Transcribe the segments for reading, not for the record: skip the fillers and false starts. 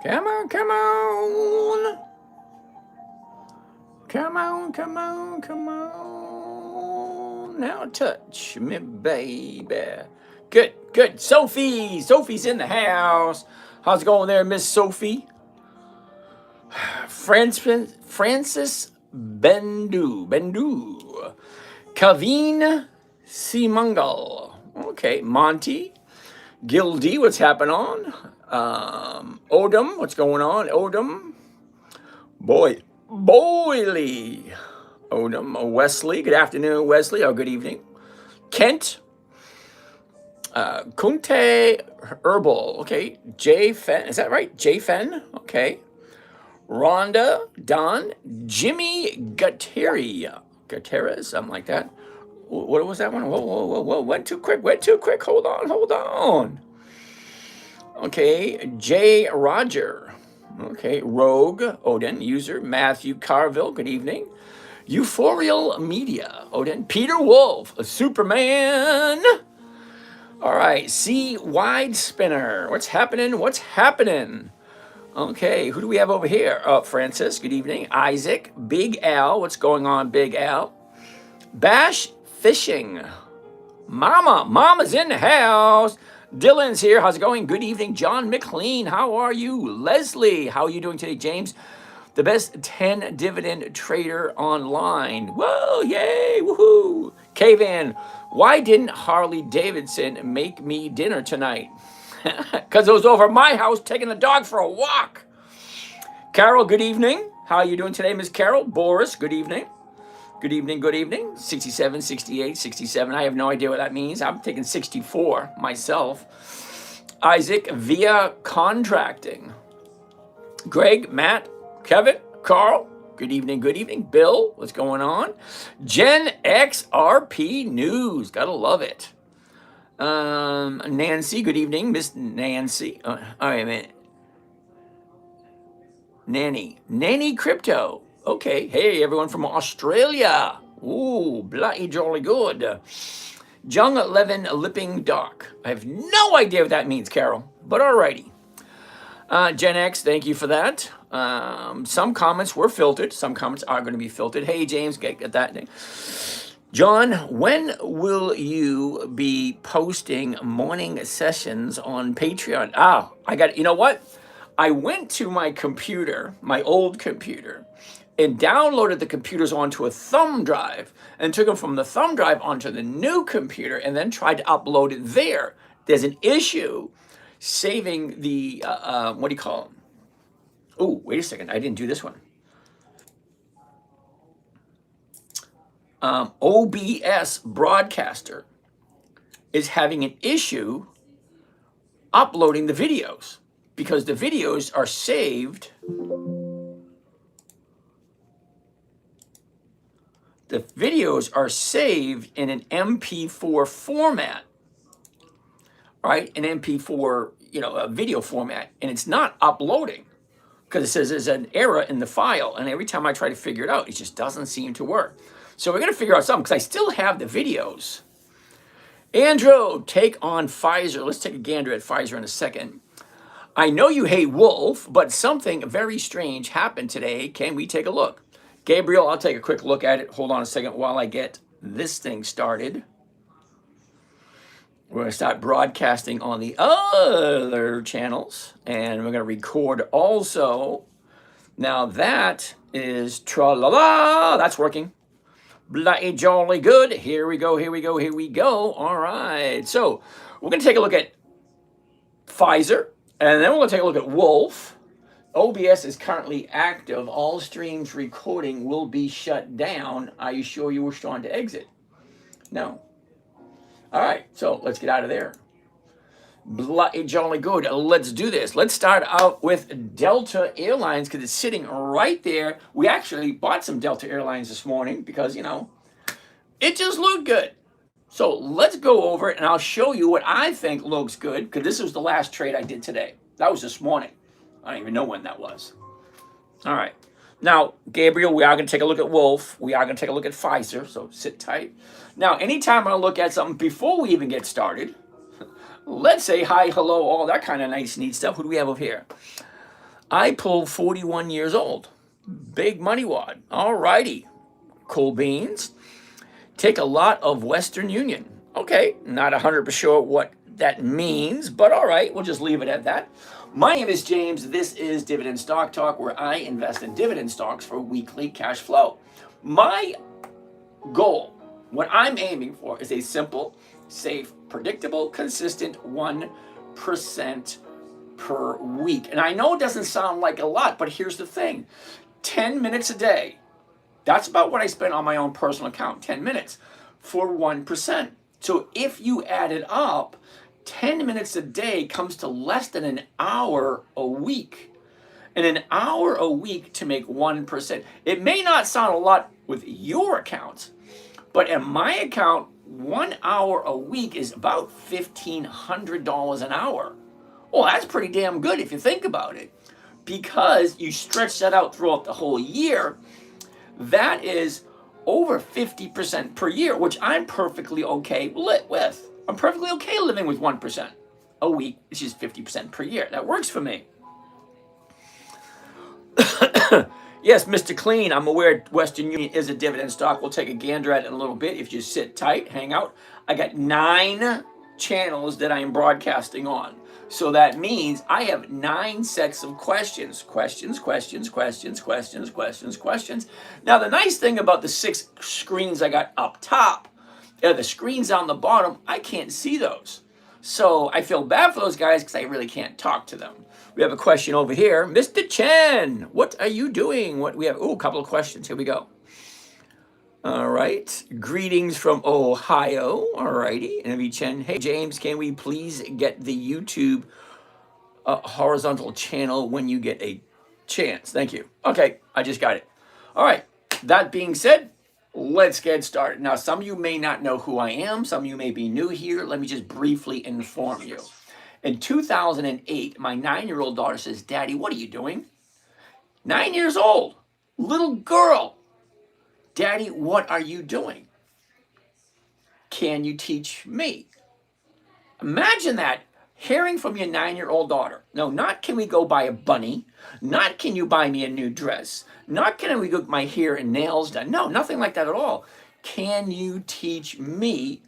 Come on, come on. Come on, come on, come on. Now touch me, baby. Good, good. Sophie. Sophie's in the house. How's it going there, Miss Sophie? Francis Bendu. Kaveen Simangal. Okay, Monty. Gildy, what's happening on? Odom, what's going on? Odom. Boyley. Odom. Wesley, good afternoon, Wesley, or good evening. Kent. Kunte Herbal. Okay. J Fen. Is that right? J Fen. Okay. Rhonda. Don. Jimmy Gutierrez, something like that. What was that one? Whoa. Went too quick. Hold on. Okay. J Roger. Okay. Rogue. Odin. User. Matthew Carville. Good evening. Euphorial Media. Odin. Peter Wolf. Superman. All right, C Wide Spinner. What's happening? Okay, who do we have over here? Francis, good evening. Isaac, Big Al. What's going on, Big Al? Bash Fishing. Mama's in the house. Dylan's here. How's it going? Good evening. John McLean, how are you? Leslie, how are you doing today, James? The best 10 dividend trader online. Whoa, yay, woohoo. K-Van, why didn't Harley Davidson make me dinner tonight? Because it was over at my house taking the dog for a walk. Carol, good evening. How are you doing today, Miss Carol? Boris, good evening. Good evening. 67, 68, 67. I have no idea what that means. I'm taking 64 myself. Isaac, via contracting. Greg, Matt, Kevin, Carl, good evening. Bill, what's going on? Gen XRP News, gotta love it. Nancy, good evening, Miss Nancy. All right, man. Nanny Crypto. Okay, hey, everyone from Australia. Ooh, bloody jolly good. Jung Levin Lipping Doc. I have no idea what that means, Carol, but alrighty. Gen X, thank you for that. Some comments were filtered. Some comments are going to be filtered. Hey, James, get that thing. John, when will you be posting morning sessions on Patreon? You know what? I went to my computer, my old computer, and downloaded the computers onto a thumb drive and took them from the thumb drive onto the new computer and then tried to upload it there. There's an issue saving the, what do you call them? Oh, wait a second. I didn't do this one. OBS Broadcaster is having an issue uploading the videos because the videos are saved. The videos are saved in an MP4 format, right? An MP4, a video format, and it's not uploading because it says there's an error in the file. And every time I try to figure it out, it just doesn't seem to work. So we're going to figure out something because I still have the videos. Andrew, take on Pfizer. Let's take a gander at Pfizer in a second. I know you hate Wolf, but something very strange happened today. Can we take a look? Gabriel, I'll take a quick look at it. Hold on a second while I get this thing started. We're going to start broadcasting on the other channels, and we're going to record also. Now that is tra-la-la. That's working. Bloody jolly good. Here we go. All right. So we're going to take a look at Pfizer, and then we're going to take a look at Wolf. OBS is currently active. All streams recording will be shut down. Are you sure you wish on to exit? No. All right. So let's get out of there. Bloody jolly good. Let's do this. Let's start out with Delta Airlines because it's sitting right there. We actually bought some Delta Airlines this morning because, it just looked good. So let's go over it and I'll show you what I think looks good because this was the last trade I did today. That was this morning. I don't even know when that was. All right. Now, Gabriel, we are going to take a look at Wolf. We are going to take a look at Pfizer, so sit tight. Now, anytime I look at something before we even get started, let's say hi, hello, all that kind of nice, neat stuff. Who do we have over here? I pull 41 years old. Big money wad. All righty. Cool beans. Take a lot of Western Union. Okay, not 100% sure what that means, but all right, we'll just leave it at that. My name is James. This is Dividend Stock Talk, where I invest in dividend stocks for weekly cash flow. My goal, what I'm aiming for, is a simple, safe, predictable, consistent 1% per week. And I know it doesn't sound like a lot, but here's the thing. 10 minutes a day. That's about what I spend on my own personal account, 10 minutes for 1%. So if you add it up, 10 minutes a day comes to less than an hour a week. And an hour a week to make 1%. It may not sound a lot with your accounts, but in my account, 1 hour a week is about $1,500 an hour. Well, that's pretty damn good if you think about it. Because you stretch that out throughout the whole year, that is over 50% per year, which I'm perfectly okay with. I'm perfectly okay living with 1% a week, which is 50% per year. That works for me. Yes, Mr. Clean, I'm aware Western Union is a dividend stock. We'll take a gander at it in a little bit. If you sit tight, hang out. I got 9 channels that I am broadcasting on. So that means I have 9 sets of questions. Questions. Now, the nice thing about the 6 screens I got up top, the screens on the bottom, I can't see those. So I feel bad for those guys because I really can't talk to them. We have a question over here. Mr. Chen, what are you doing? What we have? Oh, a couple of questions. Here we go. All right. Greetings from Ohio. All righty. And Chen. Hey, James, can we please get the YouTube horizontal channel when you get a chance? Thank you. Okay, I just got it. All right. That being said, let's get started. Now, some of you may not know who I am. Some of you may be new here. Let me just briefly inform you. In 2008, my 9-year-old daughter says, Daddy, what are you doing? 9 years old, little girl. Daddy, what are you doing? Can you teach me? Imagine that, hearing from your 9-year-old daughter. No, not can we go buy a bunny. Not can you buy me a new dress. Not can we go get my hair and nails done. No, nothing like that at all. Can you teach me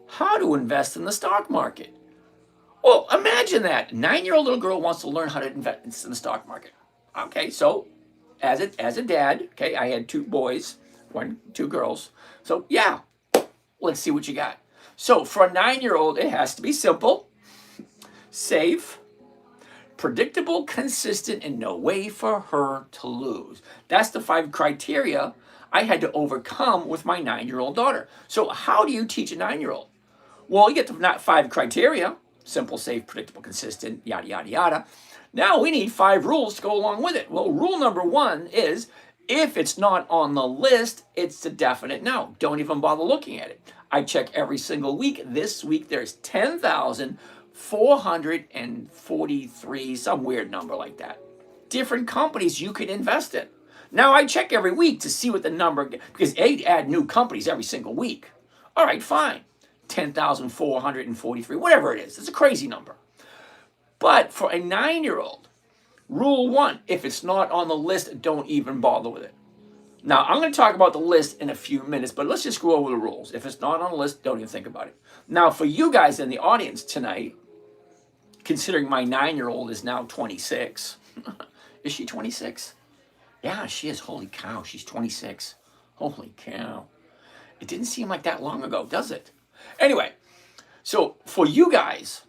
how to invest in the stock market? Well, imagine that. 9-year-old little girl wants to learn how to invest in the stock market. Okay, so as a dad, okay, I had 2 boys, 2 girls. So yeah, let's see what you got. So for a 9-year-old, it has to be simple, safe, predictable, consistent, and no way for her to lose. That's the 5 criteria I had to overcome with my 9-year-old daughter. So how do you teach a 9-year-old? Well, you get the 5 criteria. Simple, safe, predictable, consistent, yada, yada, yada. Now we need 5 rules to go along with it. Well, rule number 1 is if it's not on the list, it's a definite no. Don't even bother looking at it. I check every single week. This week there's 10,443, some weird number like that, different companies you could invest in. Now I check every week to see what the number, because they add new companies every single week. All right, fine. 10,443, whatever it is. It's a crazy number. But for a 9-year-old, rule 1, if it's not on the list, don't even bother with it. Now, I'm going to talk about the list in a few minutes, but let's just go over the rules. If it's not on the list, don't even think about it. Now, for you guys in the audience tonight, considering my 9-year-old is now 26. Is she 26? Yeah, she is. Holy cow, she's 26. Holy cow. It didn't seem like that long ago, does it? Anyway, so for you guys,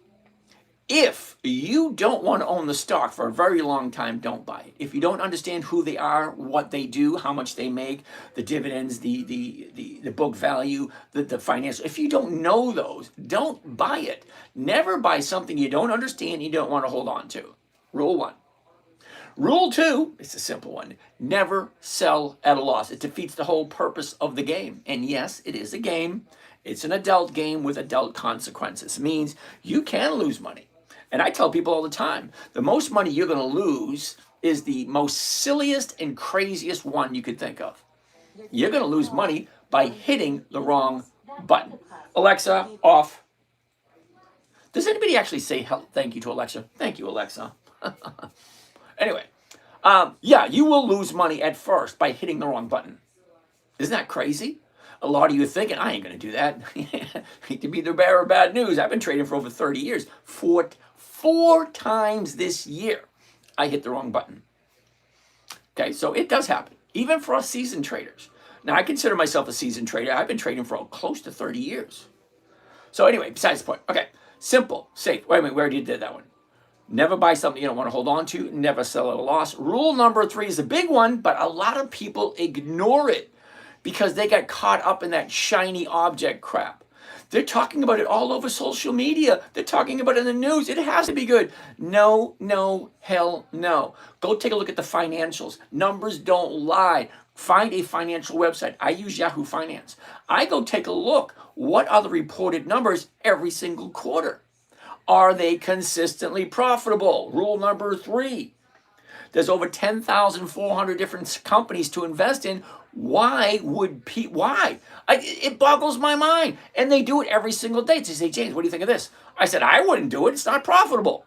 if you don't want to own the stock for a very long time, don't buy it. If you don't understand who they are, what they do, how much they make, the dividends, the book value, the financial, if you don't know those, don't buy it. Never buy something you don't understand, you don't want to hold on to. Rule 1. Rule 2, it's a simple one. Never sell at a loss. It defeats the whole purpose of the game. And yes, it is a game. It's an adult game with adult consequences. It means you can lose money. And I tell people all the time, the most money you're going to lose is the most silliest and craziest one you could think of. You're going to lose money by hitting the wrong button. Alexa, off. Does anybody actually say thank you to Alexa? Thank you, Alexa. Anyway, yeah, you will lose money at first by hitting the wrong button. Isn't that crazy? A lot of you are thinking, I ain't going to do that. Hate to be the bearer of bad news. I've been trading for over 30 years. Four times this year, I hit the wrong button. Okay, so it does happen, even for us seasoned traders. Now, I consider myself a seasoned trader. I've been trading for close to 30 years. So anyway, besides the point. Okay, simple, safe. Wait a minute, we already did that one. Never buy something you don't want to hold on to. Never sell at a loss. Rule number 3 is a big one, but a lot of people ignore it because they got caught up in that shiny object crap. They're talking about it all over social media. They're talking about it in the news. It has to be good. No, no, hell no. Go take a look at the financials. Numbers don't lie. Find a financial website. I use Yahoo Finance. I go take a look. What are the reported numbers every single quarter? Are they consistently profitable? Rule number 3. There's over 10,400 different companies to invest in. Why? It boggles my mind. And they do it every single day. They say, James, what do you think of this? I said, I wouldn't do it. It's not profitable.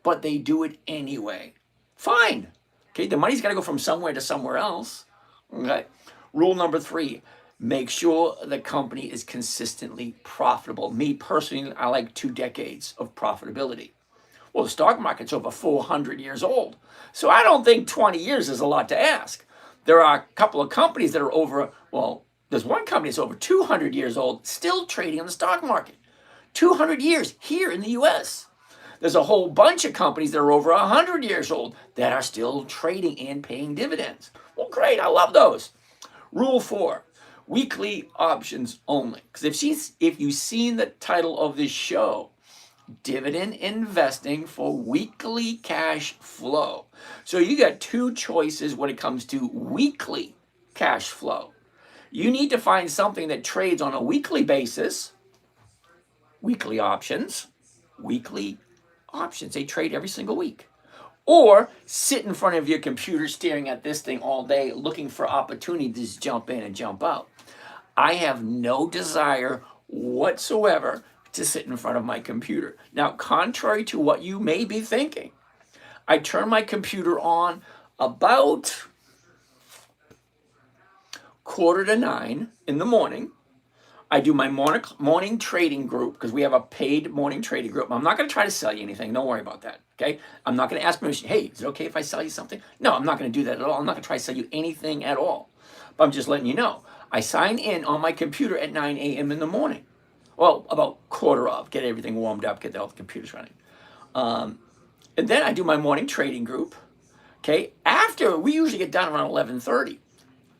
But they do it anyway. Fine. Okay, the money's got to go from somewhere to somewhere else. Okay. Rule number 3. Make sure the company is consistently profitable. Me personally, I like 2 decades of profitability. Well, the stock market's over 400 years old. So I don't think 20 years is a lot to ask. There are a couple of companies that are over, well, there's one company that's over 200 years old, still trading on the stock market. 200 years here in the US. There's a whole bunch of companies that are over 100 years old that are still trading and paying dividends. Well, great, I love those. Rule 4, weekly options only. Because if you've seen the title of this show, dividend investing for weekly cash flow. So you got 2 choices when it comes to weekly cash flow. You need to find something that trades on a weekly basis, weekly options, they trade every single week. Or sit in front of your computer staring at this thing all day looking for opportunities to jump in and jump out. I have no desire whatsoever to sit in front of my computer. Now, contrary to what you may be thinking, I turn my computer on about 8:45 in the morning. I do my morning trading group because we have a paid morning trading group. I'm not going to try to sell you anything. Don't worry about that. Okay? I'm not going to ask permission. Hey, is it okay if I sell you something? No, I'm not going to do that at all. I'm not going to try to sell you anything at all. But I'm just letting you know. I sign in on my computer at 9 a.m. in the morning. Well, about quarter of, get everything warmed up, get all the computers running. And then I do my morning trading group. Okay, after, we usually get done around 11:30.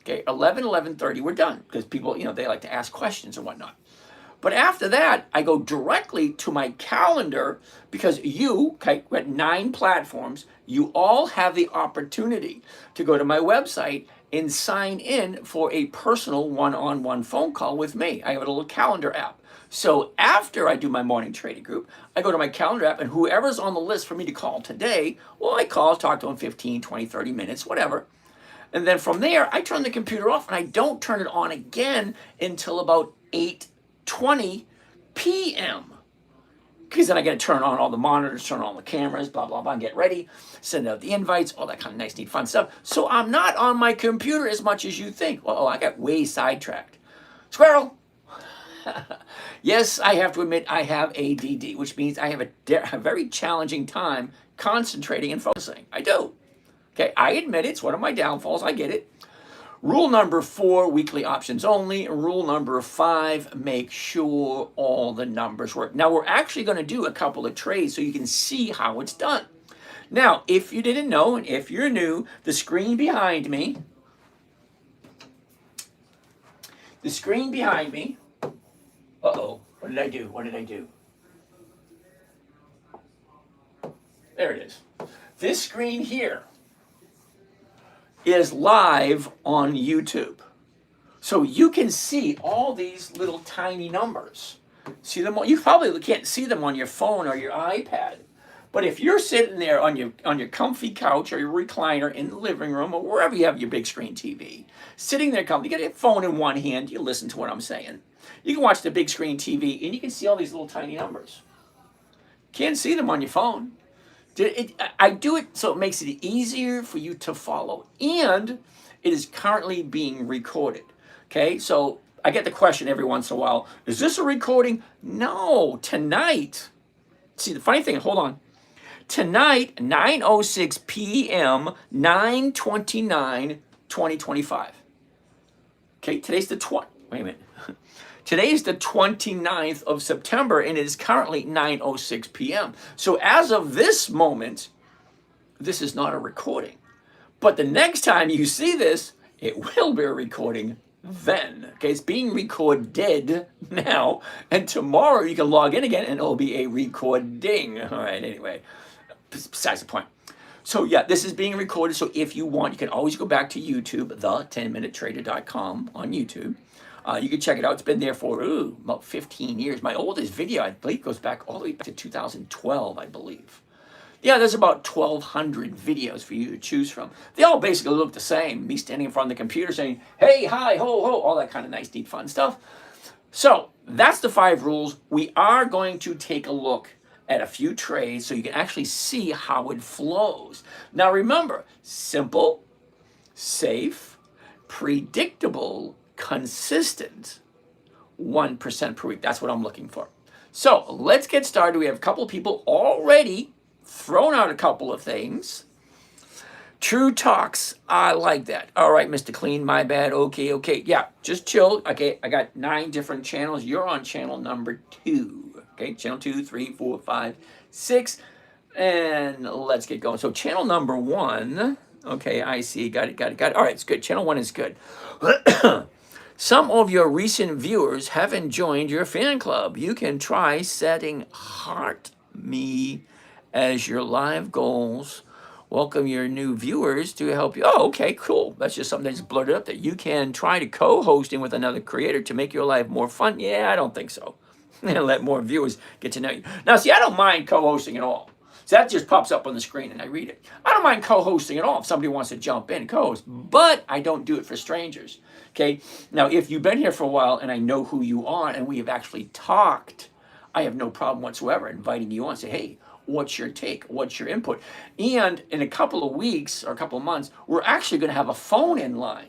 Okay, 11:30, we're done. Because people, they like to ask questions and whatnot. But after that, I go directly to my calendar because we're at 9 platforms. You all have the opportunity to go to my website and sign in for a personal one-on-one phone call with me. I have a little calendar app. So after I do my morning trading group, I go to my calendar app and whoever's on the list for me to call today, well, I call, talk to them 15, 20, 30 minutes, whatever. And then from there, I turn the computer off and I don't turn it on again until about 8:20 p.m. Because then I got to turn on all the monitors, turn on the cameras, blah, blah, blah, and get ready, send out the invites, all that kind of nice, neat, fun stuff. So I'm not on my computer as much as you think. Oh, I got way sidetracked. Squirrel! Yes, I have to admit I have ADD, which means I have a very challenging time concentrating and focusing. I do. Okay, I admit it's one of my downfalls. I get it. Rule number 4, weekly options only. Rule number 5, make sure all the numbers work. Now, we're actually going to do a couple of trades so you can see how it's done. Now, if you didn't know, and if you're new, the screen behind me, uh-oh, what did I do? There it is. This screen here is live on YouTube. So you can see all these little tiny numbers. See them? You probably can't see them on your phone or your iPad. But if you're sitting there on your comfy couch or your recliner in the living room or wherever you have your big screen TV, sitting there comfy, you get your phone in one hand, you listen to what I'm saying. You can watch the big screen TV and you can see all these little tiny numbers. Can't see them on your phone. I do it so it makes it easier for you to follow, and it is currently being recorded. Okay, so I get the question every once in a while, is this a recording? No, tonight. See, the funny thing, hold on. Tonight, 9:06 p.m., 9/29/2025. Okay, today's the wait a minute. Today is the 29th of September, and it is currently 9:06 p.m. So as of this moment, this is not a recording. But the next time you see this, it will be a recording then. Okay, it's being recorded now, and tomorrow you can log in again, and it'll be a recording. All right, anyway, besides the point. So yeah, this is being recorded, so if you want, you can always go back to YouTube, the10minutetrader.com on YouTube. You can check it out. It's been there for about 15 years. My oldest video, I believe, goes back all the way back to 2012, I believe. Yeah, there's about 1,200 videos for you to choose from. They all basically look the same. Me standing in front of the computer saying, hey, hi, ho, ho, all that kind of nice, neat, fun stuff. So that's the 5 rules. We are going to take a look at a few trades so you can actually see how it flows. Now remember, simple, safe, predictable, consistent, 1% per week. That's what I'm looking for. So let's get started. We have a couple of people already thrown out a couple of things. True talks. I like that. All right, Mr. Clean, my bad. Okay. Yeah, just chill. Okay, I got 9 different channels. You're on channel number 2. Okay, channel 2, 3, 4, 5, 6. And let's get going. So channel number 1. Okay, I see. Got it. All right, it's good. Channel 1 is good. Some of your recent viewers haven't joined your fan club. You can try setting Heart Me as your live goals. Welcome your new viewers to help you. Oh, okay, cool. That's just something that's blurted up there. You can try to co-hosting with another creator to make your life more fun. Yeah, I don't think so. And let more viewers get to know you. Now, see, I don't mind co-hosting at all. So that just pops up on the screen and I read it. I don't mind co-hosting at all if somebody wants to jump in and co-host, but I don't do it for strangers. Okay. Now, if you've been here for a while and I know who you are and we have actually talked, I have no problem whatsoever inviting you on. Say, hey, what's your take? What's your input? And in a couple of weeks or a couple of months, we're actually going to have a phone-in line.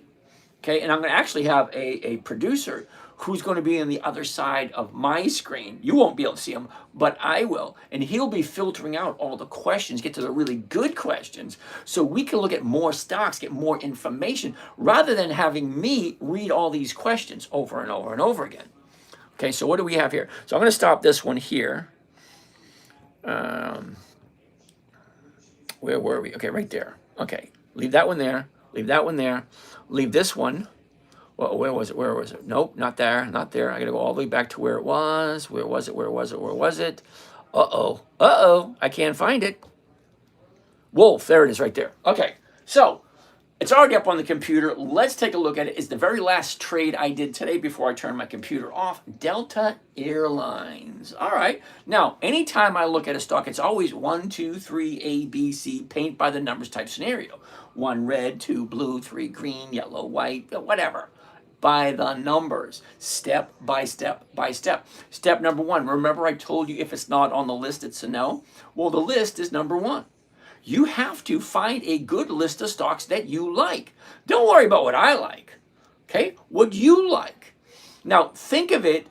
Okay. And I'm going to actually have a producer who's going to be on the other side of my screen. You won't be able to see him, but I will. And he'll be filtering out all the questions, get to the really good questions, so we can look at more stocks, get more information, rather than having me read all these questions over and over and over again. Okay, so what do we have here? So I'm going to stop this one here. Where were we? Okay, right there. Okay, leave that one there. Leave that one there. Leave this one. Well, where was it? Nope, not there. I got to go all the way back to where it was. Where was it? Uh-oh. I can't find it. Wolf, there it is right there. Okay, so it's already up on the computer. Let's take a look at it. It's the very last trade I did today before I turned my computer off. Delta Airlines. All right. Now, anytime I look at a stock, it's always 1, 2, 3, A, B, C, paint by the numbers type scenario. 1 red, 2 blue, 3 green, yellow, white, whatever. By the numbers, step by step by step. Step number 1, remember I told you if it's not on the list, it's a no? Well, the list is number 1. You have to find a good list of stocks that you like. Don't worry about what I like, okay? What you like. Now, think of it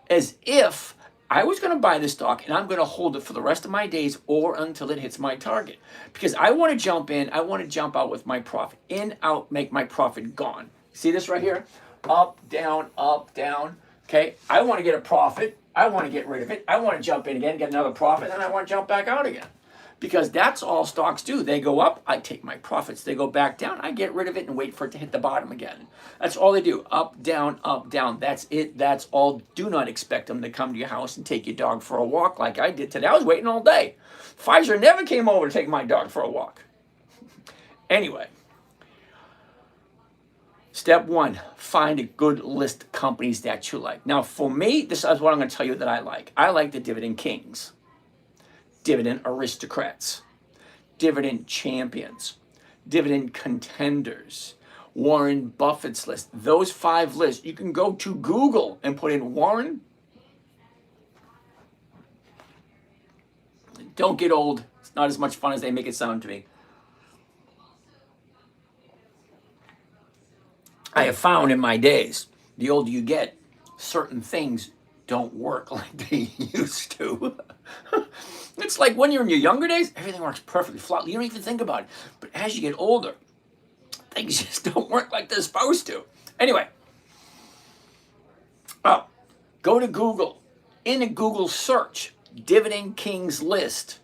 as if I was going to buy this stock and I'm going to hold it for the rest of my days or until it hits my target. Because I want to jump in, I want to jump out with my profit. In, out, make my profit gone. See this right here? Up, down, okay? I want to get a profit. I want to get rid of it. I want to jump in again, get another profit, and I want to jump back out again. Because that's all stocks do. They go up, I take my profits. They go back down, I get rid of it and wait for it to hit the bottom again. That's all they do. Up, down, up, down. That's it. That's all. Do not expect them to come to your house and take your dog for a walk like I did today. I was waiting all day. Pfizer never came over to take my dog for a walk. Anyway. Step 1, find a good list of companies that you like. Now, for me, this is what I'm going to tell you that I like. I like the dividend kings, dividend aristocrats, dividend champions, dividend contenders, Warren Buffett's list. Those 5 lists, you can go to Google and put in Warren. Don't get old. Not as much fun as they make it sound to me. I have found in my days, the older you get, certain things don't work like they used to. It's like when you're in your younger days, everything works perfectly flawless. You don't even think about it. But as you get older, things just don't work like they're supposed to. Anyway, go to Google. In a Google search, Dividend Kings List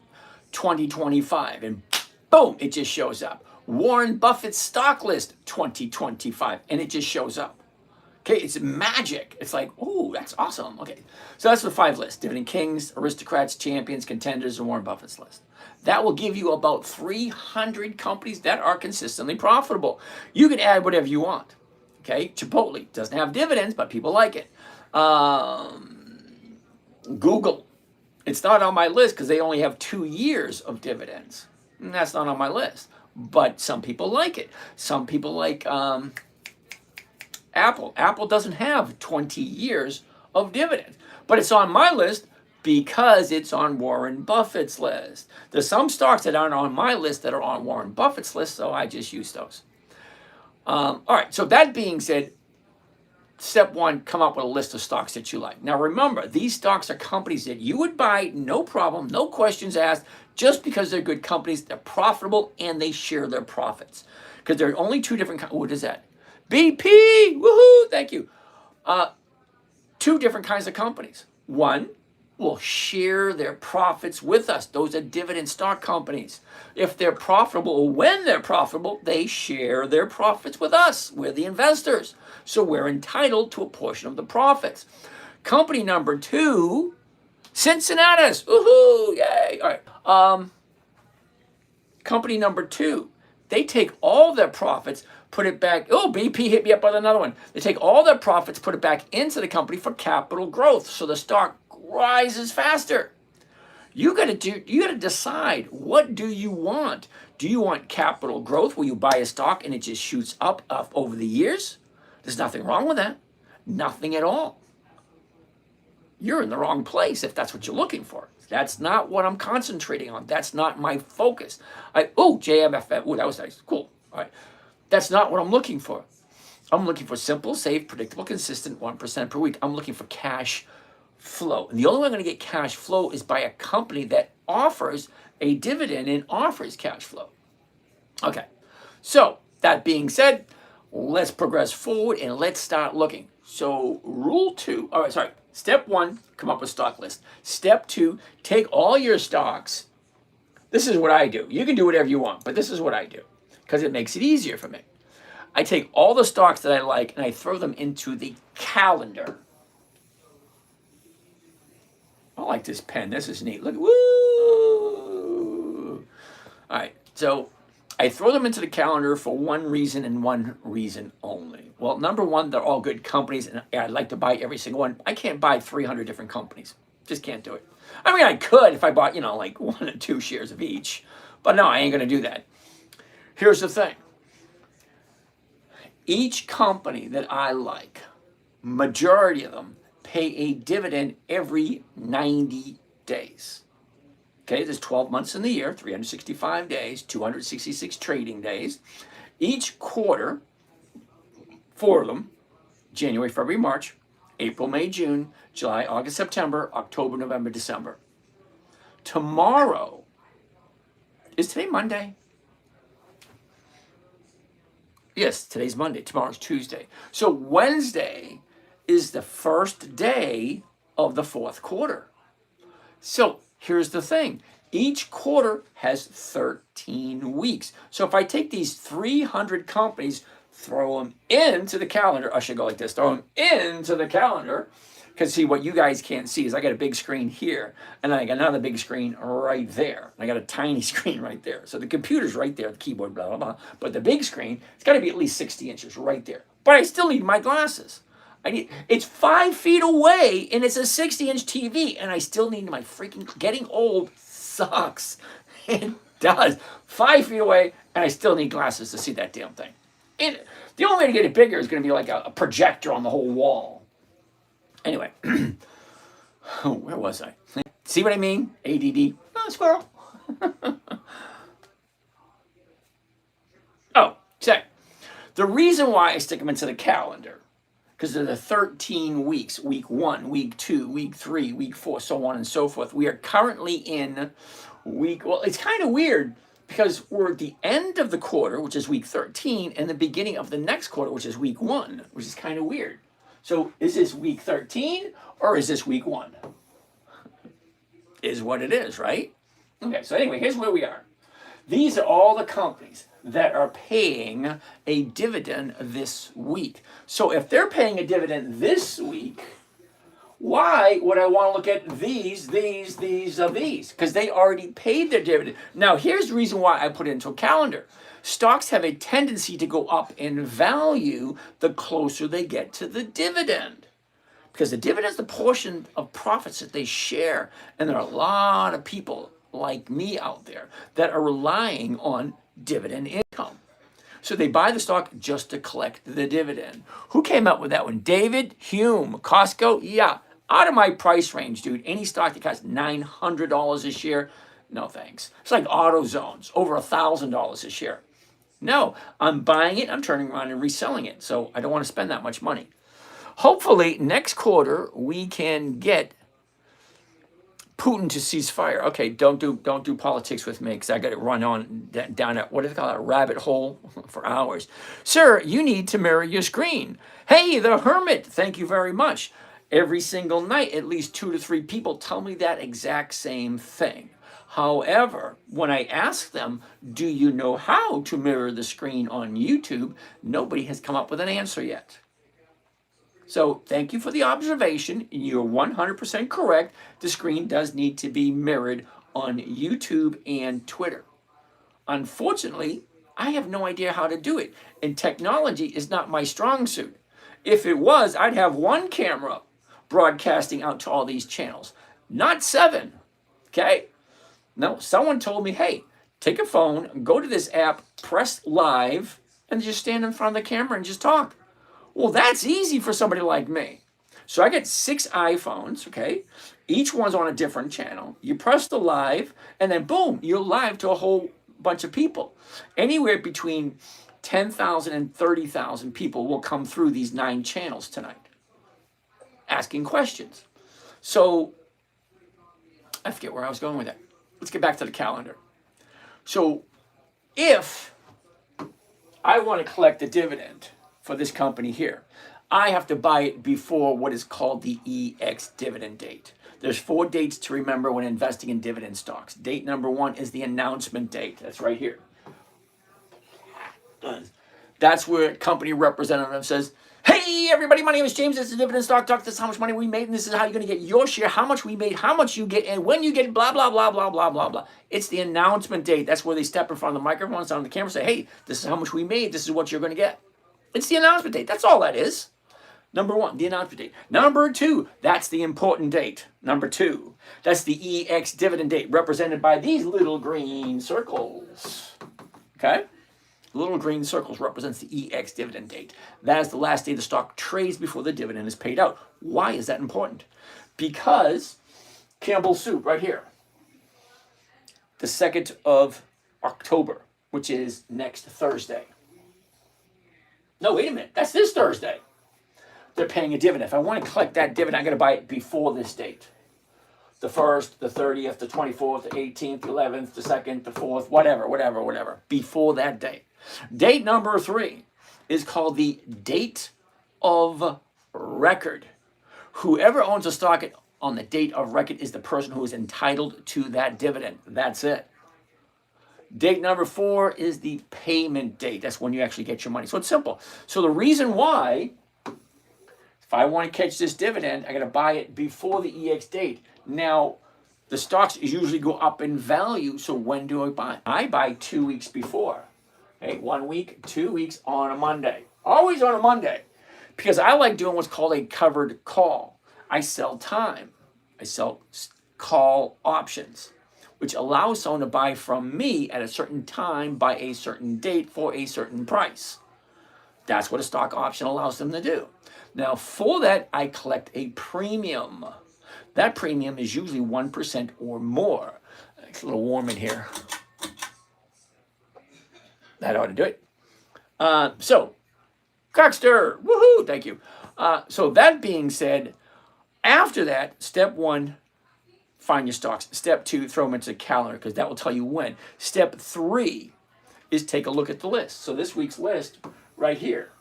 2025, and boom, it just shows up. Warren Buffett's stock list 2025, and it just shows up. Okay, it's magic. It's like, oh, that's awesome. Okay, so that's the 5 lists: Dividend Kings, Aristocrats, Champions, Contenders, and Warren Buffett's list. That will give you about 300 companies that are consistently profitable. You can add whatever you want. Okay, Chipotle doesn't have dividends, but people like it. Google, it's not on my list because they only have 2 years of dividends. And that's not on my list. But some people like it. Some people like Apple. Apple doesn't have 20 years of dividends. But it's on my list because it's on Warren Buffett's list. There's some stocks that aren't on my list that are on Warren Buffett's list, so I just use those. All right, so that being said, step 1, come up with a list of stocks that you like. Now remember, these stocks are companies that you would buy, no problem, no questions asked, just because they're good companies, they're profitable, and they share their profits. Because there are only 2 different, what is that? BP, woohoo, thank you. 2 different kinds of companies. One will share their profits with us. Those are dividend stock companies. If they're profitable, or when they're profitable, they share their profits with us. We're the investors. So we're entitled to a portion of the profits. Company number 2, Cincinnati's. Woohoo, yay. All right. Company number 2, they take all their profits, put it back. Oh, BP hit me up with another one. They take all their profits, put it back into the company for capital growth, so the stock rises faster. You got to decide, what do you want? Do you want capital growth where you buy a stock and it just shoots up over the years? There's nothing wrong with that. Nothing at all. You're in the wrong place if that's what you're looking for. That's not what I'm concentrating on. That's not my focus. JMFF. Oh, that was nice. Cool. All right. That's not what I'm looking for. I'm looking for simple, safe, predictable, consistent 1% per week. I'm looking for cash flow. And the only way I'm going to get cash flow is by a company that offers a dividend and offers cash flow. Okay. So that being said, let's progress forward and let's start looking. So Step 1, come up with stock list. Step 2, take all your stocks. This is what I do. You can do whatever you want, but this is what I do because it makes it easier for me. I take all the stocks that I like and I throw them into the calendar. I like this pen. This is neat. Look, woo! All right, so I throw them into the calendar for one reason and one reason only. Well, number 1, they're all good companies, and I'd like to buy every single one. I can't buy 300 different companies. Just can't do it. I mean, I could if I bought, like 1 or 2 shares of each. But no, I ain't going to do that. Here's the thing. Each company that I like, majority of them, pay a dividend every 90 days. Okay, there's 12 months in the year, 365 days, 266 trading days. Each quarter, 4 of them, January, February, March, April, May, June, July, August, September, October, November, December. Tomorrow, is today Monday? Yes, today's Monday. Tomorrow's Tuesday. So Wednesday is the first day of the 4th quarter. So here's the thing. Each quarter has 13 weeks. So if I take these 300 companies, throw them into the calendar. I should go like this. Throw them into the calendar. Because see, what you guys can't see is I got a big screen here, and I got another big screen right there. And I got a tiny screen right there. So the computer's right there, the keyboard, blah, blah, blah. But the big screen, it's got to be at least 60 inches right there. But I still need my glasses. It's 5 feet away, and it's a 60-inch TV, and I still need my freaking, getting old sucks. It does. 5 feet away, and I still need glasses to see that damn thing. And the only way to get it bigger is going to be like a projector on the whole wall. Anyway, where was I? See what I mean? ADD. Oh, squirrel. The reason why I stick them into the calendar, because they're the 13 weeks, week 1, week 2, week 3, week 4, so on and so forth. We are currently in well, it's kind of weird because we're at the end of the quarter, which is week 13, and the beginning of the next quarter, which is week 1, which is kind of weird. So is this week 13 or is this week 1? Is what it is, right? Okay, so anyway, here's where we are. These are all the companies that are paying a dividend this week. So if they're paying a dividend this week, why would I want to look at these? Because they already paid their dividend. Now, here's the reason why I put it into a calendar. Stocks have a tendency to go up in value the closer they get to the dividend. Because the dividend is the portion of profits that they share. And there are a lot of people like me out there that are relying on dividend income. So they buy the stock just to collect the dividend. Who came up with that one? David Hume. Costco? Yeah. Out of my price range, dude. Any stock that costs $900 a share, no thanks. It's like AutoZone's, over $1,000 a share. No, I'm buying it, I'm turning around and reselling it. So I don't want to spend that much money. Hopefully, next quarter, we can get Putin to cease fire. Okay, don't do politics with me because I got to run on down a, what do they call it, a rabbit hole for hours. Sir, you need to mirror your screen. Hey, the hermit, thank you very much. Every single night, at least 2 to 3 people tell me that exact same thing. However, when I ask them, do you know how to mirror the screen on YouTube? Nobody has come up with an answer yet. So thank you for the observation. You're 100% correct. The screen does need to be mirrored on YouTube and Twitter. Unfortunately, I have no idea how to do it. And technology is not my strong suit. If it was, I'd have 1 camera broadcasting out to all these channels, not 7. Okay? No, someone told me, hey, take a phone, go to this app, press live, and just stand in front of the camera and just talk. Well, that's easy for somebody like me. So I get 6 iPhones, okay? Each one's on a different channel. You press the live, and then boom, you're live to a whole bunch of people. Anywhere between 10,000 and 30,000 people will come through these 9 channels tonight, asking questions. So I forget where I was going with that. Let's get back to the calendar. So if I want to collect a dividend for this company here, I have to buy it before what is called the EX dividend date. There's 4 dates to remember when investing in dividend stocks. Date number 1 is the announcement date. That's right here. That's where a company representative says, hey, everybody, my name is James. This is Dividend Stock Talk. This is how much money we made, and this is how you're going to get your share, how much we made, how much you get, and when you get blah, blah, blah, blah, blah, blah, blah. It's the announcement date. That's where they step in front of the microphone, stand on the camera, say, hey, this is how much we made. This is what you're going to get. It's the announcement date. That's all that is. Number 1, the announcement date. Number 2, that's the important date. Number 2, that's the EX dividend date, represented by these little green circles. Okay? Little green circles represents the EX dividend date. That is the last day the stock trades before the dividend is paid out. Why is that important? Because Campbell's Soup right here, the 2nd of October, which is next Thursday. No, wait a minute. That's this Thursday. They're paying a dividend. If I want to collect that dividend, I'm going to buy it before this date. The 1st, the 30th, the 24th, the 18th, the 11th, the 2nd, the 4th, whatever. Before that date. Date number 3 is called the date of record. Whoever owns a stock on the date of record is the person who is entitled to that dividend. That's it. Date number 4 is the payment date. That's when you actually get your money. So it's simple. So the reason why, if I want to catch this dividend, I got to buy it before the EX date. Now, the stocks usually go up in value. So when do I buy? I buy 2 weeks before. Okay, 1 week, 2 weeks on a Monday. Always on a Monday. Because I like doing what's called a covered call. I sell time. I sell call options, which allows someone to buy from me at a certain time by a certain date for a certain price. That's what a stock option allows them to do. Now, for that, I collect a premium. That premium is usually 1% or more. It's a little warm in here. That ought to do it. So Crackster, woohoo, thank you. So that being said, after that, step one, find your stocks. Step two, throw them into the calendar because that will tell you when. Step three is take a look at the list. So this week's list right here.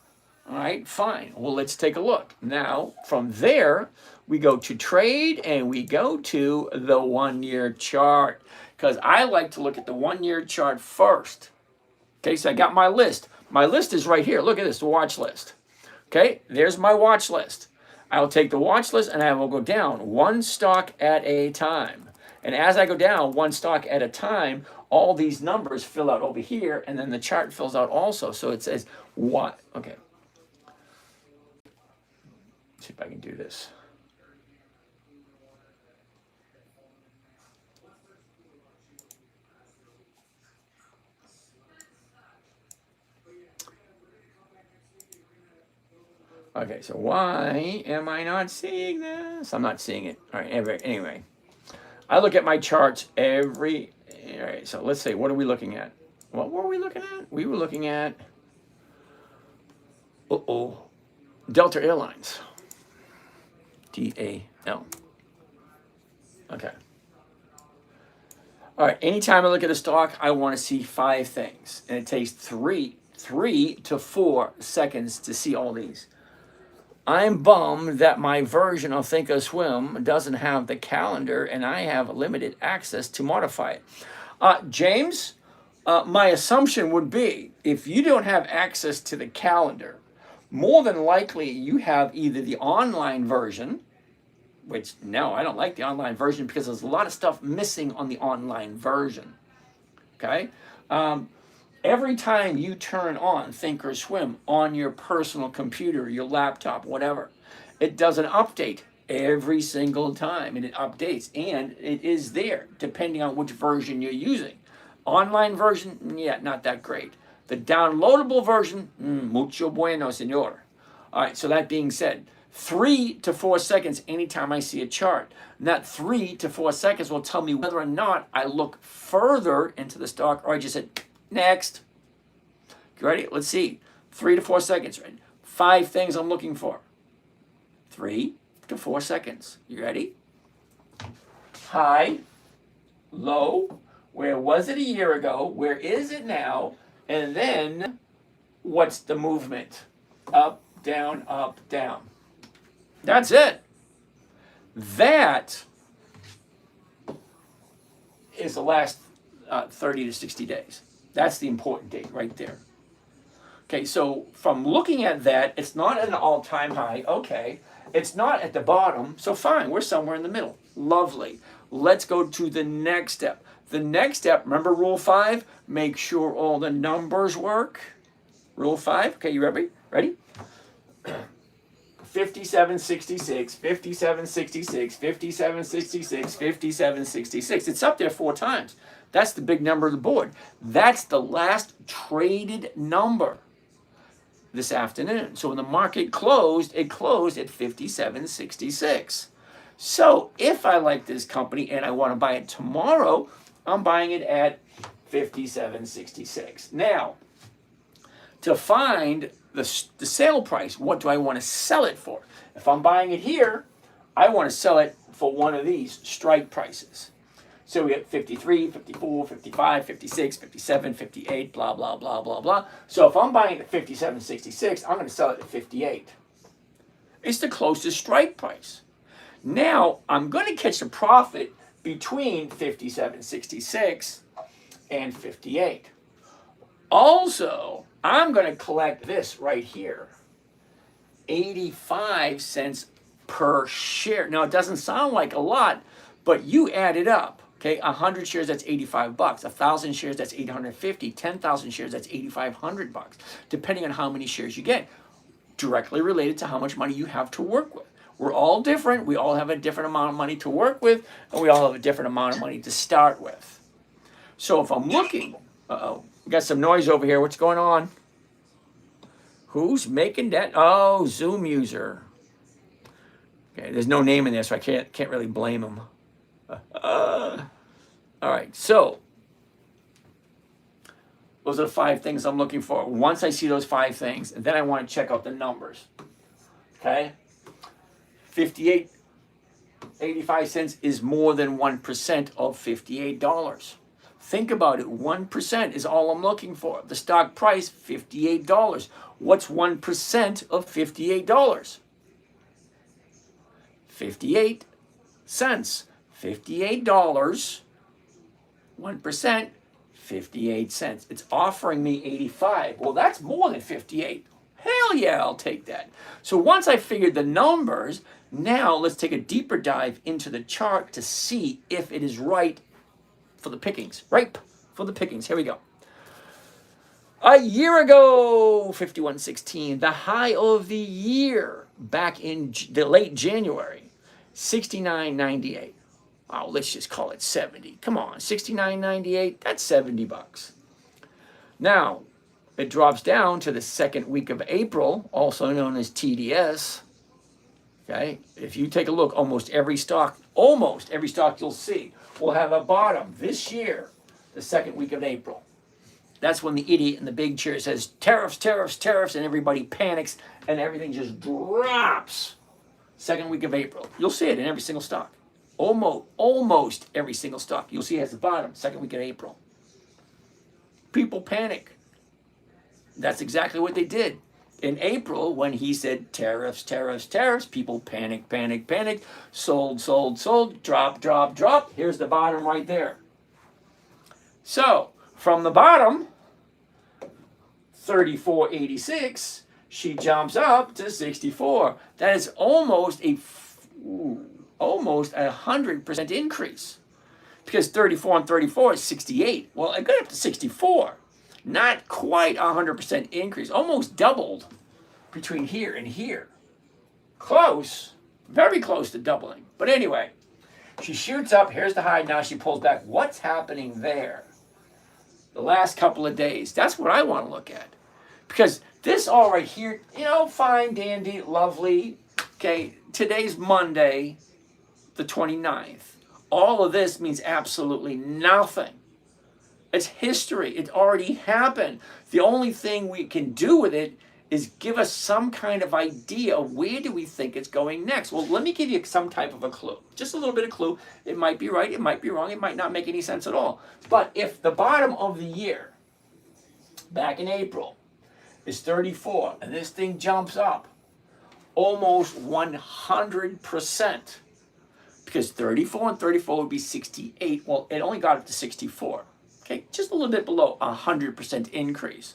All right, fine. Well, let's take a look. Now, from there, we go to trade and we go to the 1 year chart because I like to look at the 1 year chart first. Okay, so I got my list. My list is right here. Look at this, the watch list. Okay, there's my watch list. I'll take the watch list and I will go down one stock at a time. And as I go down one stock at a time, all these numbers fill out over here and then the chart fills out also. So it says what? Okay. Let's see if I can do this. Okay, so why am I not seeing this? I'm not seeing it. All right, anyway. I look at my charts all right, so let's see, what are we looking at? What were we looking at? We were looking at, Delta Airlines. DAL. Okay. All right, anytime I look at a stock, I want to see 5 things. And it takes 3 to 4 seconds to see all these. I'm bummed that my version of Thinkorswim doesn't have the calendar and I have limited access to modify it. James, my assumption would be if you don't have access to the calendar, more than likely you have either the online version, which no, I don't like the online version because there's a lot of stuff missing on the online version. Okay? Every time you turn on Thinkorswim on your personal computer, your laptop, whatever, it does an update every single time, and it updates, and it is there depending on which version you're using. Online version, yeah, not that great. The downloadable version, mucho bueno, senor. All right, so that being said, 3 to 4 seconds anytime I see a chart. And that 3 to 4 seconds will tell me whether or not I look further into the stock or I just said, next. You ready? Let's see. 3 to 4 seconds. 5 things I'm looking for. 3 to 4 seconds. You ready? High, low. Where was it a year ago? Where is it now? And then what's the movement? Up, down, up, down. That's it. That is the last 30 to 60 days. That's the important date right there. Okay, so from looking at that, it's not at an all-time high. Okay, it's not at the bottom. So fine, we're somewhere in the middle. Lovely. Let's go to the next step. The next step, remember rule 5? Make sure all the numbers work. Rule 5. Okay, you ready? Ready? 5766, 5766, 5766, 5766. It's up there 4 times. That's the big number of the board. That's the last traded number this afternoon. So when the market closed, it closed at 5766. So if I like this company and I want to buy it tomorrow, I'm buying it at 5766. Now, to find the sale price, what do I want to sell it for? If I'm buying it here, I want to sell it for one of these strike prices. So we get 53, 54, 55, 56, 57, 58, blah, blah, blah, blah, blah. So if I'm buying it at 57.66, I'm going to sell it at 58. It's the closest strike price. Now, I'm going to catch a profit between 57.66 and 58. Also, I'm going to collect this right here, 85 cents per share. Now, it doesn't sound like a lot, but you add it up. Okay, 100 shares, that's $85. 1,000 shares, that's $850. 10,000 shares, that's $8,500. Depending on how many shares you get, directly related to how much money you have to work with. We're all different. We all have a different amount of money to work with, and we all have a different amount of money to start with. So if I'm looking, we got some noise over here. What's going on? Who's making that? Oh, Zoom user. Okay, there's no name in there, so I can't really blame him. All right, so Those are the 5 things I'm looking for. Once I see those 5 things, then I want to check out the numbers. Okay? 58.85 cents is more than 1% of $58. Think about it. 1% is all I'm looking for. The stock price, $58. What's 1% of $58? 58 cents. $58. 1%, 58 cents. It's offering me 85. Well, that's more than 58. Hell yeah, I'll take that. So once I figured the numbers, now let's take a deeper dive into the chart to see if it is right for the pickings. Ripe for the pickings. Here we go. A year ago, 51.16, the high of the year back in the late January, 69.98. Oh, let's just call it 70. Come on, 69.98, that's $70. Now, it drops down to the second week of April, also known as TDS. Okay, if you take a look, almost every stock you'll see will have a bottom this year, the second week of April. That's when the idiot in the big chair says tariffs, tariffs, tariffs, and everybody panics and everything just drops. Second week of April. You'll see it in every single stock. Almost every single stock. You'll see it has the bottom, second week of April. People panic. That's exactly what they did. In April, when he said tariffs, tariffs, tariffs, people panic, panic, panic, sold, sold, sold, drop, drop, drop. Here's the bottom right there. So, from the bottom, 34.86, she jumps up to 64. That is almost a 100% increase. Because 34 and 34 is 68. Well, it got up to 64. Not quite 100% increase. Almost doubled between here and here. Close. Very close to doubling. But anyway, she shoots up. Here's the high. Now she pulls back. What's happening there? The last couple of days. That's what I want to look at. Because this all right here, fine, dandy, lovely. Okay, today's Monday, the 29th. All of this means absolutely nothing. It's history. It already happened. The only thing we can do with it is give us some kind of idea of where do we think it's going next. Well, let me give you some type of a clue. Just a little bit of clue. It might be right. It might be wrong. It might not make any sense at all. But if the bottom of the year, back in April, is 34, and this thing jumps up almost 100%, because 34 and 34 would be 68. Well, it only got up to 64. Okay, just a little bit below 100% increase.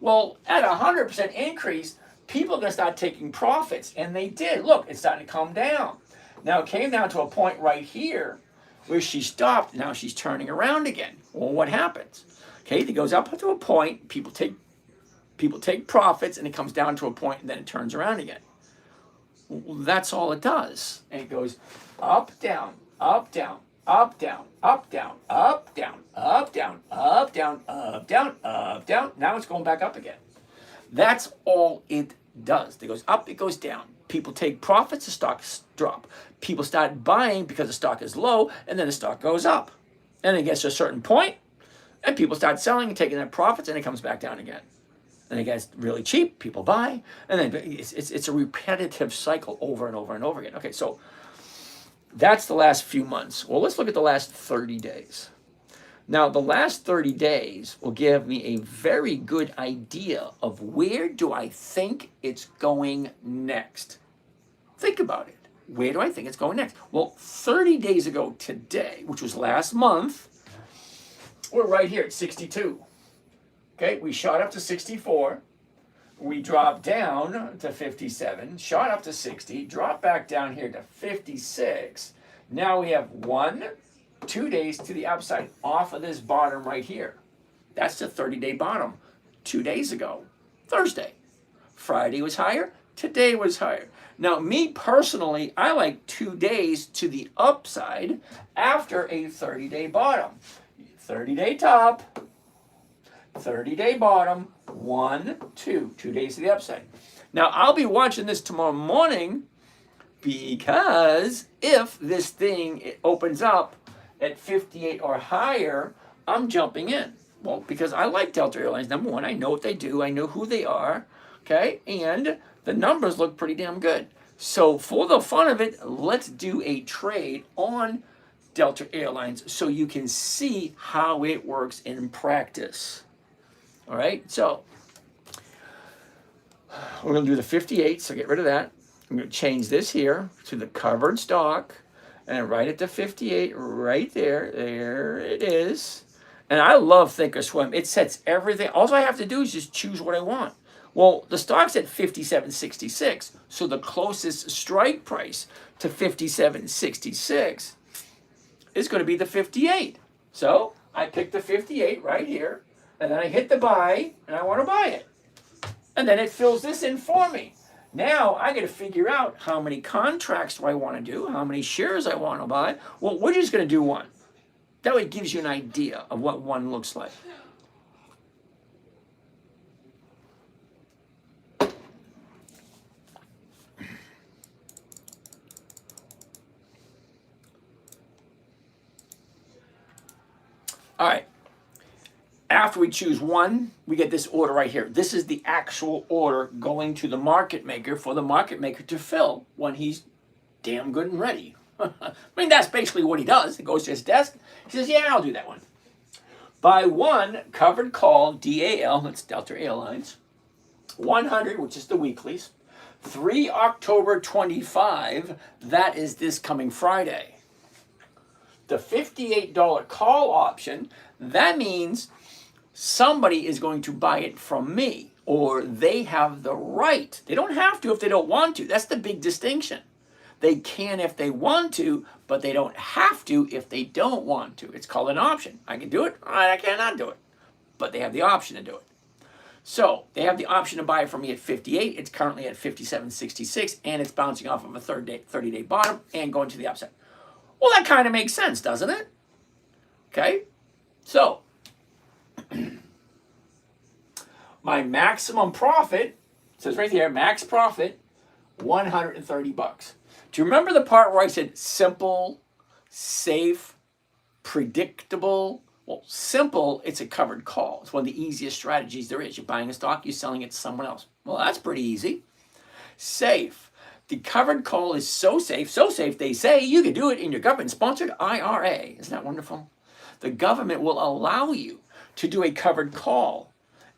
Well, at 100% increase, people are going to start taking profits, and they did. Look, it's starting to come down. Now, it came down to a point right here where she stopped. Now she's turning around again. Well, what happens? Okay, it goes up to a point, people take profits, and it comes down to a point, and then it turns around again. Well, that's all it does. And it goes up, down, up, down, up, down, up, down, up, down, up, down, up, down, up, down, up, down. Now it's going back up again. That's all it does. It goes up, it goes down. People take profits, the stocks drop. People start buying because the stock is low, and then the stock goes up. And it gets to a certain point, and people start selling and taking their profits, and it comes back down again. And it gets really cheap, people buy, and then it's a repetitive cycle over and over and over again. Okay, so that's the last few months. Well, let's look at the last 30 days. Now, the last 30 days will give me a very good idea of where do I think it's going next. Think about it. Where do I think it's going next? Well, 30 days ago today, which was last month, we're right here at 62. Okay, we shot up to 64. We dropped down to 57, shot up to 60, dropped back down here to 56. Now we have 2 days to the upside off of this bottom right here. That's the 30-day bottom 2 days ago, Thursday. Friday was higher, today was higher. Now, me personally, I like 2 days to the upside after a 30-day bottom. 30-day top, 30-day bottom, 1, 2. 2 days to the upside. Now, I'll be watching this tomorrow morning because if this thing opens up at 58 or higher, I'm jumping in. Well, because I like Delta Airlines. Number one, I know what they do. I know who they are. Okay. And the numbers look pretty damn good. So for the fun of it, let's do a trade on Delta Airlines so you can see how it works in practice. All right. So we're going to do the 58. So get rid of that. I'm going to change this here to the covered stock. And right at the 58, right there. There it is. And I love Thinkorswim. It sets everything. All I have to do is just choose what I want. Well, the stock's at 57.66, so the closest strike price to 57.66 is going to be the 58. So I pick the 58 right here, and then I hit the buy, and I want to buy it. And then it fills this in for me. Now I got to figure out how many contracts do I want to do, how many shares I want to buy. Well, we're just going to do one. That way it gives you an idea of what one looks like. All right. After we choose one, we get this order right here. This is the actual order going to the market maker for the market maker to fill when he's damn good and ready. I mean, that's basically what he does. He goes to his desk. He says, yeah, I'll do that one. Buy one covered call, DAL, that's Delta Airlines, 100, which is the weeklies, 3 October 25, that is this coming Friday. The $58 call option, that means somebody is going to buy it from me, or they have the right. They don't have to if they don't want to. That's the big distinction. They can if they want to, but they don't have to if they don't want to. It's called an option. I can do it, or I cannot do it. But they have the option to do it. So they have the option to buy it from me at 58. It's currently at 57.66, and it's bouncing off of a 30-day bottom and going to the upside. Well, that kind of makes sense, doesn't it? Okay. So my maximum profit, says right here, max profit, $130. Do you remember the part where I said simple, safe, predictable? Well, simple, it's a covered call. It's one of the easiest strategies there is. You're buying a stock, you're selling it to someone else. Well, that's pretty easy. Safe. The covered call is so safe they say you can do it in your government-sponsored IRA. Isn't that wonderful? The government will allow you to do a covered call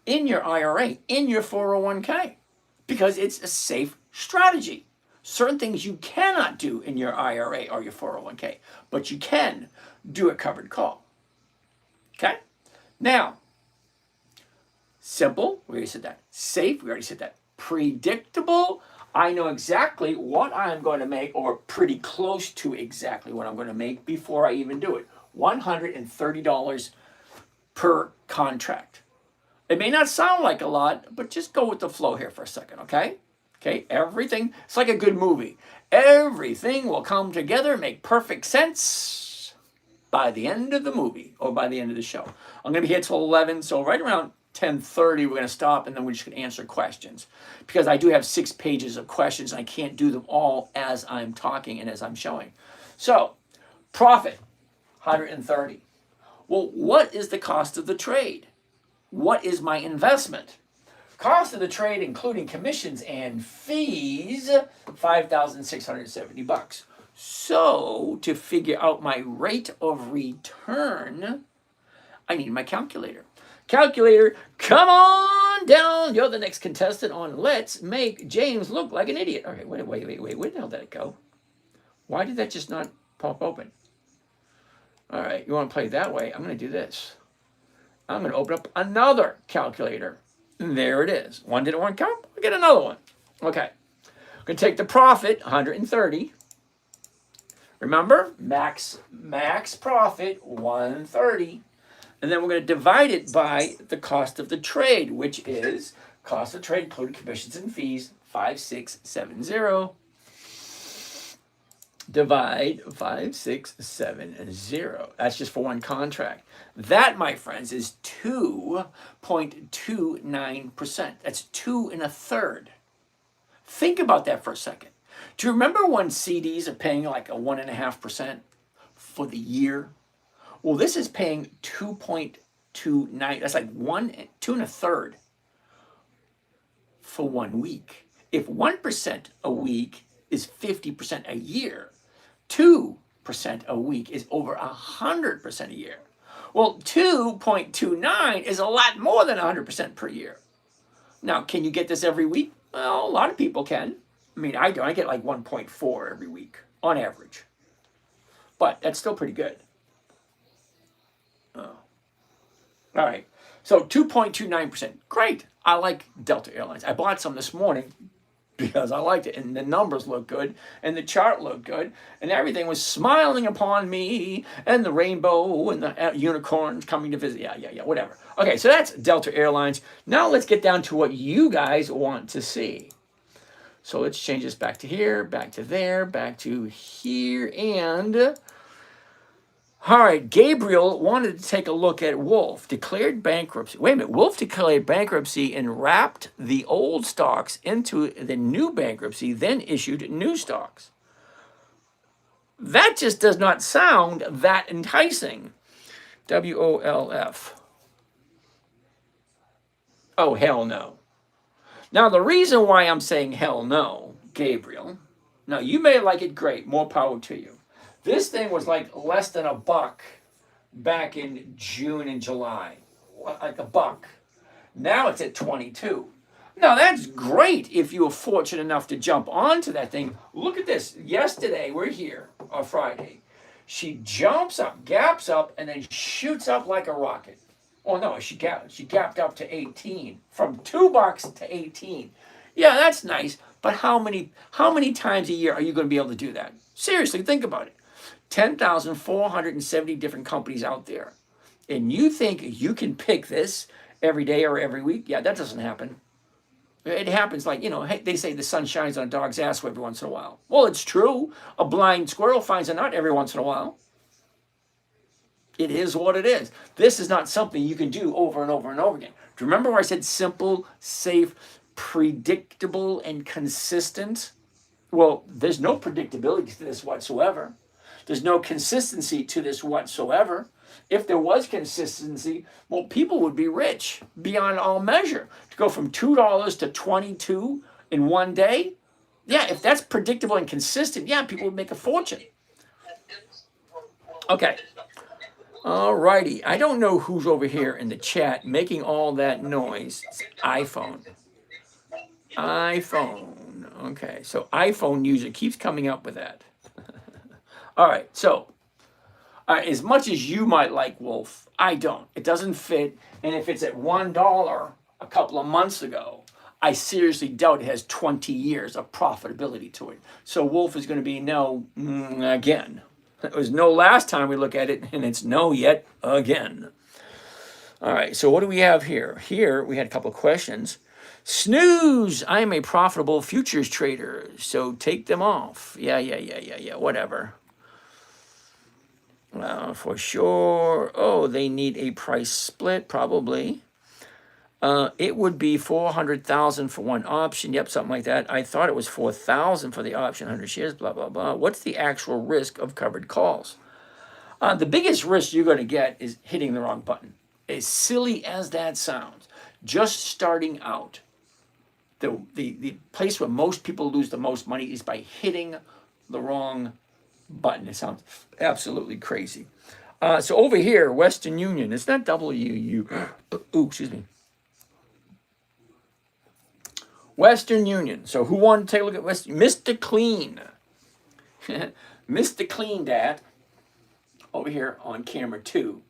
in your IRA, in your 401k, because it's a safe strategy. Certain things you cannot do in your IRA or your 401k, but you can do a covered call. Okay? Now, simple, we already said that. Safe, we already said that. Predictable, I know exactly what I'm going to make, or pretty close to exactly what I'm going to make before I even do it. $130 per contract. It may not sound like a lot, but just go with the flow here for a second, okay? Okay, everything, it's like a good movie. Everything will come together, make perfect sense by the end of the movie, or by the end of the show. I'm going to be here till 11, so right around 10:30 we're going to stop, and then we're just going to answer questions. Because I do have 6 pages of questions, and I can't do them all as I'm talking and as I'm showing. So, profit, 130. Well, what is the cost of the trade? What is my investment? Cost of the trade, including commissions and fees, $5,670. So, to figure out my rate of return, I need my calculator. Calculator, come on down. You're the next contestant on Let's Make James Look Like an Idiot. Okay, wait. Where the hell did it go? Why did that just not pop open? All right, you want to play that way? I'm going to do this. I'm going to open up another calculator. And there it is. One didn't want to come. I'll get another one. Okay. I'm going to take the profit, 130. Remember, max profit, 130. And then we're going to divide it by the cost of the trade, which is cost of trade including commissions and fees, 5670. Divide 5670. That's just for one contract. That, my friends, is 2.29%. That's 2 1/3. Think about that for a second. Do you remember when CDs are paying like a 1.5% for the year? Well, this is paying 2.29%. 2.29. That's like 2 1/3 for 1 week. If 1% a week is 50% a year, 2% a week is over 100% a year. Well, 2.29 is a lot more than 100% per year. Now, can you get this every week? Well, a lot of people can. I mean, I do. I get like 1.4 every week on average. But that's still pretty good. Oh. All right. So 2.29%. Great. I like Delta Airlines. I bought some this morning because I liked it, and the numbers look good, and the chart looked good, and everything was smiling upon me, and the rainbow and the unicorns coming to visit. Yeah, whatever. Okay, so that's Delta Airlines. Now let's get down to what you guys want to see. So let's change this back to here, back to there, back to here, and all right, Gabriel wanted to take a look at Wolf, declared bankruptcy. Wait a minute, Wolf declared bankruptcy and wrapped the old stocks into the new bankruptcy, then issued new stocks. That just does not sound that enticing. WOLF. Oh, hell no. Now, the reason why I'm saying hell no, Gabriel, now you may like it, great, more power to you. This thing was like less than $1 back in June and July, like $1. Now it's at 22. Now that's great if you were fortunate enough to jump onto that thing. Look at this. Yesterday, we're here, or Friday. She jumps up, gaps up, and then shoots up like a rocket. Oh no, she gapped up to 18, from $2 to 18. Yeah, that's nice, but how many times a year are you going to be able to do that? Seriously, think about it. 10,470 different companies out there. And you think you can pick this every day or every week? Yeah, that doesn't happen. It happens like, hey, they say the sun shines on a dog's ass every once in a while. Well, it's true. A blind squirrel finds a nut every once in a while. It is what it is. This is not something you can do over and over and over again. Do you remember where I said simple, safe, predictable, and consistent? Well, there's no predictability to this whatsoever. There's no consistency to this whatsoever. If there was consistency, well, people would be rich beyond all measure. To go from $2 to 22 in one day, yeah, if that's predictable and consistent, yeah, people would make a fortune. Okay. All righty. I don't know who's over here in the chat making all that noise. It's iPhone. Okay, so iPhone user keeps coming up with that. All right, so as much as you might like Wolf, I don't. It doesn't fit. And if it's at $1 a couple of months ago, I seriously doubt it has 20 years of profitability to it. So Wolf is going to be no again. It was no last time we look at it, and it's no yet again. All right, so what do we have here? Here we had a couple of questions. Snooze, I'm a profitable futures trader, so take them off. Yeah, whatever. For sure. Oh, they need a price split, probably. It would be 400,000 for one option. Yep, something like that. I thought it was 4,000 for the option, 100 shares, blah, blah, blah. What's the actual risk of covered calls? The biggest risk you're going to get is hitting the wrong button. As silly as that sounds, just starting out, the place where most people lose the most money is by hitting the wrong button. It sounds absolutely crazy. So over here, Western Union, it's not WU. Ooh, excuse me. Western Union. So who wanted to take a look at Western? Mr. Clean. Mr. Clean Dad, over here on camera 2,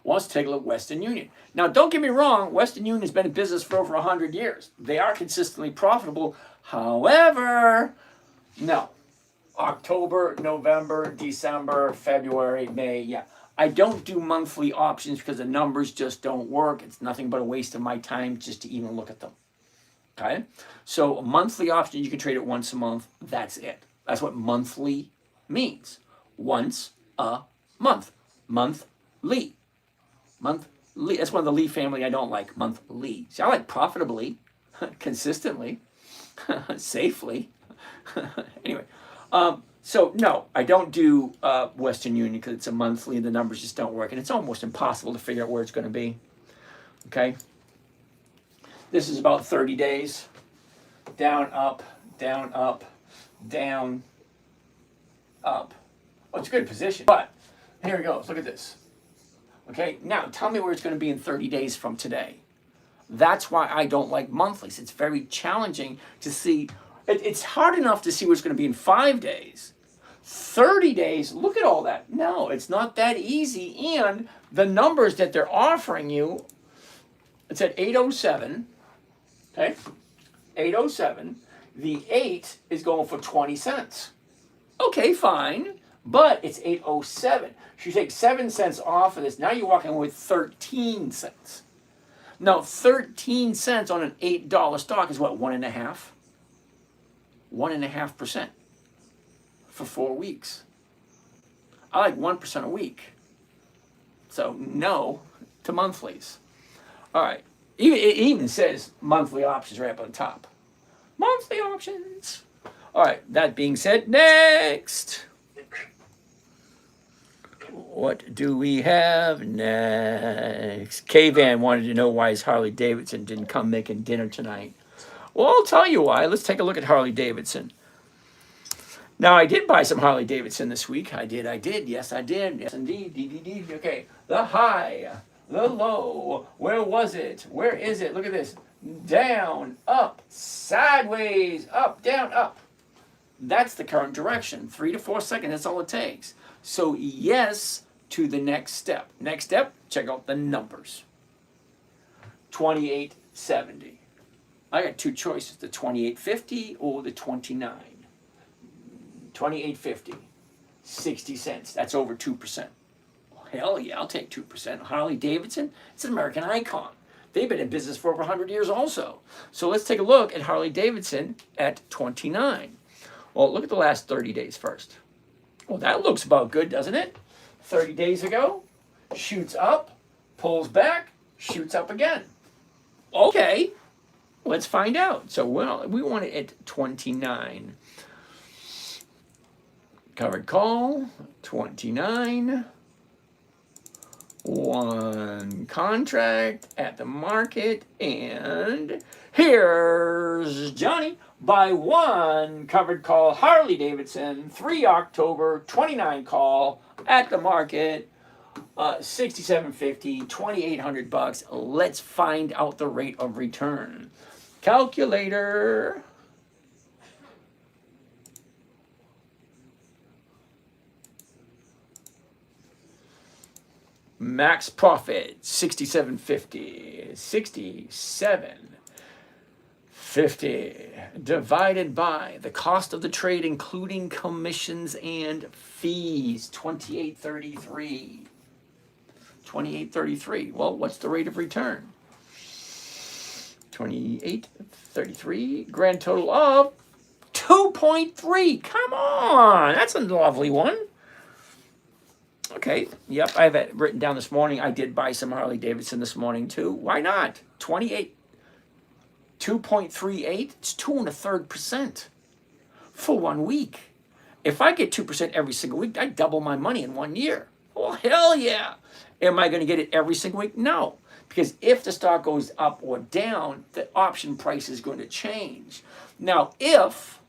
wants to take a look at Western Union. Now, don't get me wrong, Western Union has been in business for over 100 years. They are consistently profitable. However, no. October, November, December, February, May, yeah. I don't do monthly options because the numbers just don't work. It's nothing but a waste of my time just to even look at them. Okay? So a monthly option, you can trade it once a month. That's it. That's what monthly means. Once a month. Monthly. Monthly. That's one of the Lee family I don't like. Monthly. See, I like profitably, consistently, safely. Anyway. So no, I don't do Western Union because it's a monthly and the numbers just don't work. And it's almost impossible to figure out where it's going to be. Okay. This is about 30 days. Down, up, down, up, down, up. Well, it's a good position, but here it goes. Look at this. Okay, now tell me where it's going to be in 30 days from today. That's why I don't like monthlies. It's very challenging to see. It's hard enough to see where it's going to be in 5 days. 30 days, look at all that. No, it's not that easy. And the numbers that they're offering you, it's at 807. Okay, 807. The 8 is going for 20 cents. Okay, fine. But it's 807. So you take 7 cents off of this. Now you're walking with 13 cents. Now, 13 cents on an $8 stock is what, 1.5%? 1.5% for 4 weeks. I like 1% a week. So no to monthlies. All right. It even says monthly options right up on top. Monthly options. All right. That being said, next. What do we have next? K-Van wanted to know why his Harley Davidson didn't come making dinner tonight. Well, I'll tell you why. Let's take a look at Harley Davidson. Now, I did buy some Harley Davidson this week. I did. Yes, I did. Yes, indeed. Okay. The high, the low. Where was it? Where is it? Look at this. Down, up, sideways, up, down, up. That's the current direction. 3 to 4 seconds. That's all it takes. So yes to the next step. Next step, check out the numbers. 28.70. I got 2 choices, the 28.50 or the 29. 28.50. 60 cents. That's over 2%. Hell yeah, I'll take 2%. Harley Davidson, it's an American icon. They've been in business for over 100 years also. So let's take a look at Harley Davidson at 29. Well, look at the last 30 days first. Well, that looks about good, doesn't it? 30 days ago, shoots up, pulls back, shoots up again. Okay, let's find out. So we want it at 29. Covered call, 29. One contract at the market, and here's Johnny. Buy 1 covered call Harley Davidson, 3 October, 29 call at the market, 67.50, 2,800 bucks. Let's find out the rate of return. Calculator. Max profit, 67.50. 67.50 divided by the cost of the trade, including commissions and fees, 28.33. 28.33. Well, what's the rate of return? 28.33. Grand total of 2.3. Come on, that's a lovely one. Okay, yep, I have it written down this morning. I did buy some Harley Davidson this morning too. Why not? 2.38, it's 2.33% for 1 week. If I get 2% every single week, I double my money in 1 year. Well, hell yeah. Am I going to get it every single week? No, because if the stock goes up or down, the option price is going to change. Now, if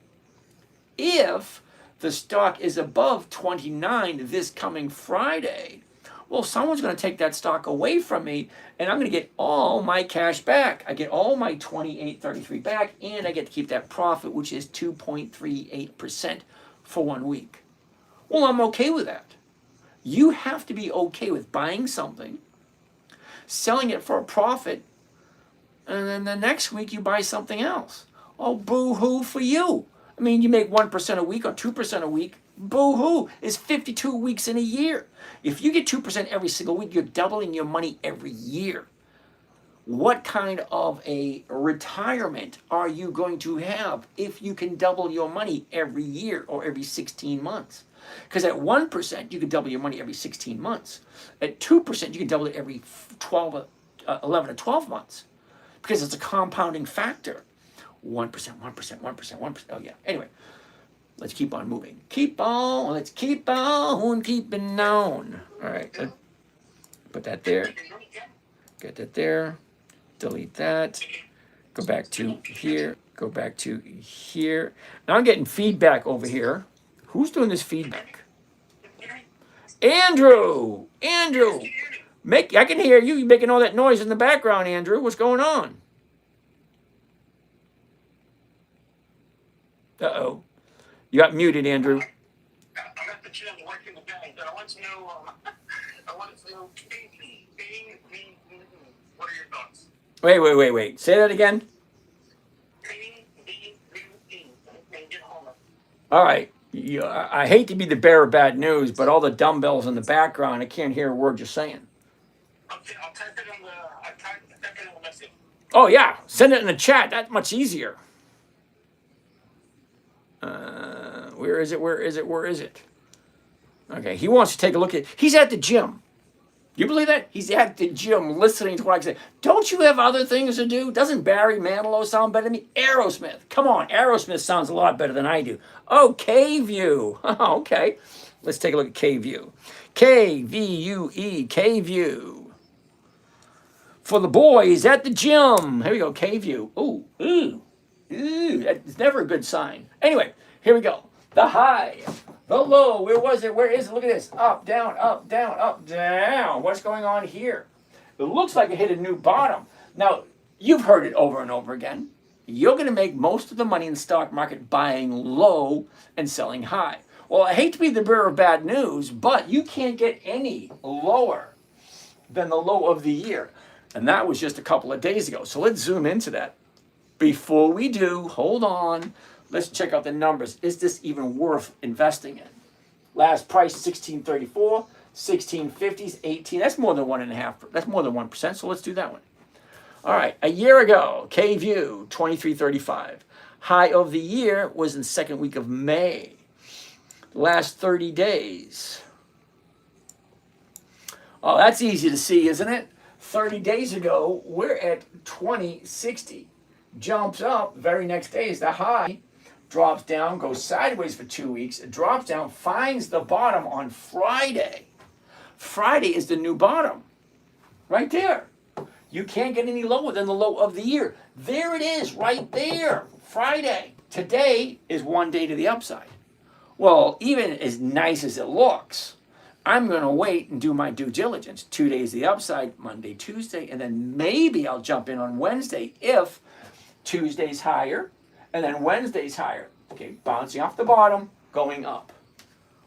the stock is above 29 this coming Friday, well, someone's going to take that stock away from me, and I'm going to get all my cash back. I get all my 28.33 back, and I get to keep that profit, which is 2.38% for 1 week. Well, I'm okay with that. You have to be okay with buying something, selling it for a profit, and then the next week you buy something else. Oh, boo-hoo for you. I mean, you make 1% a week or 2% a week. Boo-hoo. It's 52 weeks in a year. If you get 2% every single week, you're doubling your money every year. What kind of a retirement are you going to have if you can double your money every year or every 16 months? Because at 1%, you can double your money every 16 months. At 2%, you can double it every 11 or 12 months. Because it's a compounding factor. 1%. Oh, yeah. Anyway, let's keep on moving. Let's keep on keeping on. All right. Put that there. Get that there. Delete that. Go back to here. Go back to here. Now I'm getting feedback over here. Who's doing this feedback? Andrew! Andrew! I can hear you. You're making all that noise in the background, Andrew. What's going on? Uh-oh. You got muted, Andrew. I'm at the gym working the bag, but I want to know, what are your thoughts? Wait. Say that again. All right. I hate to be the bearer of bad news, but all the dumbbells in the background, I can't hear a word you're saying. I'll type it on the message. Oh, yeah. Send it in the chat. That's much easier. Where is it? Okay, he wants to take a look at. He's at the gym. You believe that? He's at the gym listening to what I say. Don't you have other things to do? Doesn't Barry Manilow sound better than me? Aerosmith. Come on, Aerosmith sounds a lot better than I do. Oh, K-View. Okay, let's take a look at K-View. K-V-U-E, K-View. For the boys at the gym. Here we go, K-View. Ooh. That's never a good sign. Anyway, here we go. The high, the low. Where was it? Where is it? Look at this. Up, down, up, down, up, down. What's going on here? It looks like it hit a new bottom. Now, you've heard it over and over again. You're going to make most of the money in the stock market buying low and selling high. Well, I hate to be the bearer of bad news, but you can't get any lower than the low of the year. And that was just a couple of days ago. So let's zoom into that. Before we do, hold on. Let's check out the numbers. Is this even worth investing in? Last price 1634, 1650s, 18. That's more than 1.5. That's more than 1%. So let's do that one. All right. A year ago, K-View 2335. High of the year was in the second week of May. Last 30 days. Oh, that's easy to see, isn't it? 30 days ago, we're at 2060. Jumps up, very next day is the high, drops down, goes sideways for 2 weeks, it drops down, finds the bottom on Friday. Friday is the new bottom, right there. You can't get any lower than the low of the year. There it is, right there, Friday. Today is one day to the upside. Well, even as nice as it looks, I'm going to wait and do my due diligence. 2 days to the upside, Monday, Tuesday, and then maybe I'll jump in on Wednesday if Tuesday's higher, and then Wednesday's higher. Okay, bouncing off the bottom, going up.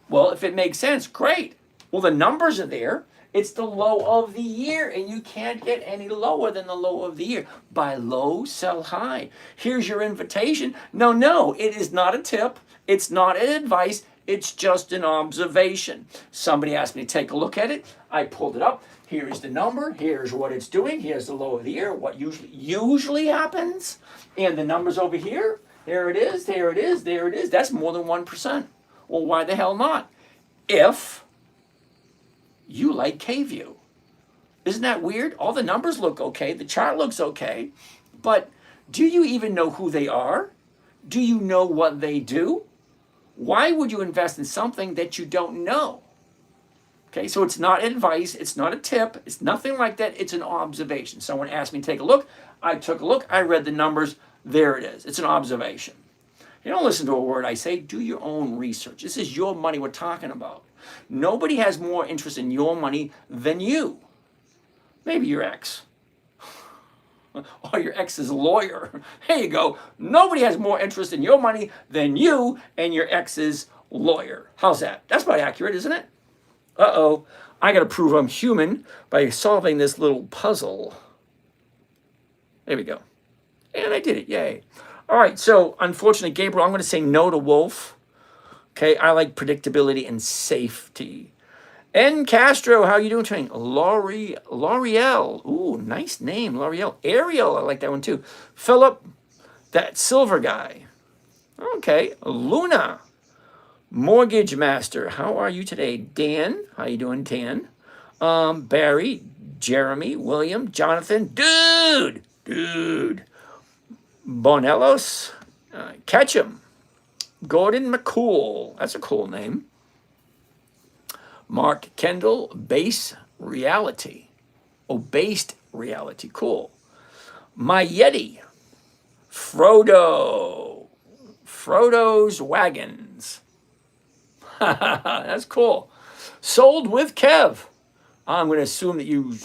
Well, if it makes sense, great. Well, the numbers are there. It's the low of the year, and you can't get any lower than the low of the year. Buy low, sell high. Here's your invitation. No, it is not a tip. It's not an advice. It's just an observation. Somebody asked me to take a look at it. I pulled it up. Here's the number. Here's what it's doing. Here's the low of the year. What usually happens. And the numbers over here. There it is. There it is. There it is. That's more than 1%. Well, why the hell not? If you like K-View. Isn't that weird? All the numbers look okay. The chart looks okay. But do you even know who they are? Do you know what they do? Why would you invest in something that you don't know? Okay, so it's not advice, it's not a tip, it's nothing like that, it's an observation. Someone asked me to take a look, I took a look, I read the numbers, there it is. It's an observation. You don't listen to a word I say, do your own research. This is your money we're talking about. Nobody has more interest in your money than you. Maybe your ex. Or your ex's lawyer. There you go. Nobody has more interest in your money than you and your ex's lawyer. How's that? That's about accurate, isn't it? Uh-oh. I got to prove I'm human by solving this little puzzle. There we go. And I did it. Yay. All right. So, unfortunately, Gabriel, I'm going to say no to Wolf. Okay. I like predictability and safety. N. Castro, how you doing tonight? L'Oreal. Ooh, nice name, L'Oreal. Ariel, I like that one too. Philip, that silver guy. Okay. Luna. Mortgage Master, how are you today? Dan, how you doing, Dan? Barry, Jeremy, William, Jonathan, dude. Bonellos, Ketchum, Gordon McCool, that's a cool name. Mark Kendall, Base Reality. Oh, Based reality. Cool. My Yeti. Frodo's Wagons. That's cool. Sold with Kev. I'm going to assume that you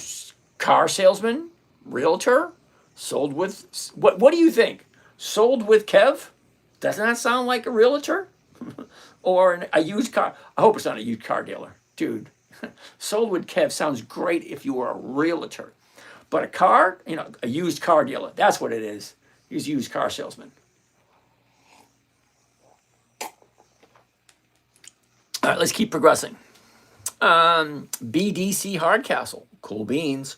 car salesman, realtor, sold with, what do you think? Sold with Kev? Doesn't that sound like a realtor? Or a used car? I hope it's not a used car dealer. Dude, sold with Kev sounds great if you were a realtor. But a car, a used car dealer, that's what it is. He's a used car salesman. All right, let's keep progressing. BDC Hardcastle, cool beans.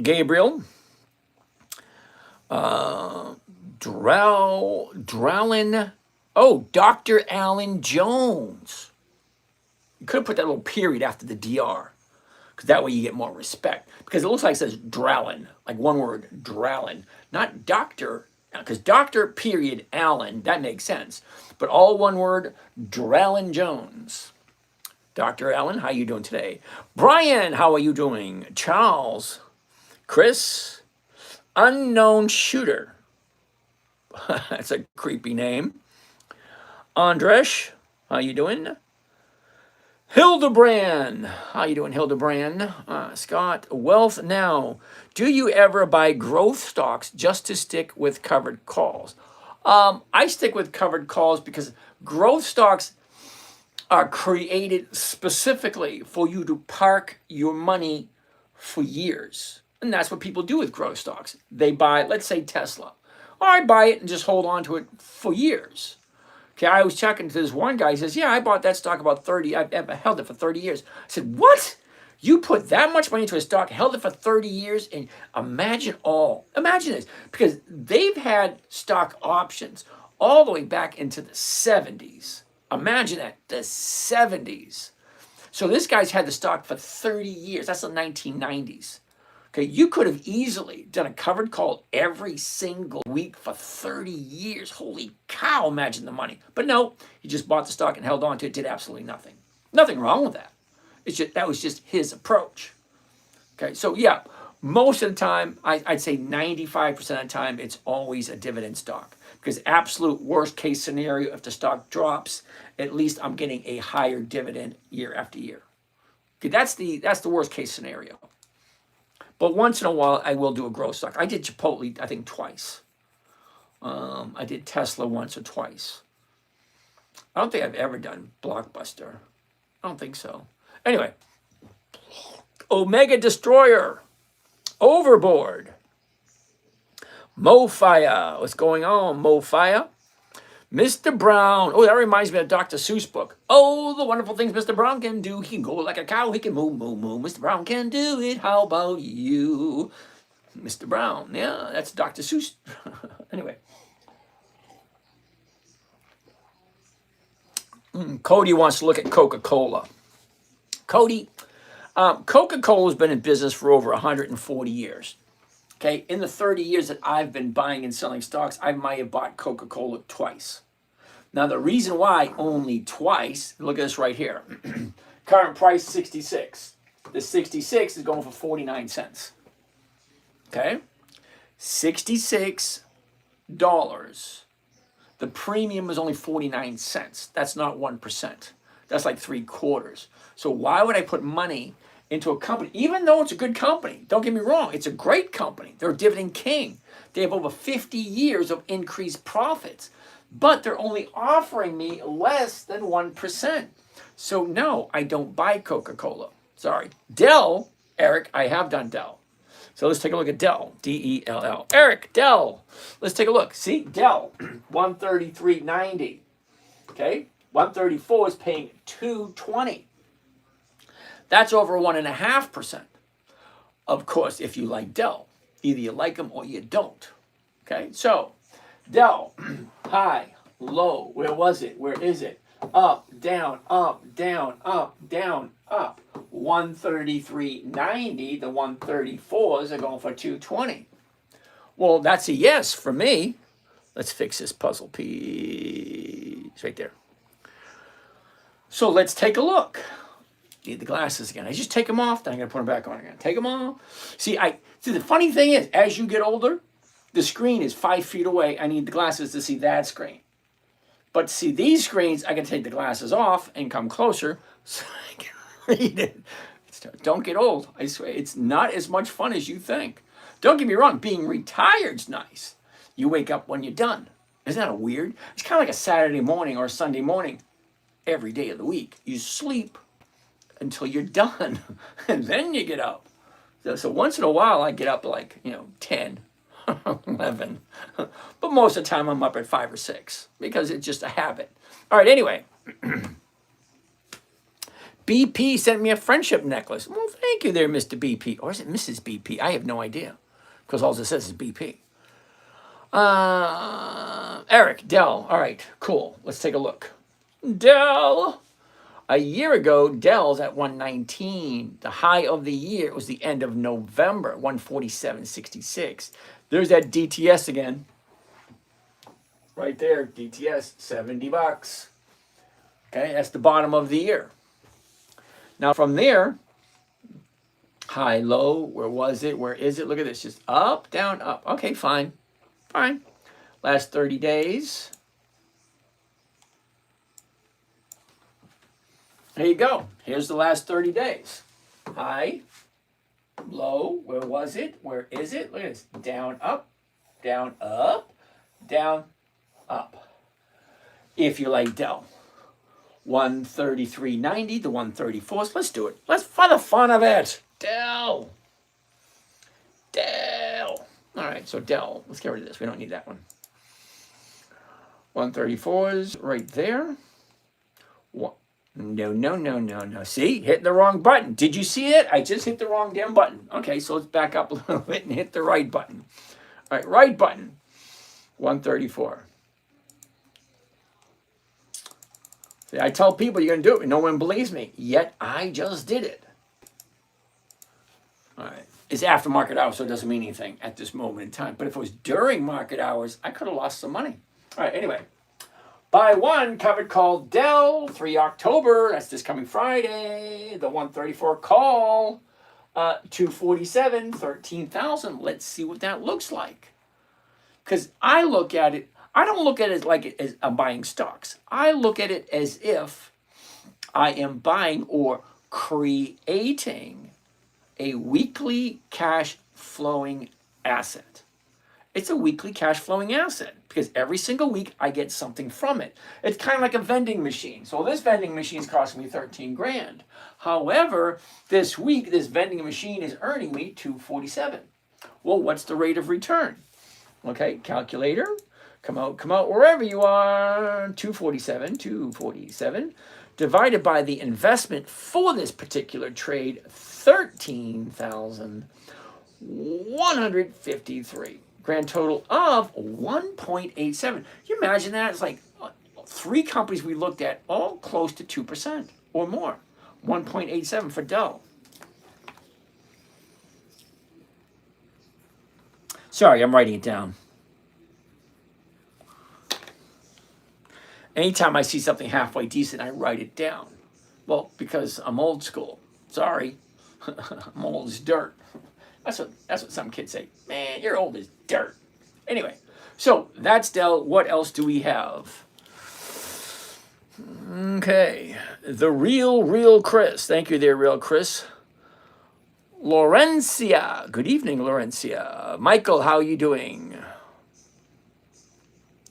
Gabriel, Drowlin. Oh, Dr. Alan Jones. You could have put that little period after the DR, because that way you get more respect. Because it looks like it says Drowlin, like one word, Drowlin, not Dr. Because Dr. period Allen, that makes sense. But all one word, Drowlin Jones. Dr. Allen, how you doing today? Brian, how are you doing? Charles, Chris, Unknown Shooter. That's a creepy name. Andresh, how you doing? Hildebrand, how you doing, Hildebrand? Scott, Wealth Now. Do you ever buy growth stocks just to stick with covered calls? I stick with covered calls because growth stocks are created specifically for you to park your money for years. And that's what people do with growth stocks. They buy, let's say Tesla. Or I buy it and just hold on to it for years. Okay, I was talking to this one guy. He says, yeah, I bought that stock about 30. I've held it for 30 years. I said, what? You put that much money into a stock, held it for 30 years, and imagine this. Because they've had stock options all the way back into the 70s. Imagine that, the 70s. So this guy's had the stock for 30 years. That's the 1990s. Okay, you could have easily done a covered call every single week for 30 years. Holy cow, imagine the money. But no, he just bought the stock and held on to it, did absolutely nothing. Nothing wrong with that. It's just, that was just his approach. Okay, so yeah, most of the time, I'd say 95% of the time, it's always a dividend stock. Because absolute worst case scenario, if the stock drops, at least I'm getting a higher dividend year after year. Okay, that's the worst case scenario. But once in a while, I will do a growth stock. I did Chipotle, I think, twice. I did Tesla once or twice. I don't think I've ever done Blockbuster. I don't think so. Anyway, Omega Destroyer, Overboard, MoFire. What's going on, MoFire? Mr. Brown. Oh, that reminds me of Dr. Seuss book. Oh, the wonderful things Mr. Brown can do. He can go like a cow. He can moo, moo, moo. Mr. Brown can do it. How about you? Mr. Brown. Yeah, that's Dr. Seuss. Anyway. Cody wants to look at Coca-Cola. Cody, Coca-Cola has been in business for over 140 years. Okay, in the 30 years that I've been buying and selling stocks, I might have bought Coca-Cola twice. Now, the reason why only twice, look at this right here. Current price, 66. The 66 is going for 49 cents. Okay? $66. The premium is only 49 cents. That's not 1%. That's like 3/4. So why would I put money into a company, even though it's a good company? Don't get me wrong, it's a great company. They're a dividend king. They have over 50 years of increased profits, but they're only offering me less than 1%. So no, I don't buy Coca-Cola. Sorry. Dell, Eric, I have done Dell. So let's take a look at Dell, D-E-L-L. Eric, Dell. Let's take a look. See, Dell, 133.90. Okay, 134 is paying 220. That's over 1.5%. Of course, if you like Dell, either you like them or you don't. Okay, so Dell, high, low, where was it? Where is it? Up, down, up, down, up, down, up. 133.90, the 134s are going for 220. Well, that's a yes for me. Let's fix this puzzle piece right there. So let's take a look. Need the glasses again. I just take them off, then I gotta put them back on again. Take them off. See, the funny thing is, as you get older, the screen is 5 feet away. I need the glasses to see that screen. But to see these screens, I can take the glasses off and come closer so I can read it. Don't get old. I swear, it's not as much fun as you think. Don't get me wrong, being retired's nice. You wake up when you're done. Isn't that weird? It's kind of like a Saturday morning or a Sunday morning every day of the week. You sleep until you're done, and then you get up. So once in a while, I get up like, 10, 11. But most of the time, I'm up at 5 or 6 because it's just a habit. All right, anyway. BP sent me a friendship necklace. Well, thank you there, Mr. BP. Or is it Mrs. BP? I have no idea because all it says is BP. Eric, Dell. All right, cool. Let's take a look. Dell. A year ago, Dell's at 119. The high of the year was the end of November, 147.66. There's that DTS again. Right there, DTS, $70. Okay, that's the bottom of the year. Now from there, high, low, where was it? Where is it? Look at this, just up, down, up. Okay, fine, fine. Last 30 days. There you go. Here's the last 30 days. High, low, where was it? Where is it? Look at this, down, up, down, up, down, up. If you like Dell. 133.90 to 134. Let's do it. Let's, for the fun of it. Dell. Dell. All right, so Dell. Let's get rid of this. We don't need that one. 134 is right there. No. See, hit the wrong button. Did you see it? I just hit the wrong damn button. Okay, so let's back up a little bit and hit the right button. All right, right button. 134. See, I tell people you're going to do it, and no one believes me. Yet I just did it. All right. It's after market hours, so it doesn't mean anything at this moment in time. But if it was during market hours, I could have lost some money. All right, anyway. Buy one covered call Dell, 3 October. That's this coming Friday. The 134 call, 247, 13,000. Let's see what that looks like. Because I look at it, I don't look at it like as I'm buying stocks. I look at it as if I am buying or creating a weekly cash flowing asset. It's a weekly cash flowing asset because every single week I get something from it. It's kind of like a vending machine. So this vending machine is costing me 13 grand. However, this week, this vending machine is earning me 247. Well, what's the rate of return? Okay, calculator, come out wherever you are, 247, divided by the investment for this particular trade, 13,153. Grand total of 1.87. Can you imagine that? It's like 3 companies we looked at, all close to 2% or more. 1.87 for Dell. Sorry, I'm writing it down. Anytime I see something halfway decent, I write it down. Well, because I'm old school. Sorry. I'm old as dirt. That's what some kids say. Man, you're old as dirt. Anyway, so that's Dell. What else do we have? Okay. The real Chris. Thank you there, real Chris. Laurencia. Good evening, Laurencia. Michael, how you doing?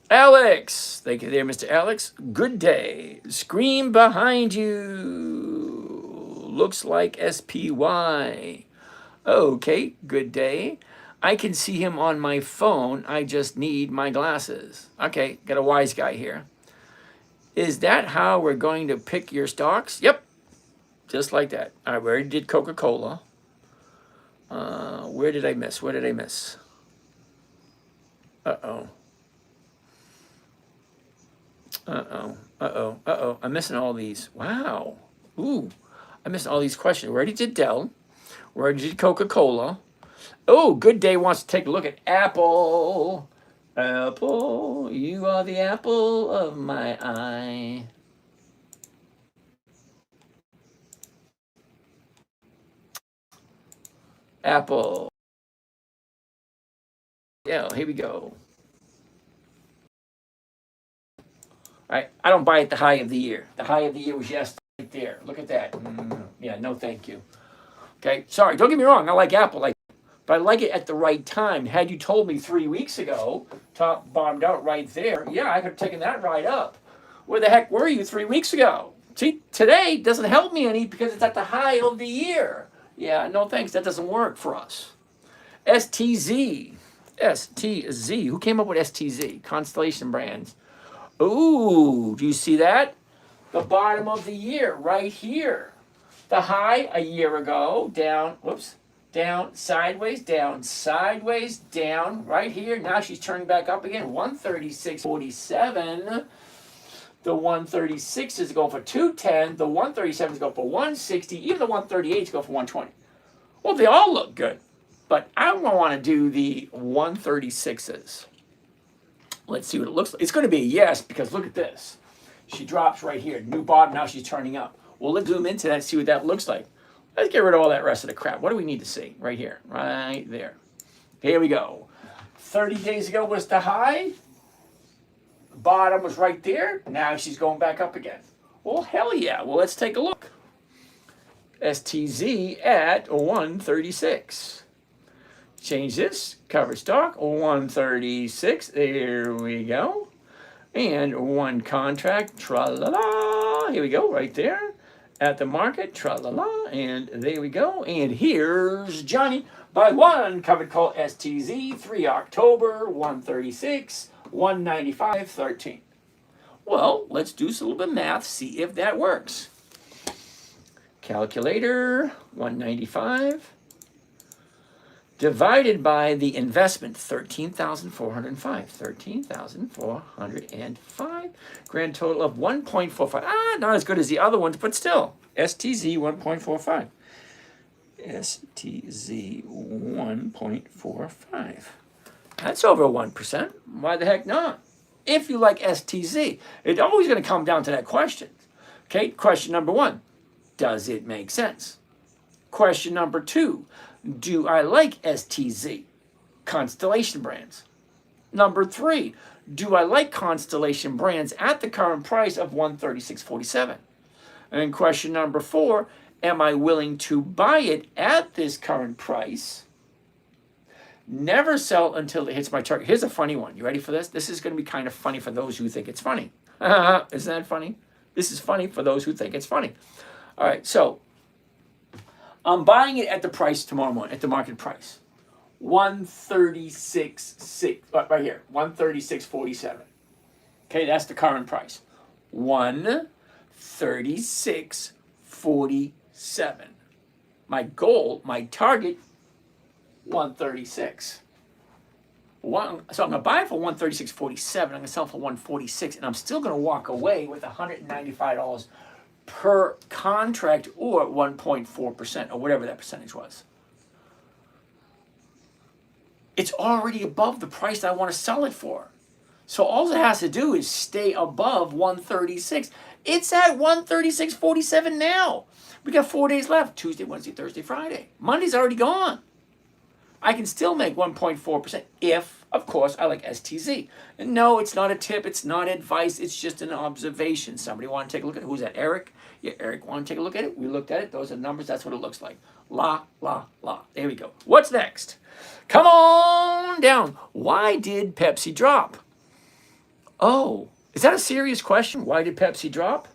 Alex. Thank you there, Mr. Alex. Good day. Scream behind you. Looks like SPY. Okay, good day. I can see him on my phone. I just need my glasses. Okay, got a wise guy here. Is that how we're going to pick your stocks? Yep, just like that. I already did Coca-Cola. Where did I miss? Uh-oh. I'm missing all these. Wow. Ooh, I'm missing all these questions. We already did Dell. We already did Coca-Cola. Oh, Good Day wants to take a look at Apple. Apple, you are the apple of my eye. Apple. Yeah, here we go. All right, I don't buy at the high of the year. The high of the year was yesterday right there. Look at that. Yeah, no thank you. Okay, sorry, don't get me wrong. I like Apple, but I like it at the right time. Had you told me 3 weeks ago, top bottomed out right there, yeah, I could have taken that right up. Where the heck were you 3 weeks ago? See, today doesn't help me any because it's at the high of the year. Yeah, no thanks. That doesn't work for us. STZ. STZ. Who came up with STZ? Constellation Brands. Ooh, do you see that? The bottom of the year right here. The high a year ago, down, whoops, down, sideways, down, right here. Now she's turning back up again, 136.47. The 136 is going for 210. The 137 is going for 160. Even the 138 is going for 120. Well, they all look good, but I want to do the 136s. Let's see what it looks like. It's going to be a yes because look at this. She drops right here. New bottom. Now she's turning up. Well, let's zoom into that and see what that looks like. Let's get rid of all that rest of the crap. What do we need to see? Right here. Right there. Here we go. 30 days ago was the high. Bottom was right there. Now she's going back up again. Well, hell yeah. Well, let's take a look. STZ at 136. Change this. Cover stock 136. There we go. And one contract. Tra-la-la. Here we go. Right there. At the market. Tra-la-la. And there we go. And here's Johnny. By one. Covered call STZ. 3 October. 136. 195.13. Well, let's do a little bit of math. See if that works. Calculator. 195. Divided by the investment, 13,405. 13,405. Grand total of 1.45. Not as good as the other ones, but still. STZ 1.45. STZ 1.45. That's over 1%. Why the heck not? If you like STZ, it's always going to come down to that question. Okay, question number 1. Does it make sense? Question number 2. Do I like STZ? Constellation Brands. Number 3. Do I like Constellation Brands at the current price of 136.47? And question number 4. Am I willing to buy it at this current price? Never sell until it hits my target. Here's a funny one. You ready for this? This is going to be kind of funny for those who think it's funny. Isn't that funny? This is funny for those who think it's funny. All right, so I'm buying it at the price tomorrow morning, at the market price. 136.6, right here, 136.47. Okay, that's the current price. 136.47. My goal, my target, 136. So I'm going to buy it for 136.47. I'm going to sell it for 146, and I'm still going to walk away with $195 per contract, or 1.4%, or whatever that percentage was. It's already above the price I want to sell it for. So all it has to do is stay above 136. It's at 136.47 now. We got 4 days left. Tuesday, Wednesday, Thursday, Friday. Monday's already gone. I can still make 1.4% if, of course, I like STZ. And no, it's not a tip. It's not advice. It's just an observation. Somebody want to take a look at it? Who's that? Eric? Yeah, Eric want to take a look at it? We looked at it. Those are numbers. That's what it looks like. La, la, la. There we go. What's next? Come on down. Why did Pepsi drop? Oh, is that a serious question? Why did Pepsi drop?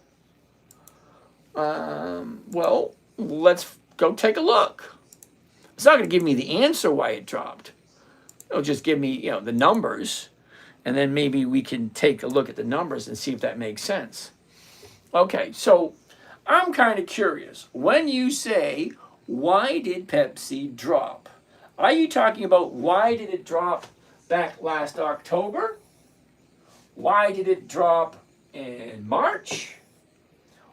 Well, let's go take a look. It's not going to give me the answer why it dropped. It'll just give me, the numbers, and then maybe we can take a look at the numbers and see if that makes sense. Okay, so I'm kind of curious. When you say, why did Pepsi drop? Are you talking about why did it drop back last October? Why did it drop in March?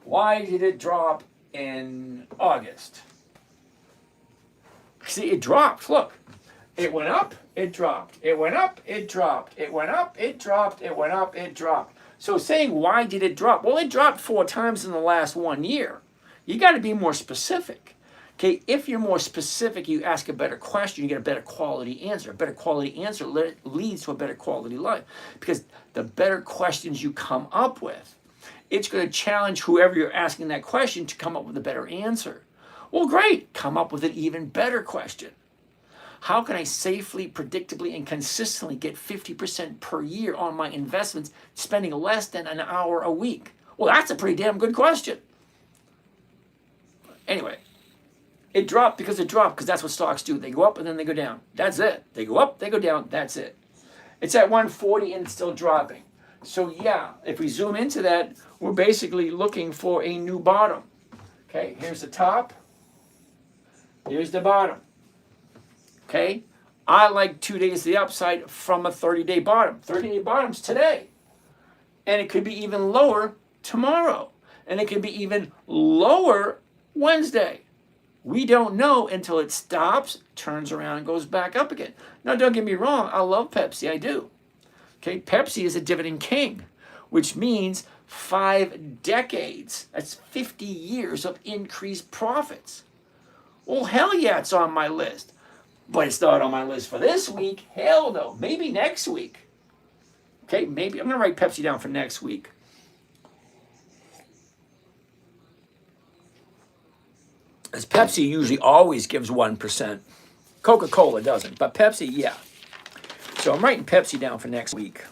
Why did it drop in August? See, it dropped. Look, it went up, it dropped. It went up, it dropped. It went up, it dropped. It went up, it dropped. So saying, why did it drop? Well, it dropped 4 times in the last 1 year. You got to be more specific. Okay, if you're more specific, you ask a better question, you get a better quality answer. A better quality answer leads to a better quality life, because the better questions you come up with, it's going to challenge whoever you're asking that question to come up with a better answer. Well, great, come up with an even better question. How can I safely, predictably, and consistently get 50% per year on my investments, spending less than an hour a week? Well, that's a pretty damn good question. Anyway, it dropped because that's what stocks do. They go up and then they go down. That's it. They go up, they go down. That's it. It's at 140 and it's still dropping. So yeah, if we zoom into that, we're basically looking for a new bottom. Okay, here's the top. Here's the bottom. Okay, I like 2 days to the upside from a 30-day bottom. 30-day bottom's today. And it could be even lower tomorrow. And it could be even lower Wednesday. We don't know until it stops, turns around, and goes back up again. Now, don't get me wrong. I love Pepsi. I do. Okay, Pepsi is a dividend king, which means 5 decades. That's 50 years of increased profits. Well, hell yeah, it's on my list. But it's not on my list for this week. Hell no. Maybe next week. Okay, maybe. I'm going to write Pepsi down for next week. As Pepsi usually always gives 1%. Coca-Cola doesn't, but Pepsi, yeah. So I'm writing Pepsi down for next week.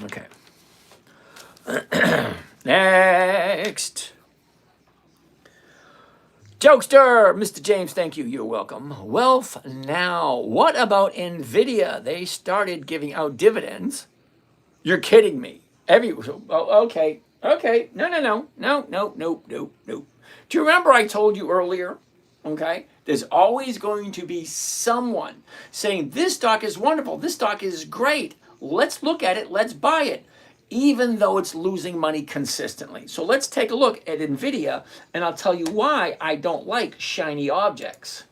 Okay. Next. Jokester, Mr. James, thank you. You're welcome. Wealth Now. What about NVIDIA? They started giving out dividends. You're kidding me. Okay. No. Do you remember I told you earlier? Okay. There's always going to be someone saying this stock is wonderful. This stock is great. Let's look at it. Let's buy it, even though it's losing money consistently. So let's take a look at NVIDIA, and I'll tell you why I don't like shiny objects.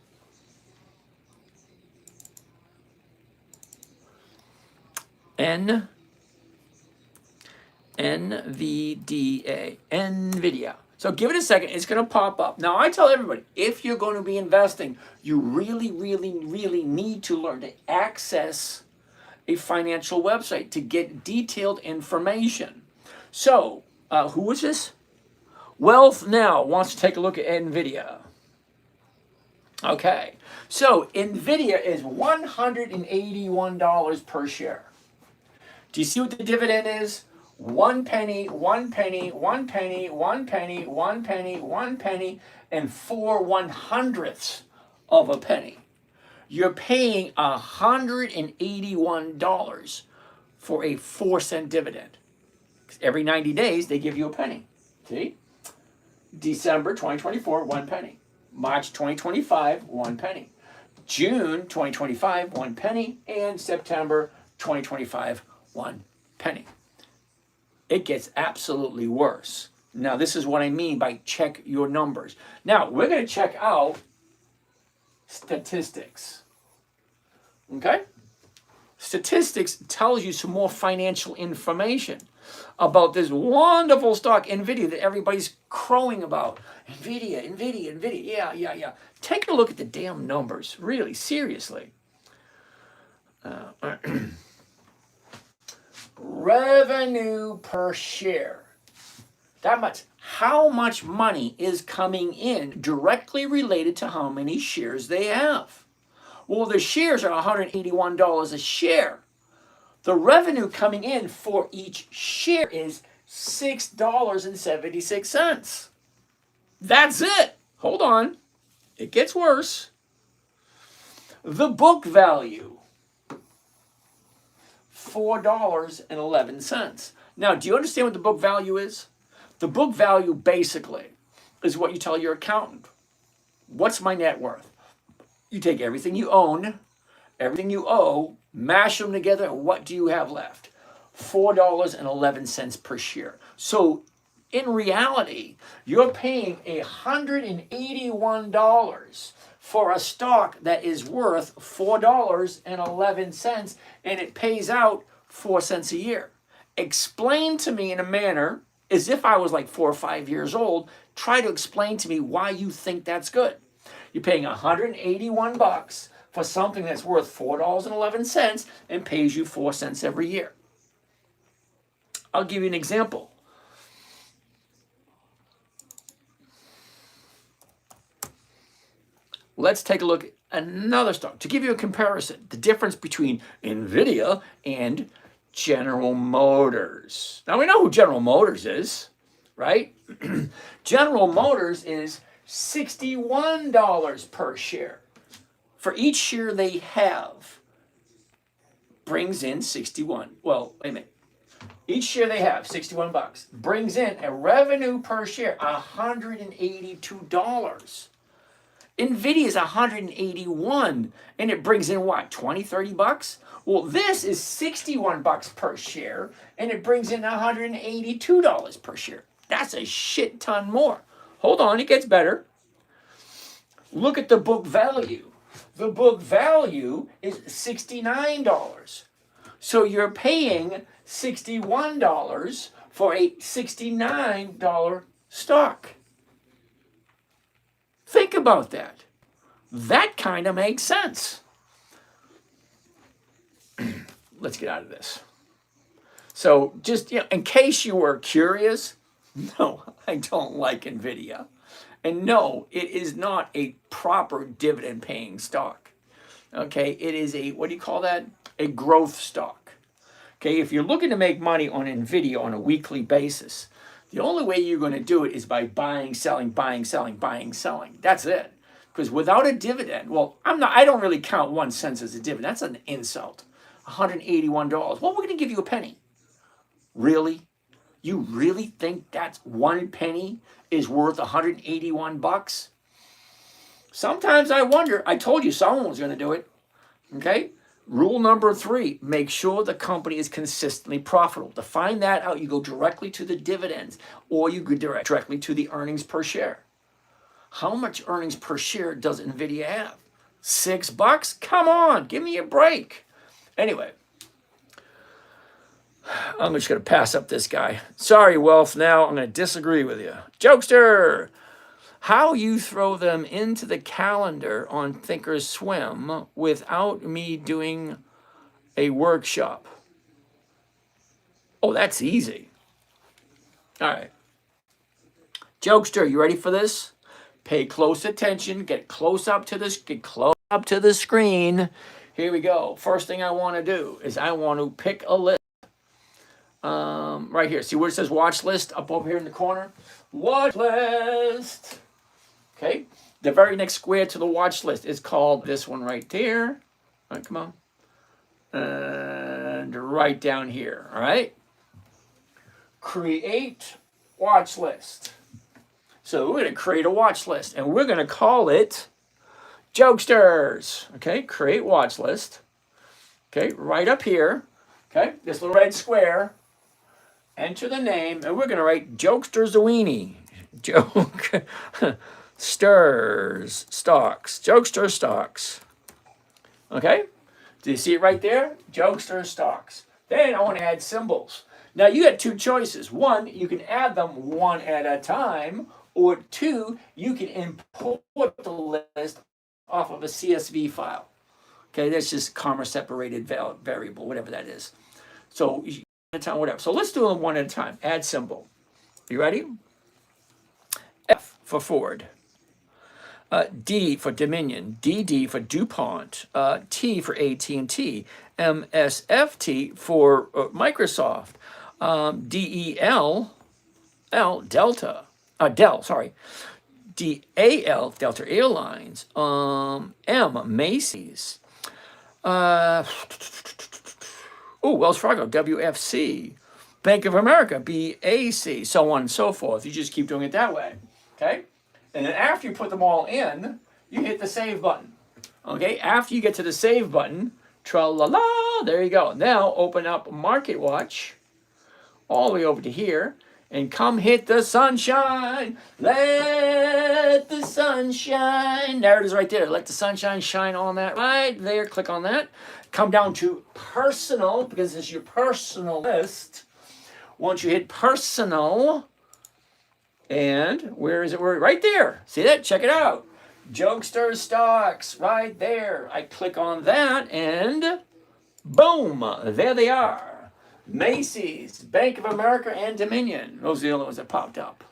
NVIDIA. So give it a second. It's going to pop up. Now, I tell everybody, if you're going to be investing, you really need to learn to access a financial website to get detailed information. So, who is this? Wealth Now wants to take a look at NVIDIA. Okay, so NVIDIA is $181 per share. Do you see what the dividend is? 1 penny, 1 penny, 1 penny, 1 penny, 1 penny, 1 penny, and 4/100ths of a penny. You're paying $181 for a 4-cent dividend. Every 90 days, they give you a penny. See? December 2024, 1 penny. March 2025, 1 penny. June 2025, 1 penny. And September 2025, 1 penny. It gets absolutely worse. Now, this is what I mean by check your numbers. Now, we're going to check out statistics. Okay? Statistics tells you some more financial information about this wonderful stock, NVIDIA, that everybody's crowing about. NVIDIA. Yeah. Take a look at the damn numbers. Really, seriously. Revenue per share. That much. How much money is coming in directly related to how many shares they have? Well, the shares are $181 a share. The revenue coming in for each share is $6.76. That's it. Hold on. It gets worse. The book value, $4.11. Now, do you understand what the book value is? The book value basically is what you tell your accountant. What's my net worth? You take everything you own, everything you owe, mash them together, and what do you have left? $4.11 per share. So in reality, you're paying $181 for a stock that is worth $4.11, and it pays out 4 cents a year. Explain to me in a manner as if I was like 4 or 5 years old. Try to explain to me why you think that's good. You're paying $181 for something that's worth $4.11 and pays you 4 cents every year. I'll give you an example. Let's take a look at another stock to give you a comparison. The difference between NVIDIA and General Motors. Now we know who General Motors is, right? General Motors is $61 per share. For each share they have, brings in 61. Well, wait a minute. Each share they have, $61, brings in a revenue per share, $182. NVIDIA is 181, and it brings in what, 20, 30 bucks? Well, this is 61 bucks per share, and it brings in $182 per share. That's a shit ton more. Hold on, it gets better. Look at the book value. The book value is $69. So you're paying $61 for a $69 stock. Think about that. That kind of makes sense. Let's get out of this. So just, in case you were curious, no, I don't like NVIDIA. And no, it is not a proper dividend paying stock. Okay, it is a, what do you call that? A growth stock. Okay, if you're looking to make money on NVIDIA on a weekly basis, the only way you're going to do it is by buying, selling, buying, selling, buying, selling. That's it. Because without a dividend, well, I don't really count 1 cent as a dividend. That's an insult. $181. Well, we're going to give you a penny. Really? You really think that's 1 penny is worth 181 bucks? Sometimes I wonder. I told you someone was going to do it. Okay? Rule number 3, make sure the company is consistently profitable. To find that out, you go directly to the dividends, or you go directly to the earnings per share. How much earnings per share does NVIDIA have? $6? Come on, give me a break. Anyway, I'm just going to pass up this guy. Sorry, Wealth, now I'm going to disagree with you. Jokester! How you throw them into the calendar on Thinkorswim without me doing a workshop. Oh, that's easy. All right. Jokester, you ready for this? Pay close attention. Get close up to this. Get close up to the screen. Here we go. First thing I want to do is I want to pick a list. Right here. See where it says watch list up over here in the corner? Watch list. Okay, the very next square to the watch list is called this one right there. All right, come on. And right down here, all right? Create watch list. So we're going to create a watch list, and we're going to call it Jokesters. Okay, create watch list. Okay, right up here. Okay, this little red square. Enter the name, and we're going to write Jokester Zawini. Joke. Stirs stocks, Jokester stocks. Okay, do you see it right there? Jokester stocks. Then I want to add symbols. Now you got 2 choices. 1, you can add them one at a time, or 2, you can import the list off of a CSV file. Okay, that's just comma separated variable, whatever that is. So at a time, whatever. So let's do them one at a time. Add symbol. You ready? F for Ford. D for Dominion, DD for DuPont, T for AT&T, MSFT for Microsoft, DEL, Delta, Dell, sorry, DAL, Delta Airlines, M, Macy's, Wells Fargo, WFC, Bank of America, BAC, so on and so forth. You just keep doing it that way, okay? And then after you put them all in, you hit the save button. Okay, after you get to the save button, tra-la-la, there you go. Now open up Market Watch all the way over to here and come hit the sunshine. Let the sun shine. There it is right there. Let the sunshine shine on that right there. Click on that. Come down to personal, because this is your personal list. Once you hit personal, and where is it? We're right there. See that? Check it out. Jokester stocks right there. I click on that and boom, there they are. Macy's, Bank of America, and Dominion. Those are the only ones that popped up.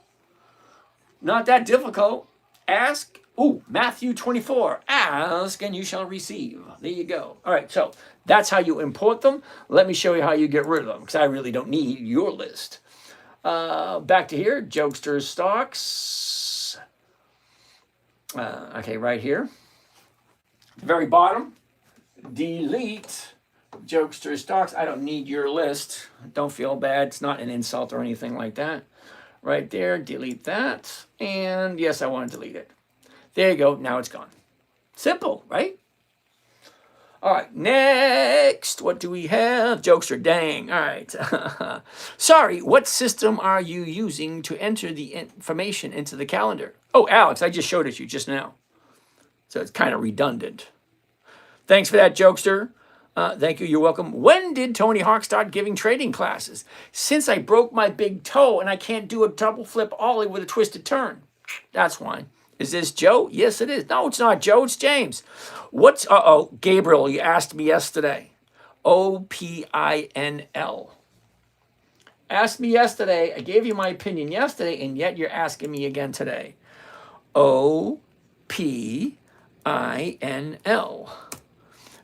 Not that difficult. Ask. Ooh, Matthew 24. Ask and you shall receive. There you go. All right, so that's how you import them. Let me show you how you get rid of them because I really don't need your list. Back to here, Jokester stocks. Okay, right here. The very bottom, delete Jokester stocks. I don't need your list. Don't feel bad. It's not an insult or anything like that. Right there, delete that. And yes, I want to delete it. There you go. Now it's gone. Simple, right? All right, next, what do we have? Jokester, dang. All right. Sorry, what system are you using to enter the information into the calendar? Oh, Alex, I just showed it to you just now. So it's kind of redundant. Thanks for that, Jokester. Thank you. You're welcome. When did Tony Hawk start giving trading classes? Since I broke my big toe and I can't do a double flip ollie with a twisted turn. That's why. Is this Joe? Yes, it is. No, it's not Joe. It's James. What's, Gabriel, you asked me yesterday. OPINL. Asked me yesterday. I gave you my opinion yesterday, and yet you're asking me again today. OPINL.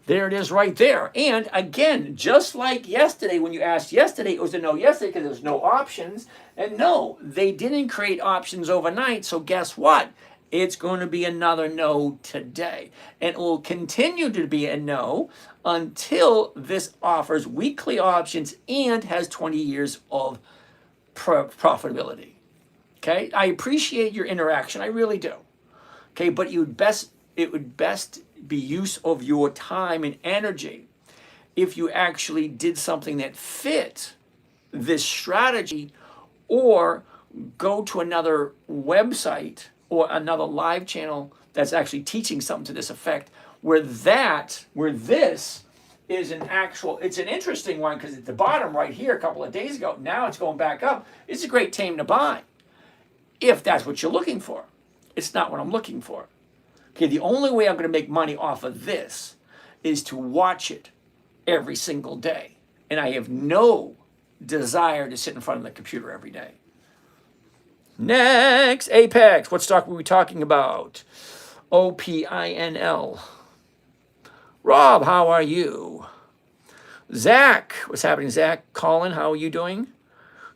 There it is right there. And again, just like yesterday, when you asked yesterday, it was a no yesterday because there's no options. And no, they didn't create options overnight. So guess what? It's going to be another no today. And it will continue to be a no until this offers weekly options and has 20 years of profitability. Okay? I appreciate your interaction. I really do. Okay, but it would best be use of your time and energy if you actually did something that fit this strategy, or go to another website or another live channel that's actually teaching something to this effect, where this is it's an interesting one because at the bottom right here a couple of days ago, now it's going back up. It's a great time to buy if that's what you're looking for. It's not what I'm looking for. Okay, the only way I'm going to make money off of this is to watch it every single day. And I have no desire to sit in front of the computer every day. Next, Apex. What stock were we talking about? OPINL. Rob, how are you? Zach, what's happening, Zach? Colin, how are you doing?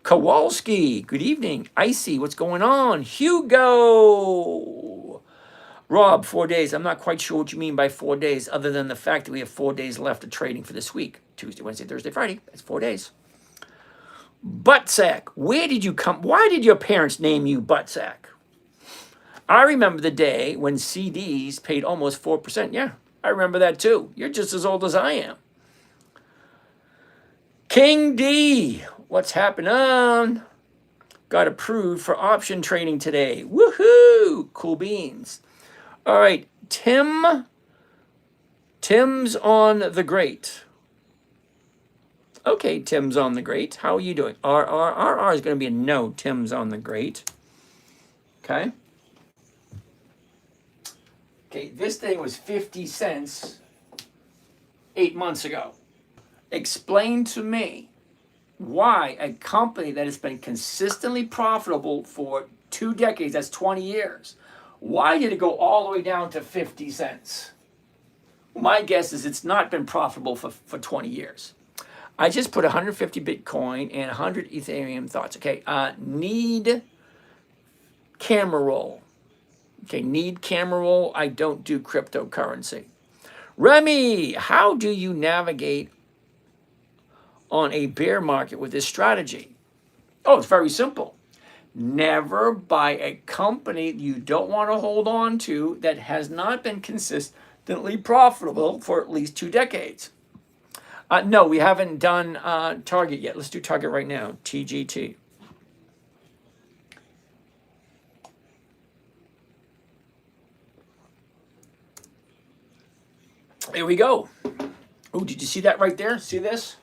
Kowalski, good evening. Icy, what's going on? Hugo. Rob, 4 days. I'm not quite sure what you mean by 4 days, other than the fact that we have 4 days left of trading for this week. Tuesday, Wednesday, Thursday, Friday. That's 4 days. Buttsack, where did you come? Why did your parents name you Buttsack? I remember the day when CDs paid almost 4%. Yeah, I remember that too. You're just as old as I am. King D, what's happening? Got approved for option trading today. Woohoo! Cool beans. All right, Tim's on the great. Okay, Tim's on the great. How are you doing? RR is going to be a no. Tim's on the great. Okay. Okay, this thing was 50 cents 8 months ago. Explain to me why a company that has been consistently profitable for 2 decades, that's 20 years, why did it go all the way down to 50 cents? My guess is it's not been profitable for 20 years. I just put 150 Bitcoin and 100 Ethereum thoughts. Okay, need camera roll. Okay, need camera roll. I don't do cryptocurrency. Remy, how do you navigate on a bear market with this strategy? Oh, it's very simple. Never buy a company you don't want to hold on to that has not been consistently profitable for at least 2 decades. No, we haven't done Target yet. Let's do Target right now. TGT. There we go. Oh, did you see that right there? See this?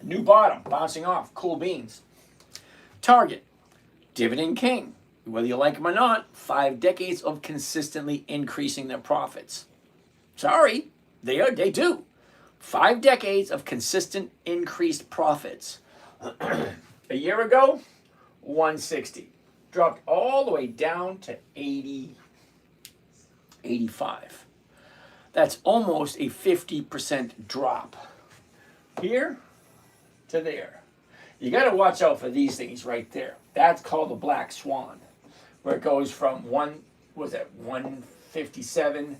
New bottom, bouncing off, cool beans. Target, dividend king. Whether you like them or not, 5 decades of consistently increasing their profits. Sorry, they do. 5 decades of consistent increased profits. A year ago, 160. Dropped all the way down to 80, 85. That's almost a 50% drop. Here to there. You got to watch out for these things right there. That's called the black swan, where it goes from 157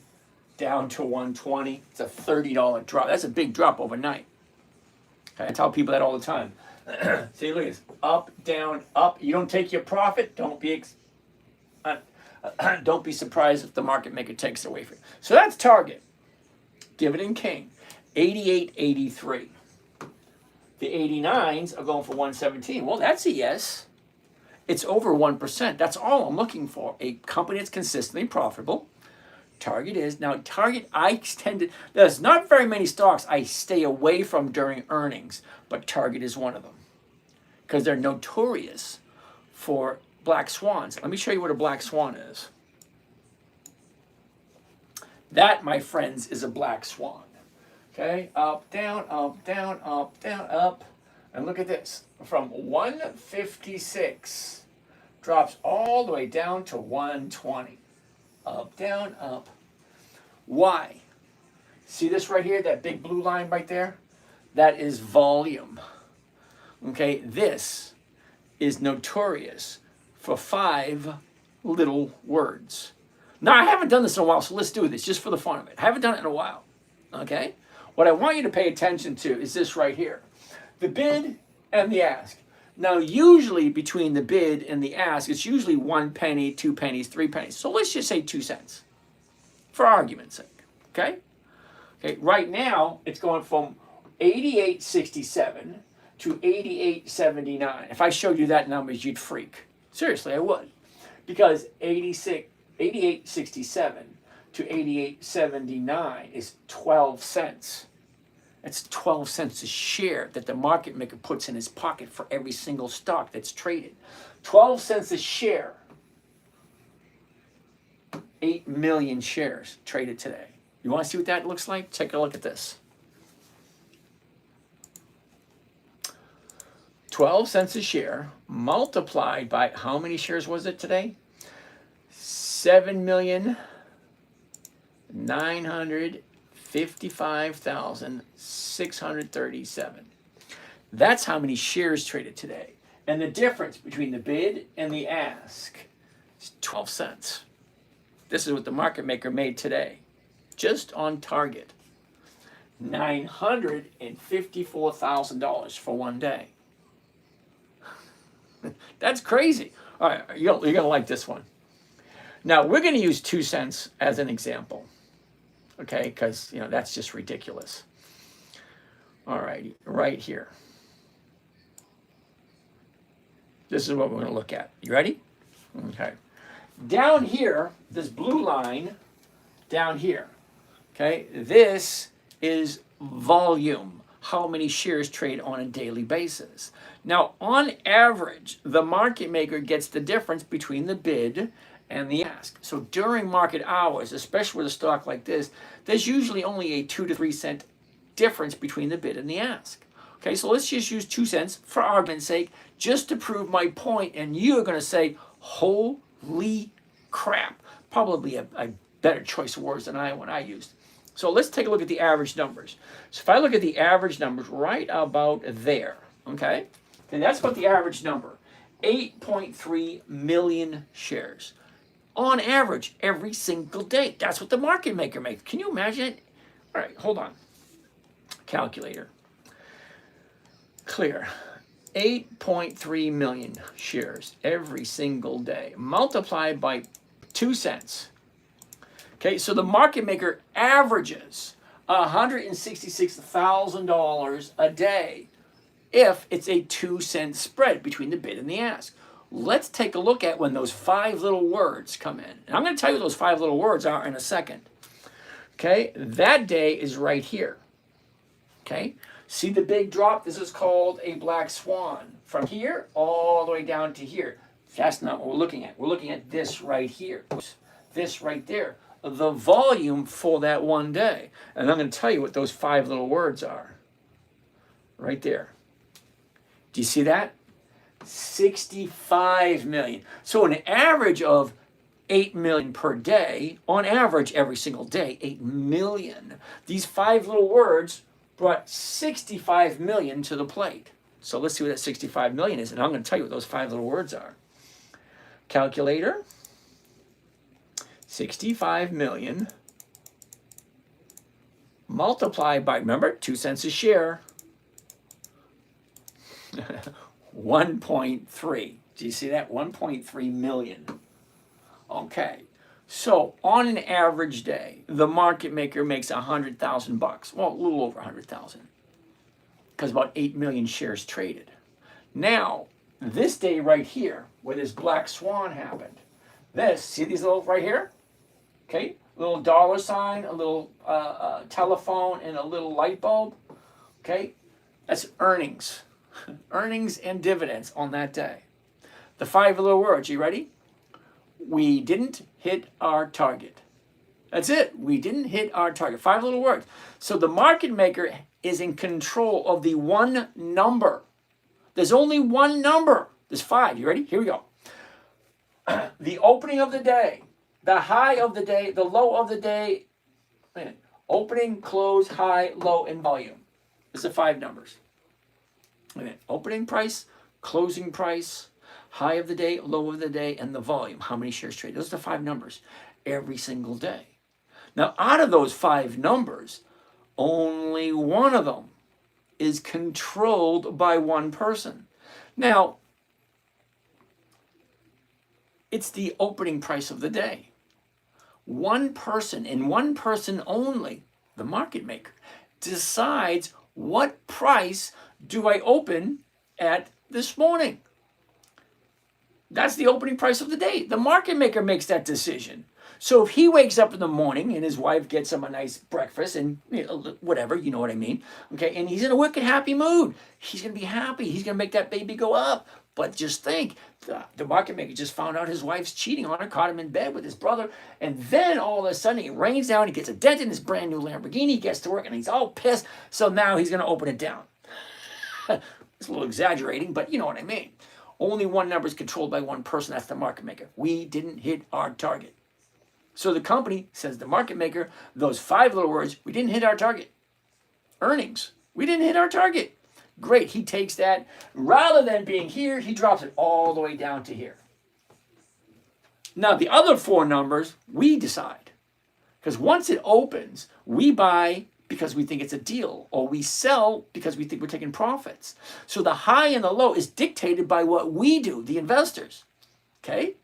down to 120. It's a $30 drop. That's a big drop overnight. Okay, I tell people that all the time. See, look at this. Up, down, up. You don't take your profit. Don't be surprised if the market maker takes it away from you. So that's target. Dividend king. 88.83. The 89s are going for 117. Well, that's a yes. It's over 1%. That's all I'm looking for. A company that's consistently profitable. Target is. Now, Target, there's not very many stocks I stay away from during earnings, but Target is one of them. Because they're notorious for black swans. Let me show you what a black swan is. That, my friends, is a black swan. Okay, up, down, up, down, up, down, up. And look at this. From 156, drops all the way down to 120. Up, down, up. Why? See this right here, that big blue line right there? That is volume. Okay, this is notorious for 5 little words. Now, I haven't done this in a while, so let's do this just for the fun of it. I haven't done it in a while. Okay? What I want you to pay attention to is this right here. The bid and the ask. Now, usually between the bid and the ask, it's usually 1 penny, 2 pennies, 3 pennies. So let's just say 2 cents for argument's sake. Okay? Okay, right now, it's going from 88.67 to 88.79. If I showed you that numbers, you'd freak. Seriously, I would. Because 88.67 to 88.79 is 12 cents. That's 12 cents a share that the market maker puts in his pocket for every single stock that's traded. 12 cents a share. 8 million shares traded today. You want to see what that looks like? Take a look at this. 12 cents a share multiplied by how many shares was it today? 7,955,637. That's how many shares traded today. And the difference between the bid and the ask is 12 cents. This is what the market maker made today, just on target. $954,000 for one day. That's crazy. All right, you're going to like this one. Now, we're going to use 2 cents as an example, okay, because, that's just ridiculous. All right, right here. This is what we're going to look at. You ready? Okay. Down here, this blue line down here, okay, this is volume, how many shares trade on a daily basis. Now, on average, the market maker gets the difference between the bid and the ask. So during market hours, especially with a stock like this, there's usually only a 2 to 3 cent difference between the bid and the ask. Okay, so let's just use 2 cents for argument's sake, just to prove my point, and you're going to say, holy crap. Probably a better choice of words than I used. So let's take a look at the average numbers. So if I look at the average numbers right about there, okay, then that's what the average number, 8.3 million shares. On average, every single day. That's what the market maker makes. Can you imagine it? All right, hold on. Calculator. Clear. 8.3 million shares every single day, multiplied by 2 cents. Okay, so the market maker averages $166,000 a day if it's a 2 cent spread between the bid and the ask. Let's take a look at when those 5 little words come in. And I'm going to tell you what those 5 little words are in a second. Okay, that day is right here. Okay, See the big drop? This is called a black swan. From here all the way down to here. That's not what we're looking at. We're looking at this right here. This right there. The volume for that one day. And I'm going to tell you what those 5 little words are. Right there. Do you see that? 65 million. So an average of 8 million per day, on average every single day, 8 million. These 5 little words brought 65 million to the plate. So let's see what that 65 million is, and I'm going to tell you what those 5 little words are. Calculator, 65 million multiplied by, remember, 2 cents a share, 1.3. Do you see that? 1.3 million. Okay. So on an average day, the market maker makes $100,000. Well, a little over 100,000, because about 8 million shares traded. Now, this day right here, where this black swan happened, see these little right here? Okay, a little dollar sign, a little telephone, and a little light bulb. Okay, that's earnings. Earnings and dividends on that day. The 5 little words, you ready? We didn't hit our target. That's it. We didn't hit our target. 5 little words. So the market maker is in control of the one number. There's only one number. There's 5. You ready? Here we go. The opening of the day, the high of the day, the low of the day. Opening, close, high, low, and volume. It's the 5 numbers. Opening price, closing price, high of the day, low of the day, and the volume. How many shares traded? Those are the 5 numbers every single day. Now, out of those 5 numbers, only one of them is controlled by one person. Now, it's the opening price of the day. One person, and one person only, the market maker, decides what price do I open at this morning. That's the opening price of the day. The market maker makes that decision. So if he wakes up in the morning and his wife gets him a nice breakfast and whatever, you know what I mean, okay, and he's in a wicked happy mood, he's going to be happy. He's going to make that baby go up. But just think, the market maker just found out his wife's cheating on her, caught him in bed with his brother, and then all of a sudden it rains down, he gets a dent in his brand new Lamborghini, he gets to work, and he's all pissed, so now he's going to open it down. It's a little exaggerating, but you know what I mean. Only one number is controlled by one person, that's the market maker. We didn't hit our target. So the company says the market maker, those 5 little words, we didn't hit our target. Earnings, we didn't hit our target. Great, he takes that, rather than being here, he drops it all the way down to here. Now the other 4 numbers, we decide. Because once it opens, we buy because we think it's a deal, or we sell because we think we're taking profits. So the high and the low is dictated by what we do, the investors. Okay?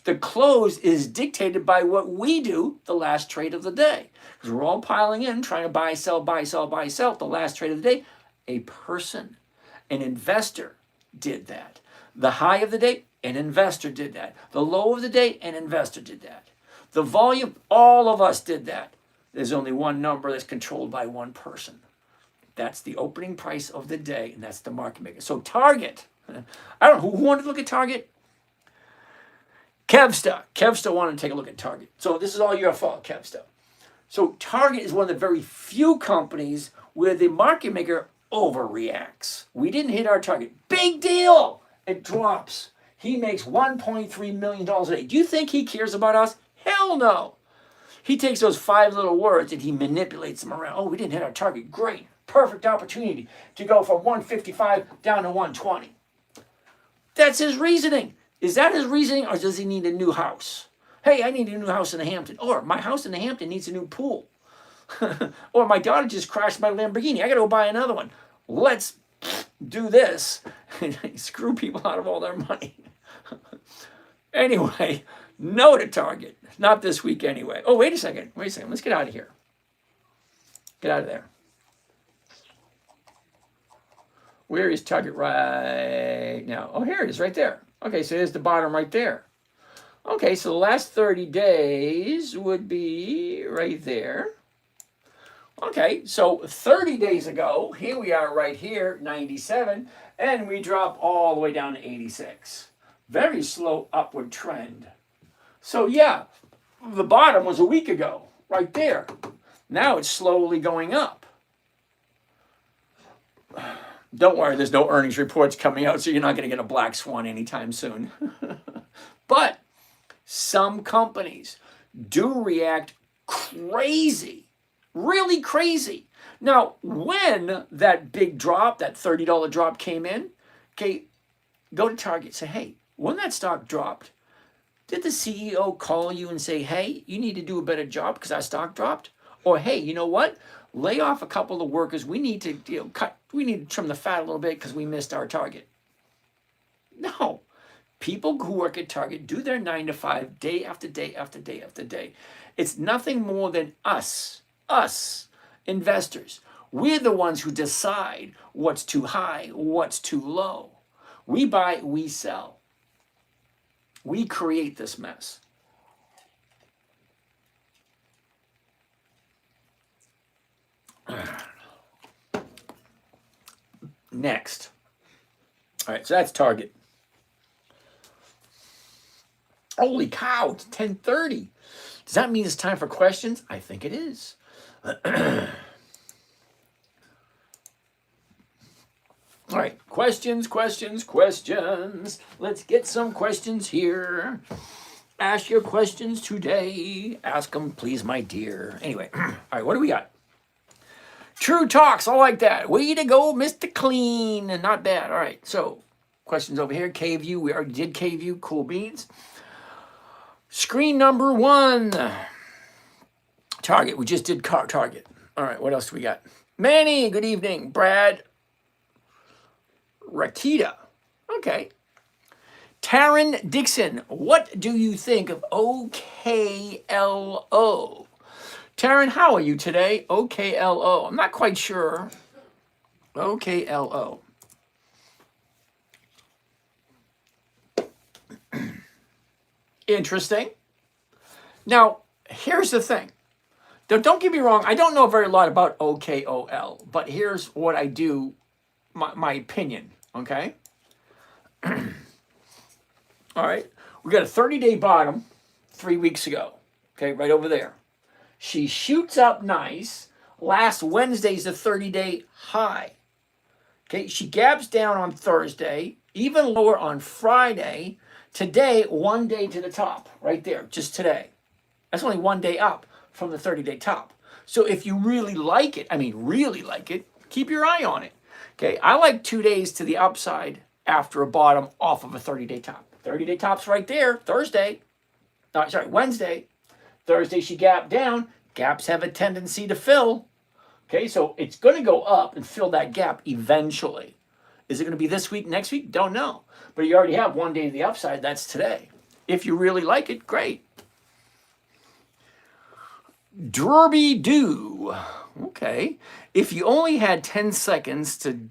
The close is dictated by what we do, the last trade of the day. Because we're all piling in, trying to buy, sell, buy, sell, buy, sell, the last trade of the day. A person, an investor did that. The high of the day, an investor did that. The low of the day, an investor did that. The volume, all of us did that. There's only one number that's controlled by one person. That's the opening price of the day, and that's the market maker. So Target, I don't know, who wanted to look at Target? Kevsta wanted to take a look at Target. So this is all your fault, Kevsta. So Target is one of the very few companies where the market maker overreacts. We didn't hit our target. Big deal! It drops. He makes $1.3 million a day. Do you think he cares about us? Hell no. He takes those 5 little words and he manipulates them around. Oh, we didn't hit our target. Great. Perfect opportunity to go from 155 down to 120. That's his reasoning. Is that his reasoning, or does he need a new house? Hey, I need a new house in the Hampton. Or my house in the Hampton needs a new pool. Or my daughter just crashed my Lamborghini. I got to go buy another one. Let's do this and screw people out of all their money. Anyway, no to Target. Not this week anyway. Oh, wait a second. Let's get out of here. Get out of there. Where is Target right now? Oh, here it is right there. Okay, so there's the bottom right there. Okay, so the last 30 days would be right there. Okay, so 30 days ago, here we are right here, 97, and we drop all the way down to 86. Very slow upward trend. So yeah, the bottom was a week ago, right there. Now it's slowly going up. Don't worry, there's no earnings reports coming out, so you're not going to get a black swan anytime soon. But some companies do react crazy, really crazy. Now, when that big drop, that $30 drop came in, okay, go to Target, say, hey, when that stock dropped, did the CEO call you and say, hey, you need to do a better job because our stock dropped? Or, hey, you know what? Lay off a couple of workers. We need to we need to trim the fat a little bit because we missed our target. No. People who work at Target do their 9 to 5 day after day after day after day. It's nothing more than us investors. We're the ones who decide what's too high, what's too low. We buy, we sell. We create this mess. Next. All right, so that's Target. Holy cow, it's 10:30. Does that mean it's time for questions? I think it is. All right, questions. Let's get some questions here. Ask your questions today. Ask them, please, my dear. Anyway, all right, what do we got? True Talks, I like that. Way to go, Mr. Clean. Not bad. All right, so questions over here. K-View, we already did K-View. Cool beans. Screen number 1. Target, we just did Target. All right, what else do we got? Manny, good evening. Brad. Rakita. Okay. Taryn Dixon, what do you think of OKLO? Taryn, how are you today? OKLO. I'm not quite sure. OKLO. Interesting. Now, here's the thing. Don't get me wrong. I don't know a very lot about OKOL, but here's what I do, my opinion, okay? All right. We got a 30-day bottom 3 weeks ago, okay, right over there. She shoots up nice. Last Wednesday's a 30-day high. Okay, she gaps down on Thursday, even lower on Friday. Today, 1 day to the top, right there, just today. That's only 1 day up from the 30-day top. So if you really like it, really like it, keep your eye on it. Okay, I like 2 days to the upside after a bottom off of a 30-day top. 30-day top's right there, Wednesday. Thursday she gapped down. Gaps have a tendency to fill. Okay, so it's going to go up and fill that gap eventually. Is it going to be this week, next week? Don't know. But you already have 1 day to the upside. That's today. If you really like it, great. Derby do. Okay. If you only had 10 seconds to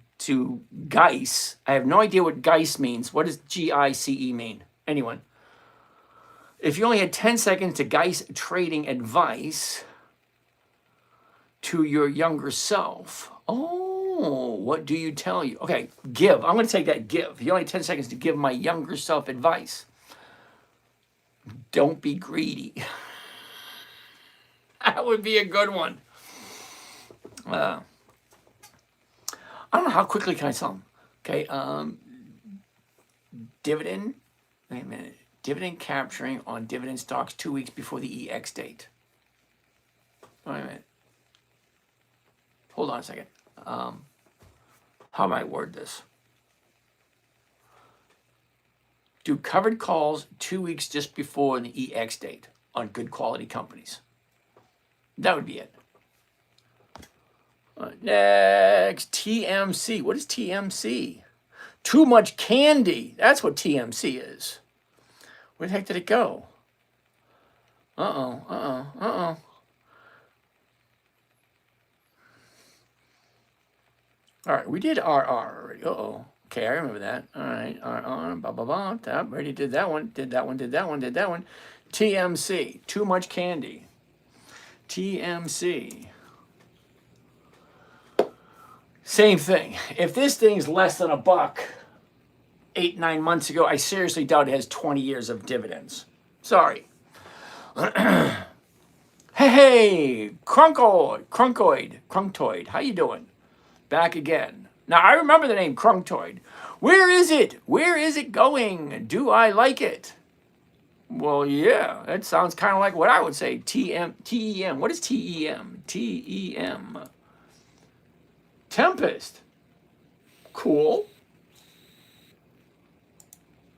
Geiss, I have no idea what Geiss means. What does G-I-C-E mean? Anyone? If you only had 10 seconds to Geiss trading advice to your younger self. Oh, what do you tell you? Okay, give. I'm going to take that give. You only have 10 seconds to give my younger self advice. Don't be greedy. That would be a good one. I don't know how quickly can I sell them. Okay, dividend. Wait a minute. Dividend capturing on dividend stocks 2 weeks before the EX date. Wait a minute. Hold on a second. How might I word this? Do covered calls 2 weeks just before the EX date on good quality companies. That would be it. Next, TMC. What is TMC? Too much candy. That's what TMC is. Where the heck did it go? Uh-oh. All right, we did RR already. Uh-oh. Okay, I remember that. All right, RR, blah, blah, blah. Already did that one. Did that one. TMC, too much candy. TMC. Same thing. If this thing's less than $1 8, 9 months ago, I seriously doubt it has 20 years of dividends. Sorry. Hey, Crunktoid, how you doing? Back again. Now, I remember the name Crunktoid. Where is it? Where is it going? Do I like it? Well, yeah, it sounds kind of like what I would say. TEM. What is TEM? TEM. Tempest. Cool.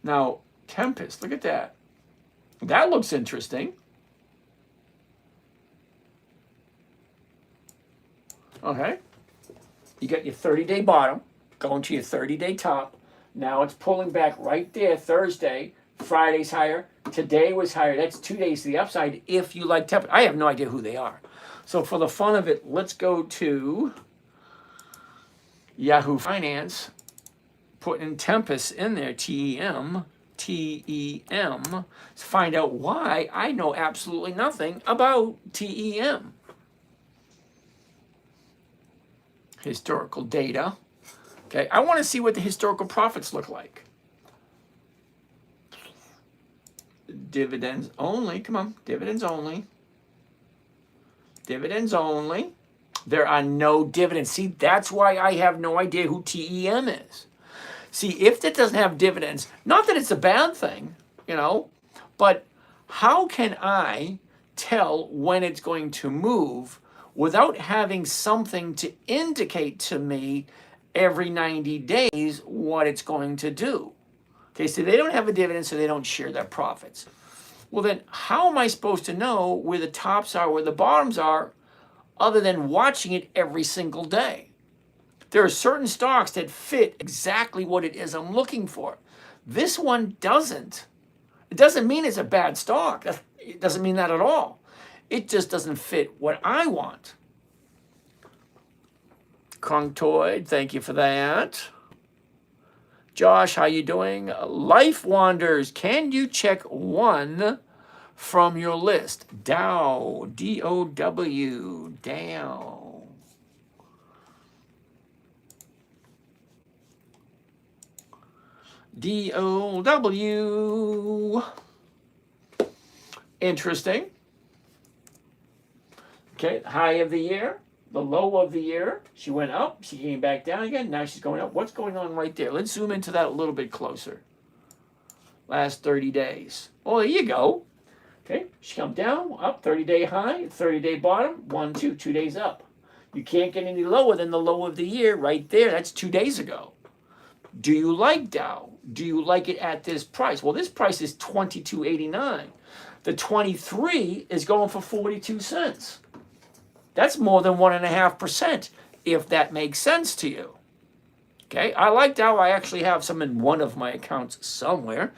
Now, Tempest, look at that. That looks interesting. Okay. You got your 30-day bottom, going to your 30-day top. Now it's pulling back right there Thursday. Friday's higher. Today was higher. That's 2 days to the upside if you like Tempest. I have no idea who they are. So for the fun of it, let's go to Yahoo Finance. Putting Tempest in there, TEM, to find out why I know absolutely nothing about TEM. Historical data. Okay, I want to see what the historical profits look like. Dividends only. Come on, dividends only. Dividends only. There are no dividends. See, that's why I have no idea who TEM is. See, if it doesn't have dividends, not that it's a bad thing, but how can I tell when it's going to move without having something to indicate to me every 90 days what it's going to do? Okay, so they don't have a dividend, so they don't share their profits. Well, then how am I supposed to know where the tops are, where the bottoms are, other than watching it every single day? There are certain stocks that fit exactly what it is I'm looking for. This one doesn't. It doesn't mean it's a bad stock. It doesn't mean that at all. It just doesn't fit what I want. Crunktoid, thank you for that. Josh, how you doing? Life Wanders, can you check one from your list? Dow, D-O-W, Dow. D-O-W. Interesting. Okay, high of the year, the low of the year. She went up, she came back down again. Now she's going up. What's going on right there? Let's zoom into that a little bit closer. Last 30 days. Oh, there you go. Okay, she come down, up, 30-day high, 30-day bottom, 1, 2 days up. You can't get any lower than the low of the year right there. That's 2 days ago. Do you like Dow? Do you like it at this price? Well, this price is $22.89. The 23 is going for 42 cents. That's more than 1.5%, if that makes sense to you. Okay, I like Dow. I actually have some in one of my accounts somewhere.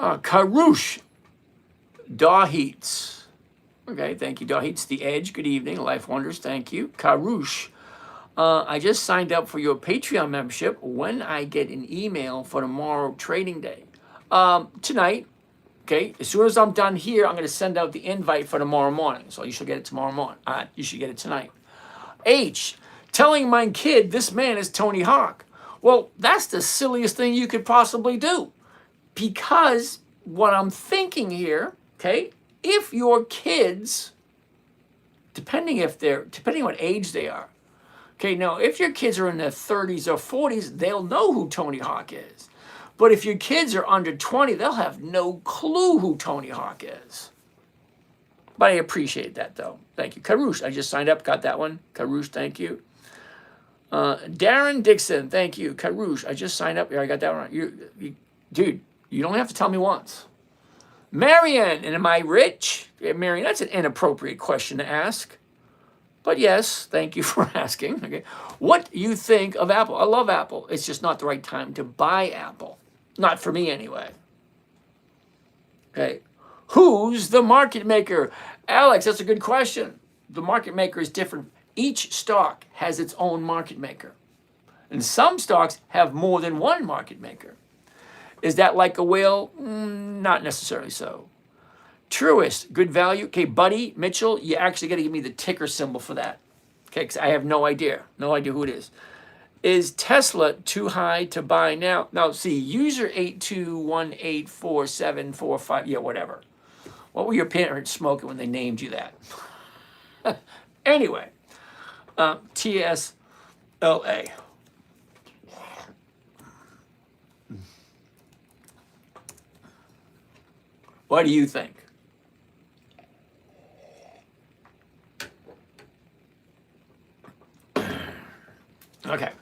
Karush Dawheats. Okay, thank you, Dawheats. The Edge, good evening. Life Wonders, thank you. Karush, I just signed up for your Patreon membership. When I get an email for tomorrow trading day? Tonight. Okay, as soon as I'm done here, I'm going to send out the invite for tomorrow morning. So you should get it tomorrow morning. You should get it tonight. H, telling my kid this man is Tony Hawk. Well, that's the silliest thing you could possibly do. Because what I'm thinking here, okay, if your kids, depending what age they are, okay, now if your kids are in their 30s or 40s, they'll know who Tony Hawk is. But if your kids are under 20, they'll have no clue who Tony Hawk is. But I appreciate that, though. Thank you. Karush, I just signed up, got that one. Karush, thank you. Darren Dixon, thank you. Karush, I just signed up here. I got that one. Dude, you don't have to tell me once. Marianne, and am I rich? Yeah, Marianne, that's an inappropriate question to ask. But yes, thank you for asking. Okay, what do you think of Apple? I love Apple. It's just not the right time to buy Apple. Not for me anyway. Okay, who's the market maker? Alex, that's a good question. The market maker is different. Each stock has its own market maker. And some stocks have more than one market maker. Is that like a whale? Not necessarily so. Truist, good value. Okay, Buddy Mitchell, you actually got to give me the ticker symbol for that. Okay, because I have no idea who it is. Is Tesla too high to buy now? Now, see, user 82184745, yeah, whatever. What were your parents smoking when they named you that? Anyway, TSLA. What do you think? Okay.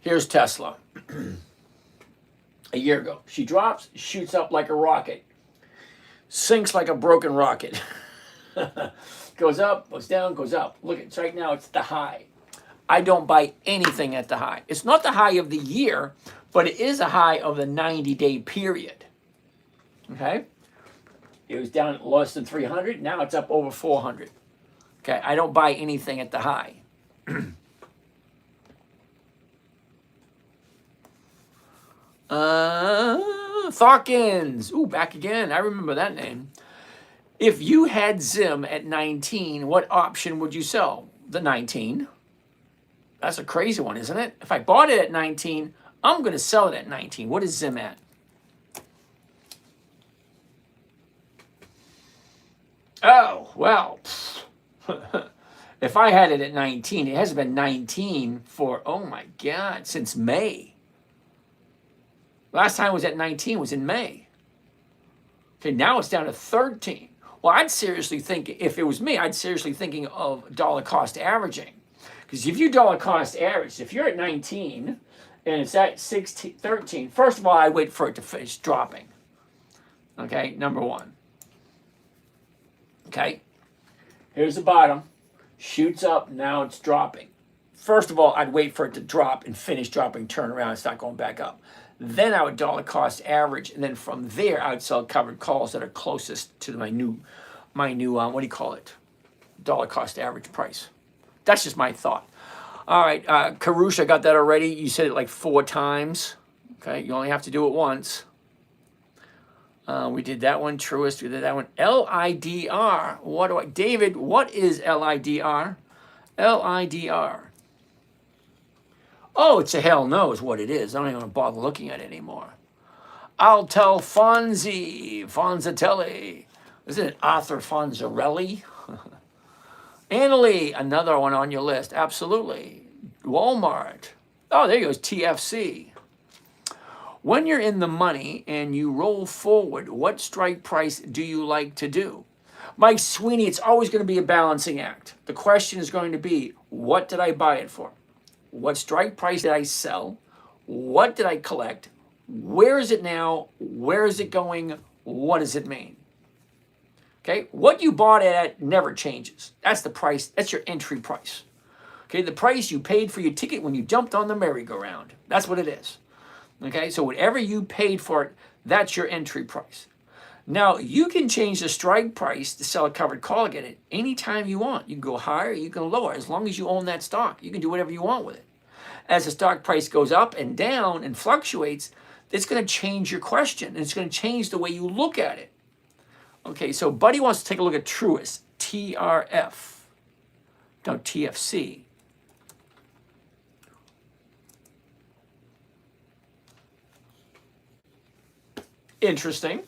Here's Tesla. A year ago. She drops, shoots up like a rocket. Sinks like a broken rocket. Goes up, goes down, goes up. Look, it's right now, it's the high. I don't buy anything at the high. It's not the high of the year, but it is a high of the 90-day period. Okay? It was down less than 300. Now it's up over 400. Okay? I don't buy anything at the high. Thawkins. Ooh, back again. I remember that name. If you had Zim at 19, what option would you sell? The 19. That's a crazy one, isn't it? If I bought it at 19, I'm going to sell it at 19. What is Zim at? Oh, well. If I had it at 19, it hasn't been 19 for, oh my God, since May. Last time it was at 19 was in May. Okay, now it's down to 13. Well, I'd seriously think, if it was me, I'd seriously thinking of dollar cost averaging. Because if you dollar cost average, if you're at 19 and it's at 13, first of all, I wait for it to finish dropping. Okay, number one. Okay, here's the bottom. Shoots up, now it's dropping. First of all, I'd wait for it to drop and finish dropping, turn around, and start going back up. Then I would dollar cost average, and then from there I would sell covered calls that are closest to my new what do you call it? Dollar cost average price. That's just my thought. All right, Karush, I got that already. You said it like 4 times. Okay, you only have to do it once. We did that one. Truist, we did that one. LIDR. David, what is LIDR? LIDR. Oh, it's a hell no is what it is. I don't even want to bother looking at it anymore. I'll tell Fonzatelli. Isn't it Arthur Fonzarelli? Annalie, another one on your list. Absolutely. Walmart. Oh, there goes TFC. When you're in the money and you roll forward, what strike price do you like to do? Mike Sweeney, it's always going to be a balancing act. The question is going to be, what did I buy it for? What strike price did I sell? What did I collect? Where is it now? Where is it going? What does it mean? Okay, what you bought it at never changes. That's the price. That's your entry price. Okay, the price you paid for your ticket when you jumped on the merry-go-round. That's what it is. Okay, so whatever you paid for it, that's your entry price. Now, you can change the strike price to sell a covered call again at any time you want. You can go higher, you can lower. As long as you own that stock, you can do whatever you want with it. As the stock price goes up and down and fluctuates, it's going to change your question. And it's going to change the way you look at it. Okay, so Buddy wants to take a look at Truist, TRF. No, TFC. Interesting.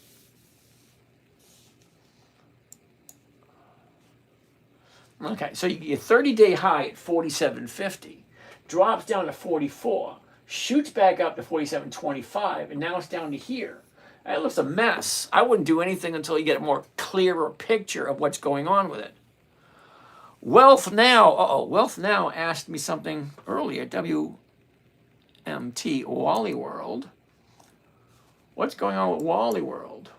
Okay, so you get your 30-day high at 47.50, drops down to 44, shoots back up to 47.25, and now it's down to here. That looks a mess. I wouldn't do anything until you get a more clearer picture of what's going on with it. Wealth Now. Wealth Now asked me something earlier. WMT, Wally World. What's going on with Wally World?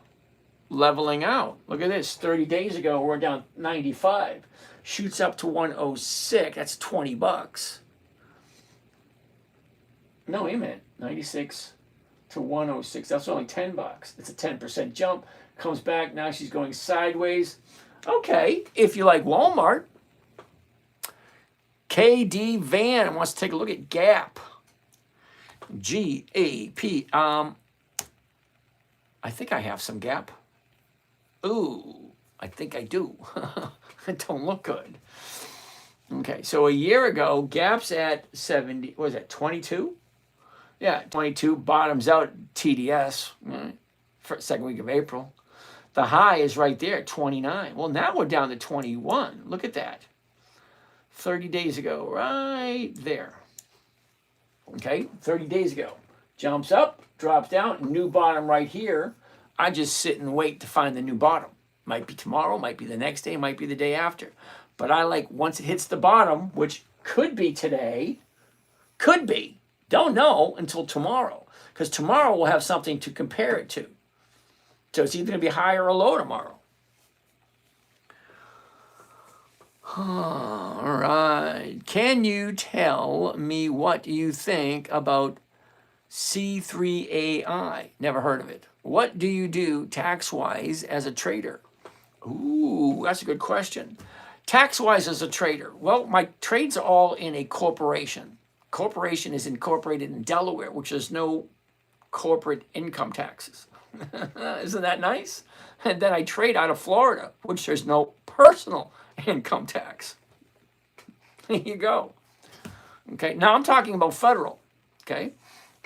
Leveling out. Look at this. 30 days ago, we're down 95. Shoots up to 106. That's $20. No, wait a minute. 96 to 106. That's only $10. It's a 10% jump. Comes back. Now she's going sideways. Okay, if you like Walmart. KD Van wants to take a look at Gap. GAP. I think I have some Gap. Ooh, I think I do. It don't look good. Okay, so a year ago, gaps at 70, what was that, 22? Yeah, 22, bottoms out TDS, for second week of April. The high is right there at 29. Well, now we're down to 21. Look at that. 30 days ago, right there. Okay, 30 days ago. Jumps up, drops down, new bottom right here. I just sit and wait to find the new bottom. Might be tomorrow, might be the next day, might be the day after. But I like once it hits the bottom, which could be today, could be, don't know until tomorrow. Because tomorrow we'll have something to compare it to. So it's either going to be high or low tomorrow. All right. Can you tell me what you think about C3AI? Never heard of it. What do you do tax-wise as a trader? Ooh, that's a good question. Tax-wise as a trader. Well, my trades are all in a corporation. Corporation is incorporated in Delaware, which there's no corporate income taxes. Isn't that nice? And then I trade out of Florida, which there's no personal income tax. There you go. Okay, now I'm talking about federal. Okay,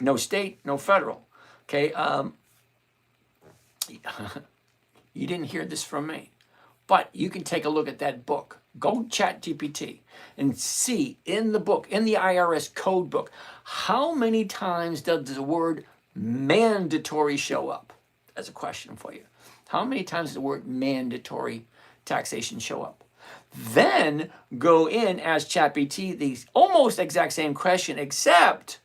no state, no federal. Okay, you didn't hear this from me, but you can take a look at that book. Go chat GPT and see in the book, in the IRS code book, how many times does the word mandatory show up? That's a question for you. How many times does the word mandatory taxation show up? Then go in, ask ChatGPT the almost exact same question, except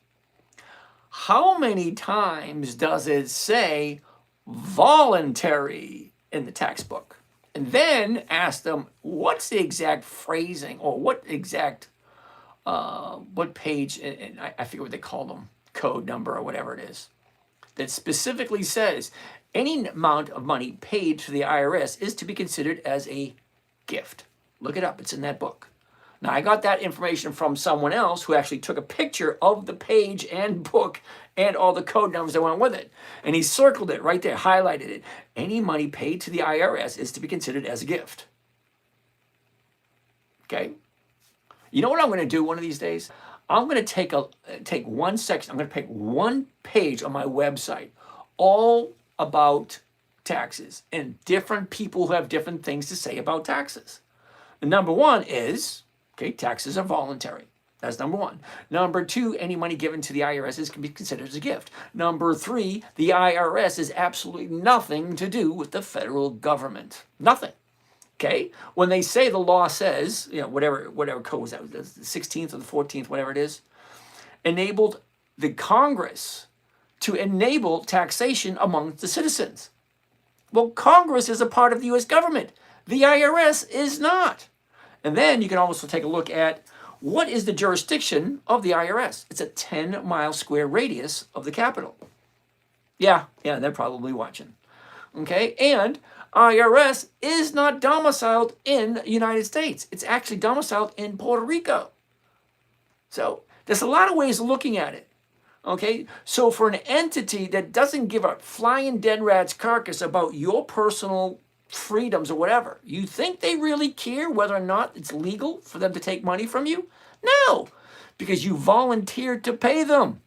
how many times does it say voluntary in the tax book? And then ask them, what's the exact phrasing or what exact, what page, and I forget what they call them, code number or whatever it is, that specifically says any amount of money paid to the IRS is to be considered as a gift. Look it up. It's in that book. Now, I got that information from someone else who actually took a picture of the page and book and all the code numbers that went with it. And he circled it right there, highlighted it. Any money paid to the IRS is to be considered as a gift. Okay? You know what I'm going to do one of these days? I'm going to take one section, I'm going to pick one page on my website, all about taxes and different people who have different things to say about taxes. And number one is, okay, taxes are voluntary. That's number one. Number two, any money given to the IRS can be considered as a gift. Number three, the IRS has absolutely nothing to do with the federal government. Nothing. Okay? When they say the law says, you know, whatever code was that, the 16th or the 14th, whatever it is, enabled the Congress to enable taxation among the citizens. Well, Congress is a part of the U.S. government. The IRS is not. And then you can also take a look at what is the jurisdiction of the IRS. It's a 10-mile square radius of the Capitol. Yeah, they're probably watching. Okay, and IRS is not domiciled in the United States. It's actually domiciled in Puerto Rico. So there's a lot of ways of looking at it. Okay, so for an entity that doesn't give a flying dead rat's carcass about your personal freedoms or whatever, you think they really care whether or not it's legal for them to take money from you? No, because you volunteered to pay them.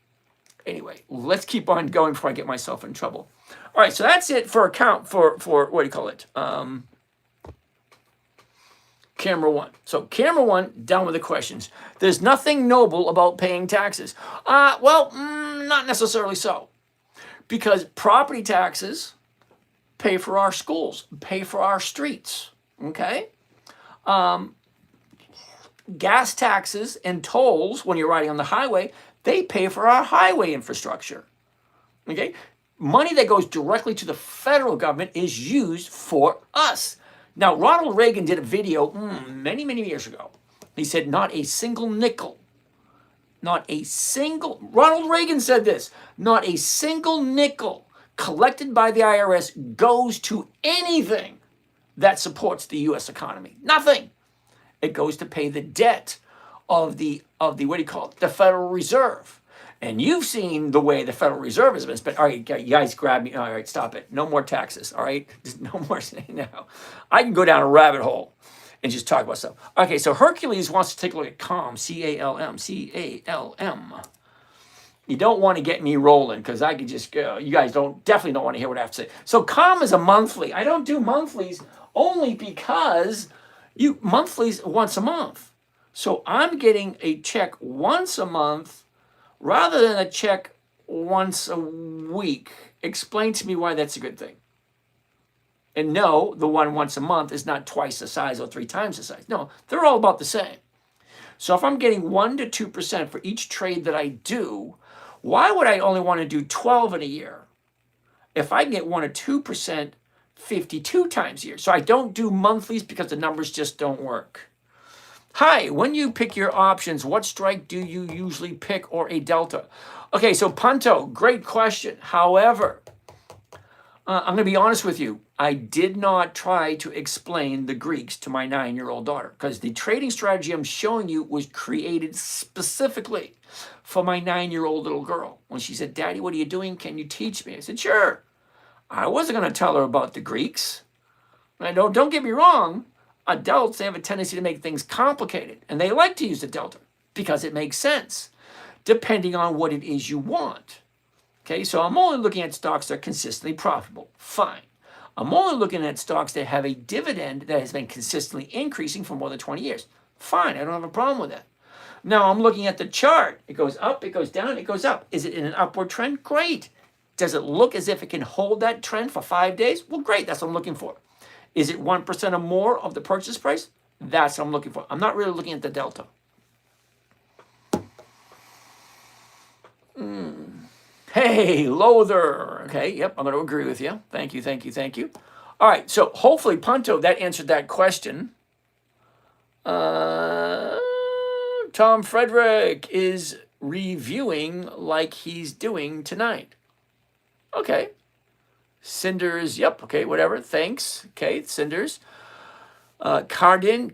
Anyway, let's keep on going before I get myself in trouble. All right, so that's it for what do you call it? Camera one. So camera one, done with the questions. There's nothing noble about paying taxes. Not necessarily so. Because property taxes pay for our schools, pay for our streets, okay? Gas taxes and tolls, when you're riding on the highway, they pay for our highway infrastructure, okay? Money that goes directly to the federal government is used for us. Now, Ronald Reagan did a video many, many years ago. He said, not a single nickel, Ronald Reagan said this, not a single nickel collected by the IRS goes to anything that supports the U.S. economy. Nothing. It goes to pay the debt of the what do you call it? The Federal Reserve. And you've seen the way the Federal Reserve has been spent. All right, you guys grab me. All right, stop it. No more taxes. All right, just no more. Now, I can go down a rabbit hole and just talk about stuff. Okay, so Hercules wants to take a look at CALM, C-A-L-M, C-A-L-M. You don't want to get me rolling because I could just go. You guys definitely don't want to hear what I have to say. So CALM is a monthly. I don't do monthlies only because monthlies once a month. So I'm getting a check once a month rather than a check once a week. Explain to me why that's a good thing. And no, the one once a month is not twice the size or 3 times the size. No, they're all about the same. So if I'm getting 1 to 2% for each trade that I do, why would I only want to do 12 in a year if I can get 1 or 2% 52 times a year? So I don't do monthlies because the numbers just don't work. Hi, when you pick your options, what strike do you usually pick or a delta? Okay, so Punto, great question. However, I'm going to be honest with you. I did not try to explain the Greeks to my 9-year-old daughter because the trading strategy I'm showing you was created specifically for my 9-year-old little girl. When she said, Daddy, what are you doing? Can you teach me? I said, sure. I wasn't going to tell her about the Greeks. And don't get me wrong. Adults, they have a tendency to make things complicated. And they like to use the delta because it makes sense depending on what it is you want. Okay, so I'm only looking at stocks that are consistently profitable. Fine. I'm only looking at stocks that have a dividend that has been consistently increasing for more than 20 years. Fine, I don't have a problem with that. Now I'm looking at the chart. It goes up, it goes down, it goes up. Is it in an upward trend? Great. Does it look as if it can hold that trend for 5 days? Well, great, that's what I'm looking for. Is it 1% or more of the purchase price? That's what I'm looking for. I'm not really looking at the delta. Hey, Lothar. Okay, yep, I'm going to agree with you. Thank you, thank you, thank you. All right, so hopefully, Punto, that answered that question. Tom Frederick is reviewing like he's doing tonight. Okay. Cinders, yep, okay, whatever, thanks. Okay, Cinders. Caden,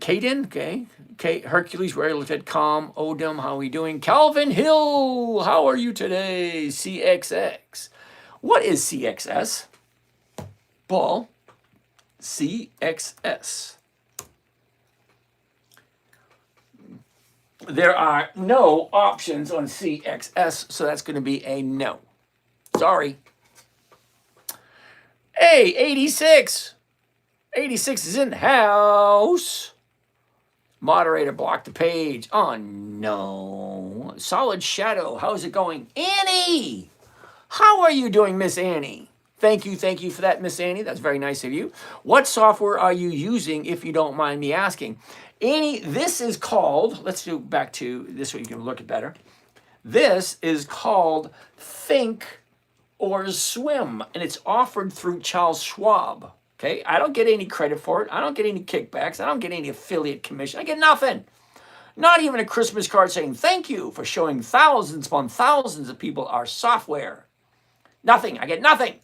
okay. Hercules, where I looked at CALM, Odom, how are we doing? Calvin Hill, how are you today? CXX. What is CXS? Paul, CXS. There are no options on CXS, so that's going to be a no. Sorry. Hey, 86. 86 is in the house. Moderator blocked the page. Oh, no. Solid Shadow, how's it going? Annie! How are you doing, Miss Annie? Thank you for that, Miss Annie. That's very nice of you. What software are you using, if you don't mind me asking? Annie, this is called, let's do back to this so you can look at better. This is called Think or Swim, and it's offered through Charles Schwab. Okay, I don't get any credit for it. I don't get any kickbacks. I don't get any affiliate commission. I get nothing. Not even a Christmas card saying thank you for showing thousands upon thousands of people our software. Nothing. I get nothing.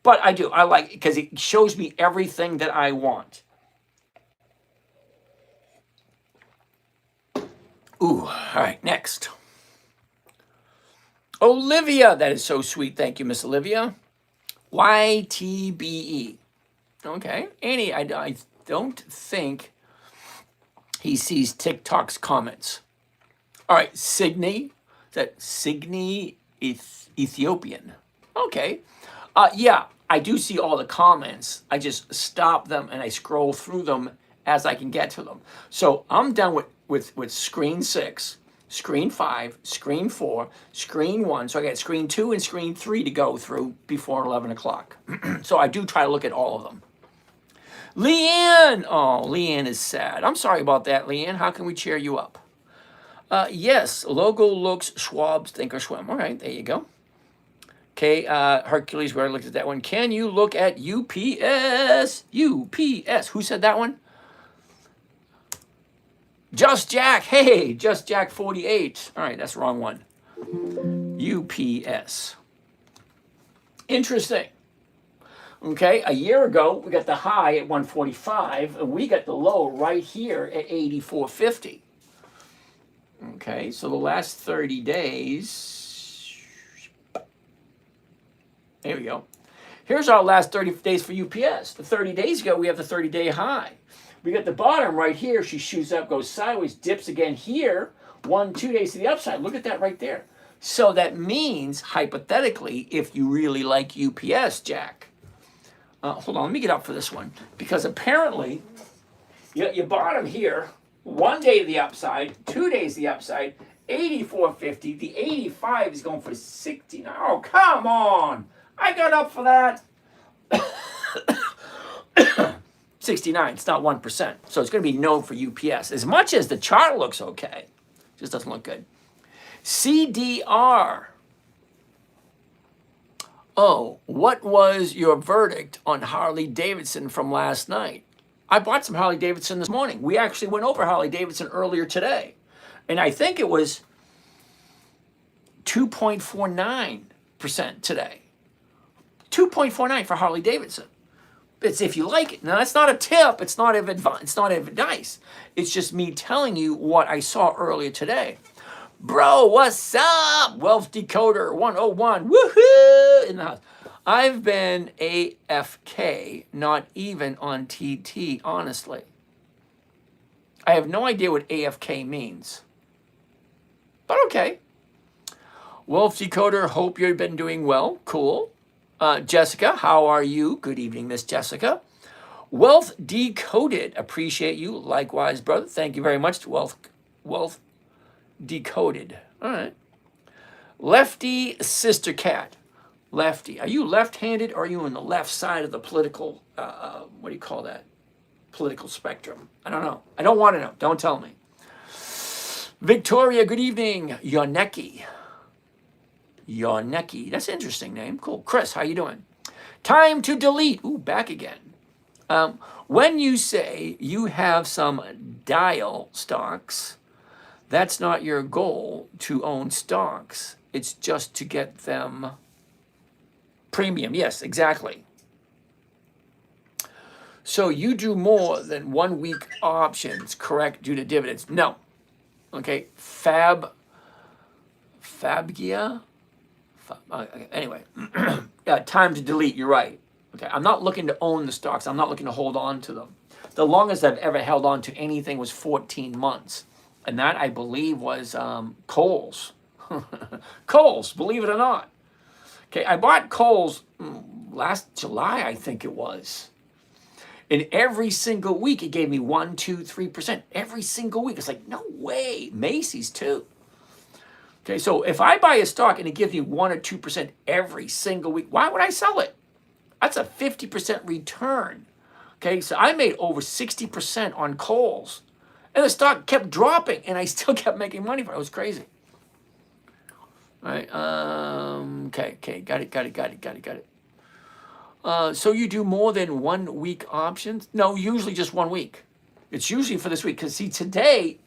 But I do. I like it because it shows me everything that I want. Ooh, all right, next. Olivia, that is so sweet. Thank you, Miss Olivia. YTBE. Okay, Annie, I don't think he sees TikTok's comments. All right, Signy. Is that Signy Ethiopian? Okay. Yeah, I do see all the comments. I just stop them and I scroll through them as I can get to them. So I'm done with screen 6, screen 5, screen 4, screen 1. So I got screen 2 and screen 3 to go through before 11 o'clock. So I do try to look at all of them. Leanne! Oh, Leanne is sad. I'm sorry about that, Leanne. How can we cheer you up? Yes, logo looks Schwab's Think or Swim. All right, there you go. Okay, Hercules, where I looked at that one. Can you look at UPS? UPS. Who said that one? Just Jack. Hey, Just Jack 48. All right, that's the wrong one. UPS. Interesting. Okay, a year ago, we got the high at 145, and we got the low right here at 84.50. Okay, so the last 30 days, Here we go. Here's our last 30 days for UPS. The 30 days ago, we have the 30-day high. We got the bottom right here. She shoots up, goes sideways, dips again here. 1, 2 days to the upside. Look at that right there. So that means, hypothetically, if you really like UPS, Jack, hold on, let me get up for this one. Because apparently, your bottom here, 1 day to the upside, 2 days to the upside, 84.50. The 85 is going for 69. Oh, come on. I got up for that. 69. It's not 1%. So it's going to be no for UPS. As much as the chart looks okay, just doesn't look good. CDR. Oh, what was your verdict on Harley Davidson from last night? I bought some Harley Davidson this morning. We actually went over Harley Davidson earlier today. And I think it was 2.49% today. 2.49 for Harley Davidson. It's if you like it. Now, that's not a tip. It's not advice. It's just me telling you what I saw earlier today. Bro, what's up? Wealth Decoder 101. Woohoo! In the house. I've been AFK, not even on TT, honestly. I have no idea what AFK means. But okay. Wealth Decoder, hope you've been doing well. Cool. Jessica, how are you? Good evening, Miss Jessica. Wealth Decoded, appreciate you. Likewise, brother. Thank you very much to Wealth Decoded. All right. Lefty Sister Cat. Lefty. Are you left-handed or are you on the left side of the political, what do you call that? Political spectrum. I don't know. I don't want to know. Don't tell me. Victoria, good evening. Yoneki. Yoneki. That's an interesting name. Cool. Chris, how you doing? Time to delete. Ooh, back again. When you say you have some dial stocks, that's not your goal to own stocks. It's just to get them premium. Yes, exactly. So you do more than 1 week options, correct, due to dividends? No. Okay. Fabgia? Anyway. Yeah, time to delete. You're right. Okay. I'm not looking to own the stocks. I'm not looking to hold on to them. The longest I've ever held on to anything was 14 months. And that, I believe, was Kohl's. Kohl's, believe it or not. Okay, I bought Kohl's last July, I think it was. And every single week, it gave me 1%, 2%, 3%. Every single week. It's like, no way. Macy's, too. Okay, so if I buy a stock and it gives me 1 or 2% every single week, why would I sell it? That's a 50% return. Okay, so I made over 60% on Kohl's. And the stock kept dropping, and I still kept making money for it. It was crazy. All right. Okay. Got it. So you do more than 1 week options? No, usually just 1 week. It's usually for this week. Because, see, today,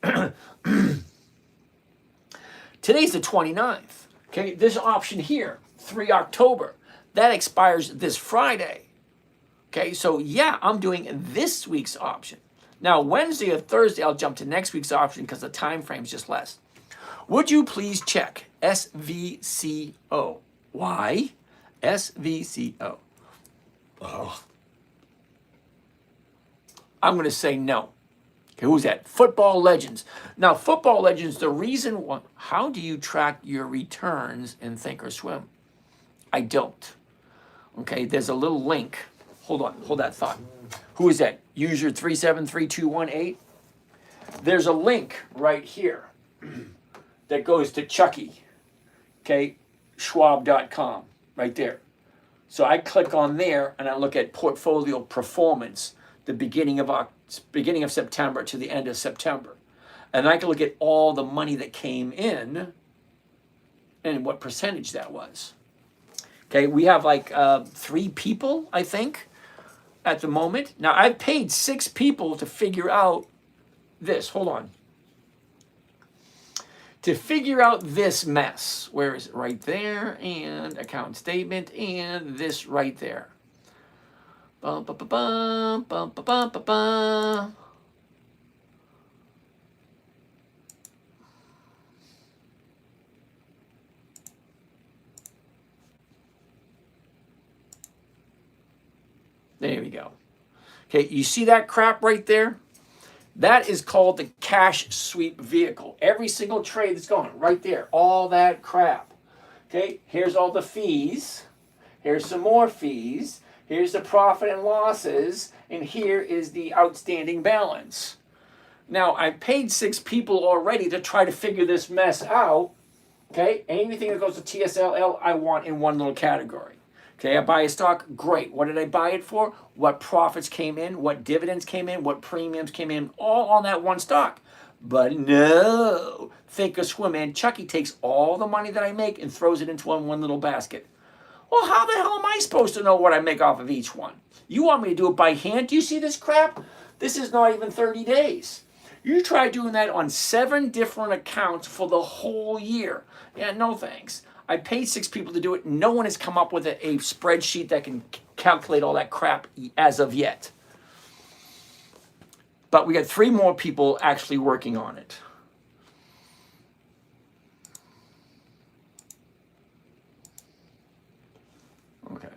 today's the 29th. Okay, this option here, 3 October, that expires this Friday. Okay, so yeah, I'm doing this week's option. Now, Wednesday or Thursday, I'll jump to next week's option because the time frame is just less. Would you please check SVCO? Why? SVCO. Oh. I'm going to say no. Okay, who's that? Football Legends. Now, Football Legends, the reason why, how do you track your returns in Thinkorswim? I don't. Okay, there's a little link. Hold on, hold that thought. Who is that? User 373218. There's a link right here that goes to Chucky, okay, Schwab.com, right there. So I click on there and I look at portfolio performance, the beginning of September to the end of September. And I can look at all the money that came in and what percentage that was. Okay, we have like 3 people, I think, at the moment. Now, I've paid 6 people to figure out this. Hold on. To figure out this mess. Where is it? Right there. And account statement. And this right there. Bum, ba, ba, bum, bum, ba, bum, ba, bum. go. Okay, you see that crap right there? That is called the cash sweep vehicle. Every single trade that's going right there, all that crap. Okay, here's all the fees. Here's some more fees. Here's the profit and losses. And here is the outstanding balance. Now, I paid 6 people already to try to figure this mess out. Okay, anything that goes to TSLL, I want in one little category. Okay, I buy a stock, great. What did I buy it for? What profits came in, what dividends came in, what premiums came in, all on that one stock. But no, think or swim, and Chucky takes all the money that I make and throws it into one little basket. Well, how the hell am I supposed to know what I make off of each one? You want me to do it by hand? Do you see this crap? This is not even 30 days. You try doing that on 7 different accounts for the whole year. Yeah, no thanks. I paid 6 people to do it. No one has come up with a spreadsheet that can calculate all that crap as of yet. But we got 3 more people actually working on it. Okay.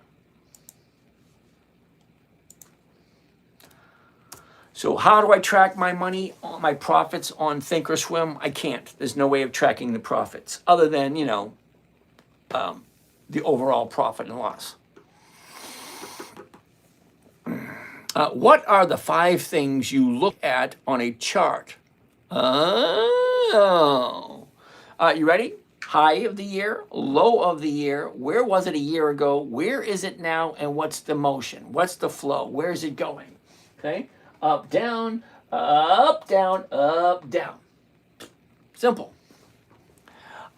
So how do I track my money, my profits on Thinkorswim? I can't. There's no way of tracking the profits other than, the overall profit and loss. What are the 5 things you look at on a chart? Oh. You ready? High of the year, low of the year. Where was it a year ago? Where is it now? And what's the motion? What's the flow? Where is it going? Okay. Up, down, up, down, up, down. Simple.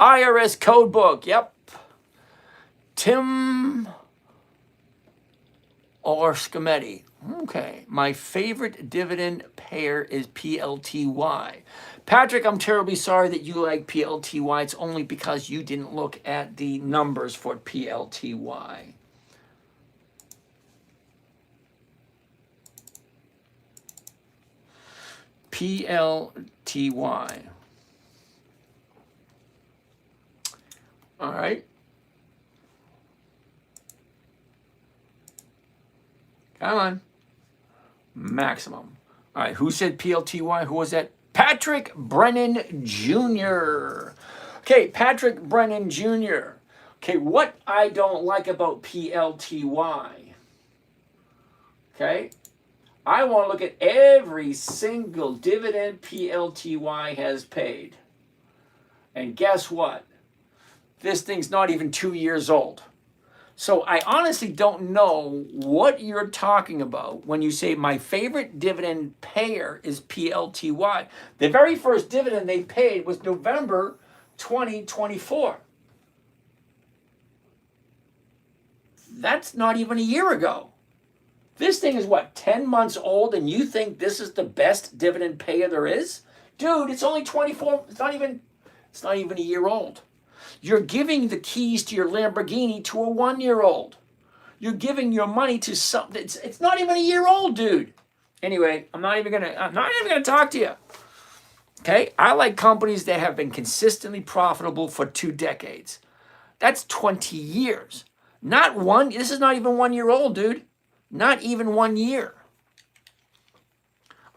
IRS code book. Yep. Tim or Scametti. Okay. My favorite dividend payer is PLTY. Patrick, I'm terribly sorry that you like PLTY. It's only because you didn't look at the numbers for PLTY. PLTY. All right. Come on. Maximum. All right. Who said PLTY? Who was that? Patrick Brennan Jr. Okay, Patrick Brennan Jr. Okay, what I don't like about PLTY. Okay. I want to look at every single dividend PLTY has paid. And guess what? This thing's not even 2 years old. So I honestly don't know what you're talking about when you say my favorite dividend payer is PLTY. The very first dividend they paid was November 2024. That's not even a year ago. This thing is what, 10 months old, and you think this is the best dividend payer there is? Dude, it's only 24, it's not even a year old. You're giving the keys to your Lamborghini to a 1-year-old. You're giving your money to something. It's not even a year old, dude. Anyway, I'm not even gonna talk to you. Okay? I like companies that have been consistently profitable for 2 decades. That's 20 years. Not one. This is not even 1 year old, dude. Not even 1 year.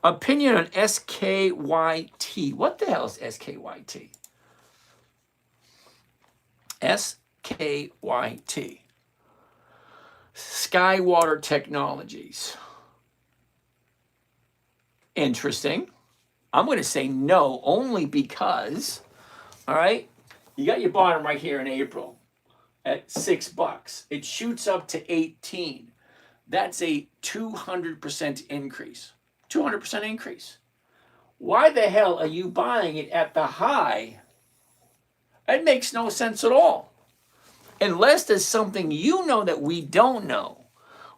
Opinion on SKYT. What the hell is SKYT? SKYT. Skywater Technologies. Interesting. I'm going to say no only because, all right, you got your bottom right here in April at $6. It shoots up to 18. That's a 200% increase. 200% increase. Why the hell are you buying it at the high? It makes no sense at all. Unless there's something you know that we don't know.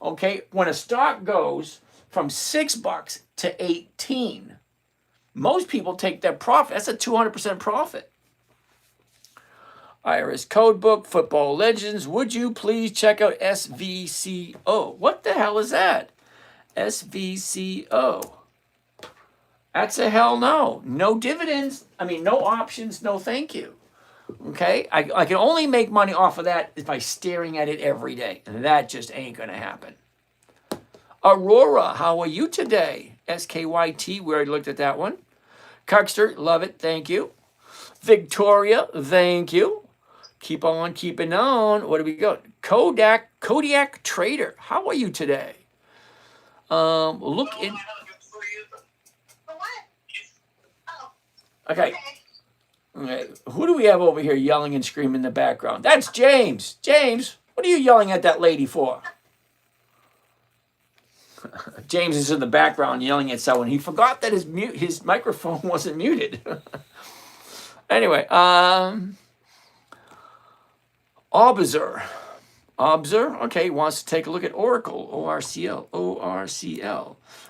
Okay, when a stock goes from $6 to 18, most people take their profit. That's a 200% profit. Iris Codebook, Football Legends. Would you please check out SVCO? What the hell is that? SVCO. That's a hell no. No dividends. No options. No thank you. Okay? I can only make money off of that by staring at it every day. And that just ain't going to happen. Aurora, how are you today? SKYT, we already looked at that one. Cuckster, love it, thank you. Victoria, thank you. Keep on keeping on. What do we got? Kodiak Trader, how are you today? Look in. For what? Oh, Okay. Okay. Who do we have over here yelling and screaming in the background? That's James. James, what are you yelling at that lady for? James is in the background yelling at someone. He forgot that his microphone wasn't muted. Anyway, Obzer. Okay, wants to take a look at Oracle. ORCL.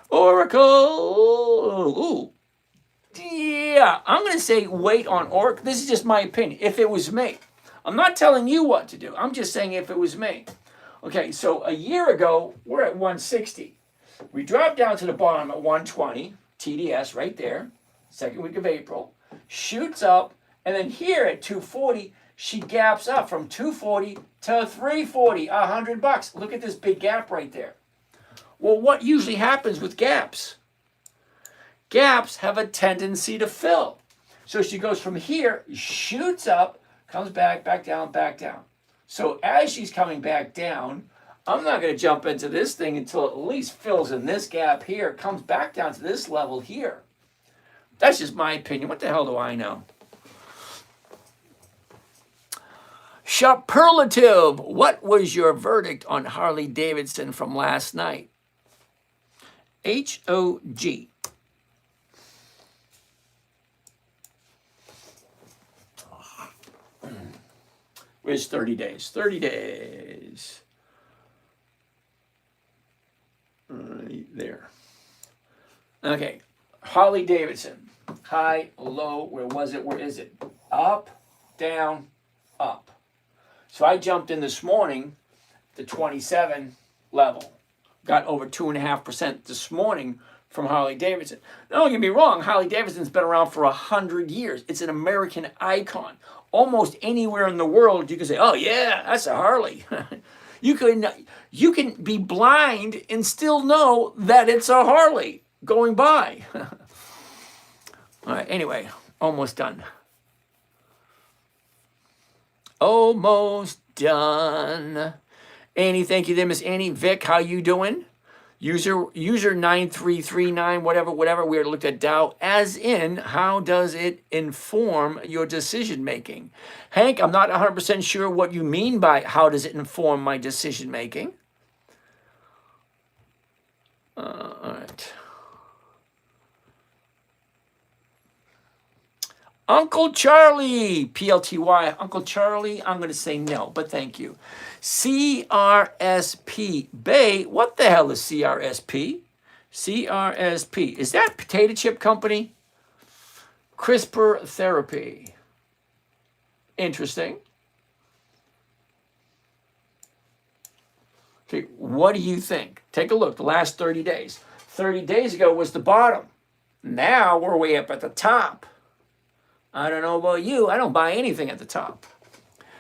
Oracle. Ooh. Yeah, I'm going to say wait on Oracle. This is just my opinion. If it was me. I'm not telling you what to do. I'm just saying if it was me. Okay, so a year ago, we're at 160. We dropped down to the bottom at 120, TDS right there, second week of April, shoots up, and then here at 240, she gaps up from 240 to 340, $100. Look at this big gap right there. Well, what usually happens with gaps? Gaps have a tendency to fill. So she goes from here, shoots up, comes back down, back down. So as she's coming back down, I'm not going to jump into this thing until it at least fills in this gap here, comes back down to this level here. That's just my opinion. What the hell do I know? Superlative, what was your verdict on Harley Davidson from last night? HOG. Where's 30 days? 30 days. Right there. Okay. Harley Davidson. High, low, where was it? Where is it? Up, down, up. So I jumped in this morning, the 27 level. Got over 2.5% this morning from Harley Davidson. Now, don't get me wrong, Harley Davidson's been around for 100 years. It's an American icon. Almost anywhere in the world, you can say, oh yeah, that's a Harley. You can be blind and still know that it's a Harley going by. All right, anyway, almost done. Almost done. Annie, thank you there, Miss Annie. Vic, how you doing? User 9339, whatever. We looked at Dow as in, how does it inform your decision making? Hank, I'm not 100% sure what you mean by how does it inform my decision making. All right. Uncle Charlie, PLTY. Uncle Charlie, I'm going to say no, but thank you. CRSP. Bay, what the hell is CRSP? CRSP. Is that potato chip company? CRISPR therapy. Interesting. Okay, what do you think? Take a look. The last 30 days. 30 days ago was the bottom. Now we're way up at the top. I don't know about you. I don't buy anything at the top.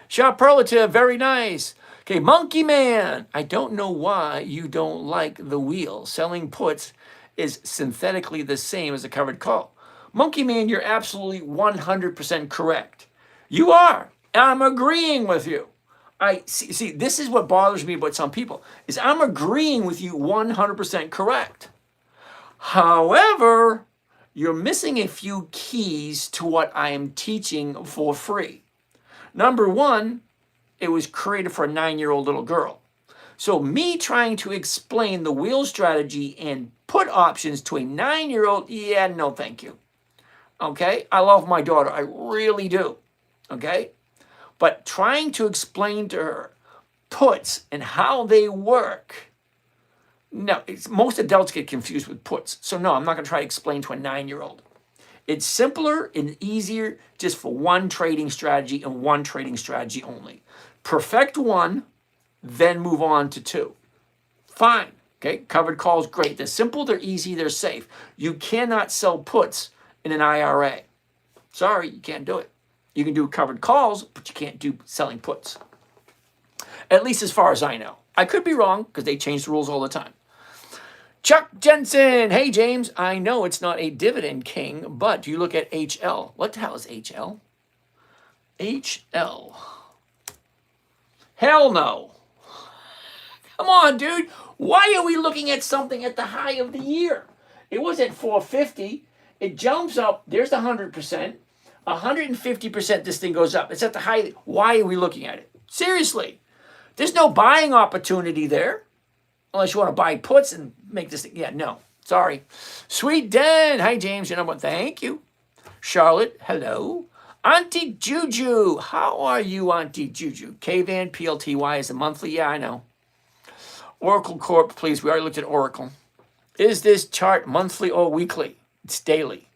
Superlative, very nice. Okay, Monkey Man. I don't know why you don't like the wheel. Selling puts is synthetically the same as a covered call. Monkey Man, you're absolutely 100% correct. You are. I'm agreeing with you. I see, this is what bothers me about some people, is I'm agreeing with you 100% correct. However, you're missing a few keys to what I am teaching for free. Number one, it was created for a 9-year-old little girl. So me trying to explain the wheel strategy and put options to a 9-year-old, yeah, no thank you. Okay? I love my daughter. I really do. Okay? But trying to explain to her puts and how they work, no, most adults get confused with puts. So no, I'm not going to try to explain to a 9-year-old. It's simpler and easier just for one trading strategy and one trading strategy only. Perfect one, then move on to two. Fine. Okay, covered calls, great. They're simple, they're easy, they're safe. You cannot sell puts in an IRA. Sorry, you can't do it. You can do covered calls, but you can't do selling puts. At least as far as I know. I could be wrong because they change the rules all the time. Chuck Jensen. Hey, James. I know it's not a dividend king, but you look at HL. What the hell is HL? HL. Hell no. Come on, dude. Why are we looking at something at the high of the year? It was at 450. It jumps up. There's the 100%. 150% this thing goes up. It's at the high. Why are we looking at it? Seriously. There's no buying opportunity there. Unless you want to buy puts and make this thing. Yeah, no. Sorry. Sweet Den. Hi, James. You know what? Thank you. Charlotte. Hello. Auntie Juju. How are you, Auntie Juju? KVan PLTY is a monthly. Yeah, I know. Oracle Corp, please. We already looked at Oracle. Is this chart monthly or weekly? It's daily.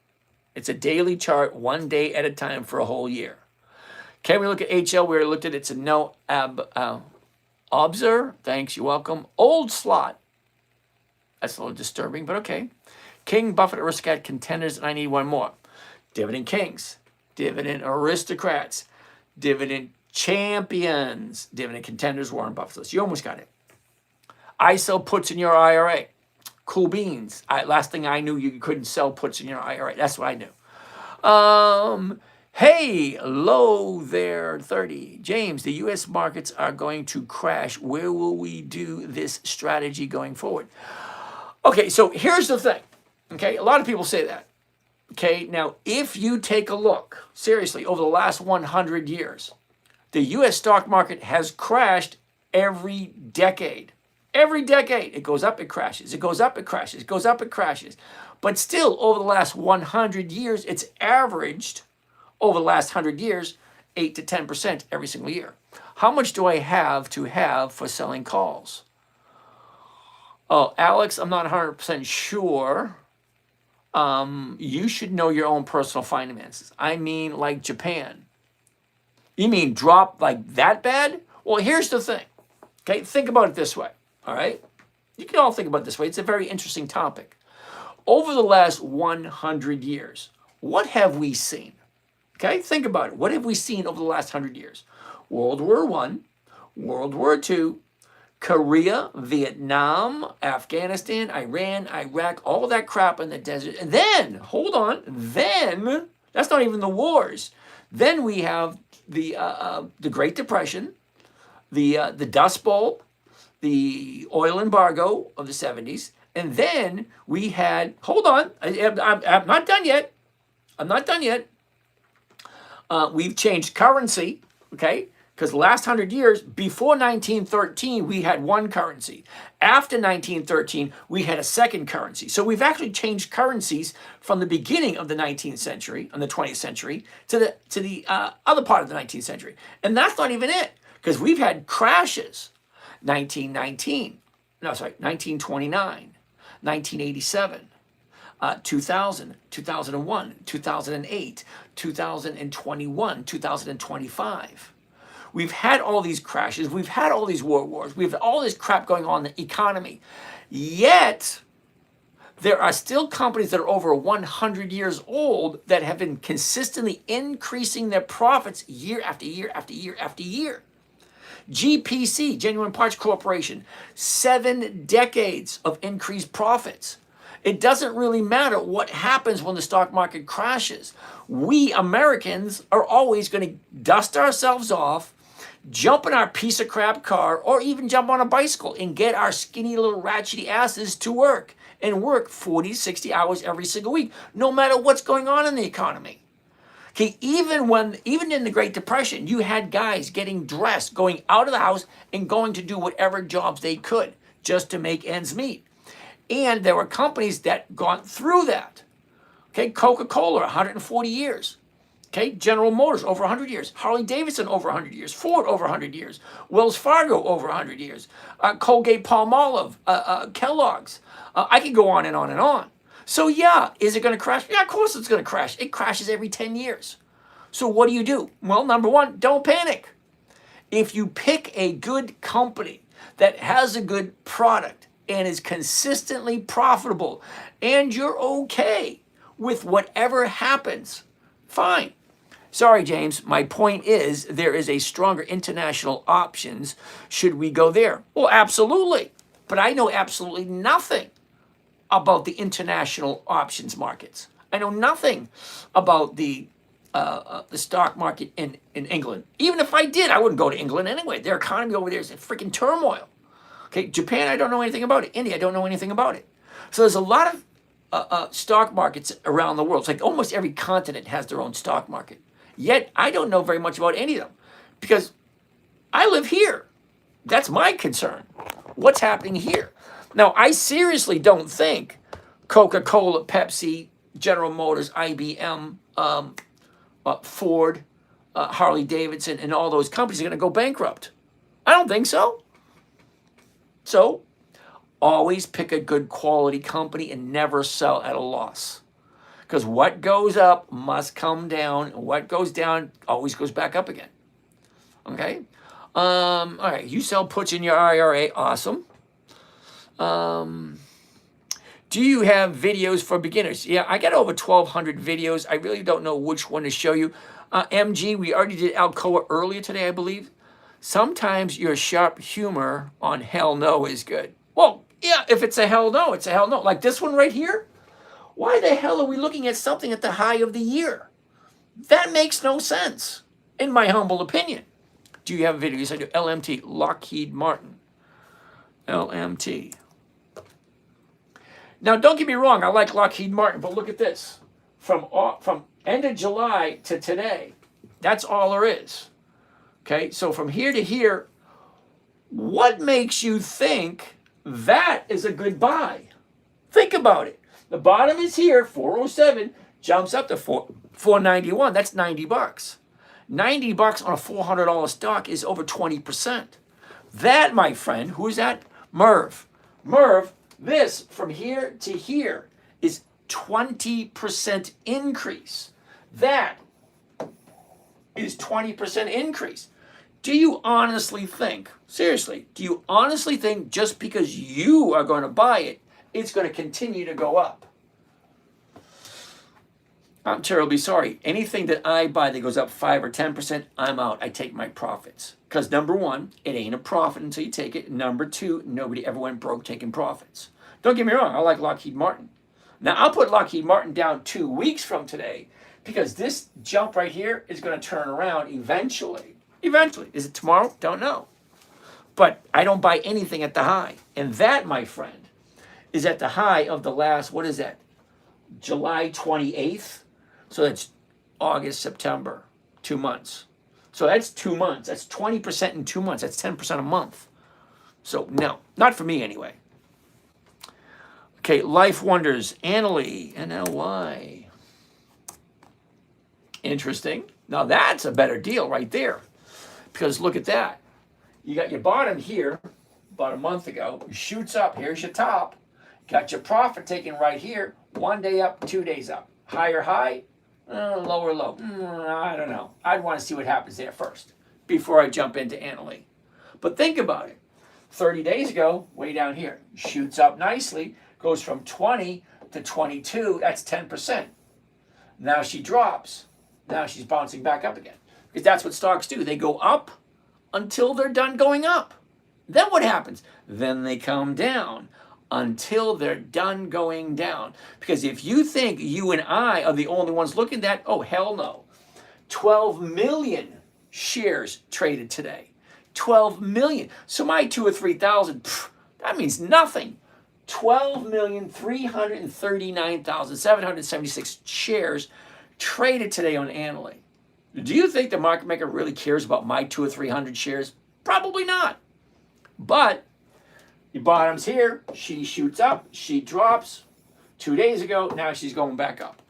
It's a daily chart, 1 day at a time for a whole year. Can we look at HL? We already looked at it. It's a no obser. Thanks. You're welcome. Old slot. That's a little disturbing, but okay. King, Buffett, Aristocrat, Contenders, and I need one more. Dividend Kings, Dividend Aristocrats, Dividend Champions, Dividend Contenders, Warren Buffett list. You almost got it. ISO puts in your IRA. Cool beans. Last thing I knew, you couldn't sell puts in your IRA. That's what I knew. Hey, low there, 30. James, the U.S. markets are going to crash. Where will we do this strategy going forward? Okay, so here's the thing. Okay, a lot of people say that. Okay, now if you take a look, seriously, over the last 100 years, the U.S. stock market has crashed every decade. Every decade, it goes up, it crashes. It goes up, it crashes. It goes up, it crashes. But still, over the last 100 years, it's averaged, over the last 100 years, 8 to 10% every single year. How much do I have to have for selling calls? Oh, Alex, I'm not 100% sure. You should know your own personal finances. I mean, like Japan. You mean drop like that bad? Well, here's the thing. Okay, think about it this way. All right? You can all think about it this way. It's a very interesting topic. Over the last 100 years, what have we seen? Okay, think about it. What have we seen over the last 100 years? World War I, World War II, Korea, Vietnam, Afghanistan, Iran, Iraq, all that crap in the desert. And then, hold on, then, that's not even the wars. Then we have the Great Depression, the Dust Bowl, the oil embargo of the 70s. And then we had, hold on, I'm not done yet. I'm not done yet. We've changed currency, okay? Because the last 100 years, before 1913, we had one currency. After 1913, we had a second currency. So we've actually changed currencies from the beginning of the 19th century, and the 20th century, to the other part of the 19th century. And that's not even it, because we've had crashes. 1929, 1987, 2000, 2001, 2008, 2021, 2025. We've had all these crashes. We've had all these wars. We've had all this crap going on in the economy. Yet, there are still companies that are over 100 years old that have been consistently increasing their profits year after year after year after year. GPC, Genuine Parts Corporation, 7 decades of increased profits. It doesn't really matter what happens when the stock market crashes. We Americans are always going to dust ourselves off, jump in our piece of crap car, or even jump on a bicycle and get our skinny little ratchety asses to work and work 40, 60 hours every single week, no matter what's going on in the economy. Okay, even in the Great Depression, you had guys getting dressed, going out of the house and going to do whatever jobs they could just to make ends meet. And there were companies that gone through that. Okay, Coca-Cola, 140 years. Okay, General Motors, over 100 years. Harley-Davidson, over 100 years. Ford, over 100 years. Wells Fargo, over 100 years. Colgate-Palmolive, Kellogg's. I could go on and on and on. So yeah, is it going to crash? Yeah, of course it's going to crash. It crashes every 10 years. So what do? Well, number one, don't panic. If you pick a good company that has a good product and is consistently profitable and you're okay with whatever happens, fine. Sorry, James, my point is there is a stronger international options. Should we go there? Well, absolutely. But I know absolutely nothing about the international options markets. I know nothing about the stock market in England. Even if I did, I wouldn't go to England anyway. Their economy over there is in freaking turmoil. Okay, Japan, I don't know anything about it. India, I don't know anything about it. So there's a lot of stock markets around the world. It's like almost every continent has their own stock market. Yet I don't know very much about any of them because I live here. That's my concern. What's happening here? Now, I seriously don't think Coca-Cola, Pepsi, General Motors, IBM, Ford, Harley Davidson, and all those companies are going to go bankrupt. I don't think so. So, always pick a good quality company and never sell at a loss. Because what goes up must come down. And what goes down always goes back up again. Okay? All right, you sell puts in your IRA. Awesome. Do you have videos for beginners? Yeah, I got over 1,200 videos. I really don't know which one to show you. MG, we already did Alcoa earlier today, I believe. Sometimes your sharp humor on hell no is good. Well, yeah, if it's a hell no, it's a hell no. Like this one right here. Why the hell are we looking at something at the high of the year? That makes no sense, in my humble opinion. Do you have videos? I do. LMT, Lockheed Martin. LMT. Now, don't get me wrong. I like Lockheed Martin, but look at this. From end of July to today, that's all there is. Okay, so from here to here, what makes you think that is a good buy? Think about it. The bottom is here, 407, jumps up to 491. That's $90. $90 on a $400 stock is over 20%. That, my friend, who is that? Merv. Merv, this from here to here is 20% increase. That is 20% increase. Do you honestly think, seriously, do you honestly think just because you are going to buy it, it's going to continue to go up? I'm terribly sorry. Anything that I buy that goes up 5 or 10%, I'm out. I take my profits. Because number one, it ain't a profit until you take it. Number two, nobody ever went broke taking profits. Don't get me wrong, I like Lockheed Martin. Now, I'll put Lockheed Martin down 2 weeks from today because this jump right here is going to turn around eventually. Eventually. Is it tomorrow? Don't know. But I don't buy anything at the high. And that, my friend, is at the high of the last, what is that? July 28th? So that's August, September, 2 months. So that's 2 months. That's 20% in 2 months. That's 10% a month. So no, not for me anyway. Okay, Life Wonders, Annalie, NLY. Interesting. Now that's a better deal right there. Because look at that. You got your bottom here about a month ago. It shoots up. Here's your top. Got your profit taken right here. 1 day up, 2 days up. Higher high, lower low. I don't know. I'd want to see what happens there first before I jump into Annalie. But think about it. 30 days ago, way down here, shoots up nicely, goes from 20 to 22. That's 10%. Now she drops. Now she's bouncing back up again. Because that's what stocks do. They go up until they're done going up. Then what happens? Then they come down until they're done going down. Because if you think you and I are the only ones looking at that, oh, hell no. 12 million shares traded today. 12 million. So my 2,000 or 3,000, that means nothing. 12,339,776 shares traded today on Annalie. Do you think the market maker really cares about my 200 or 300 shares? Probably not. But the bottom's here. She shoots up. She drops. 2 days ago, now she's going back up.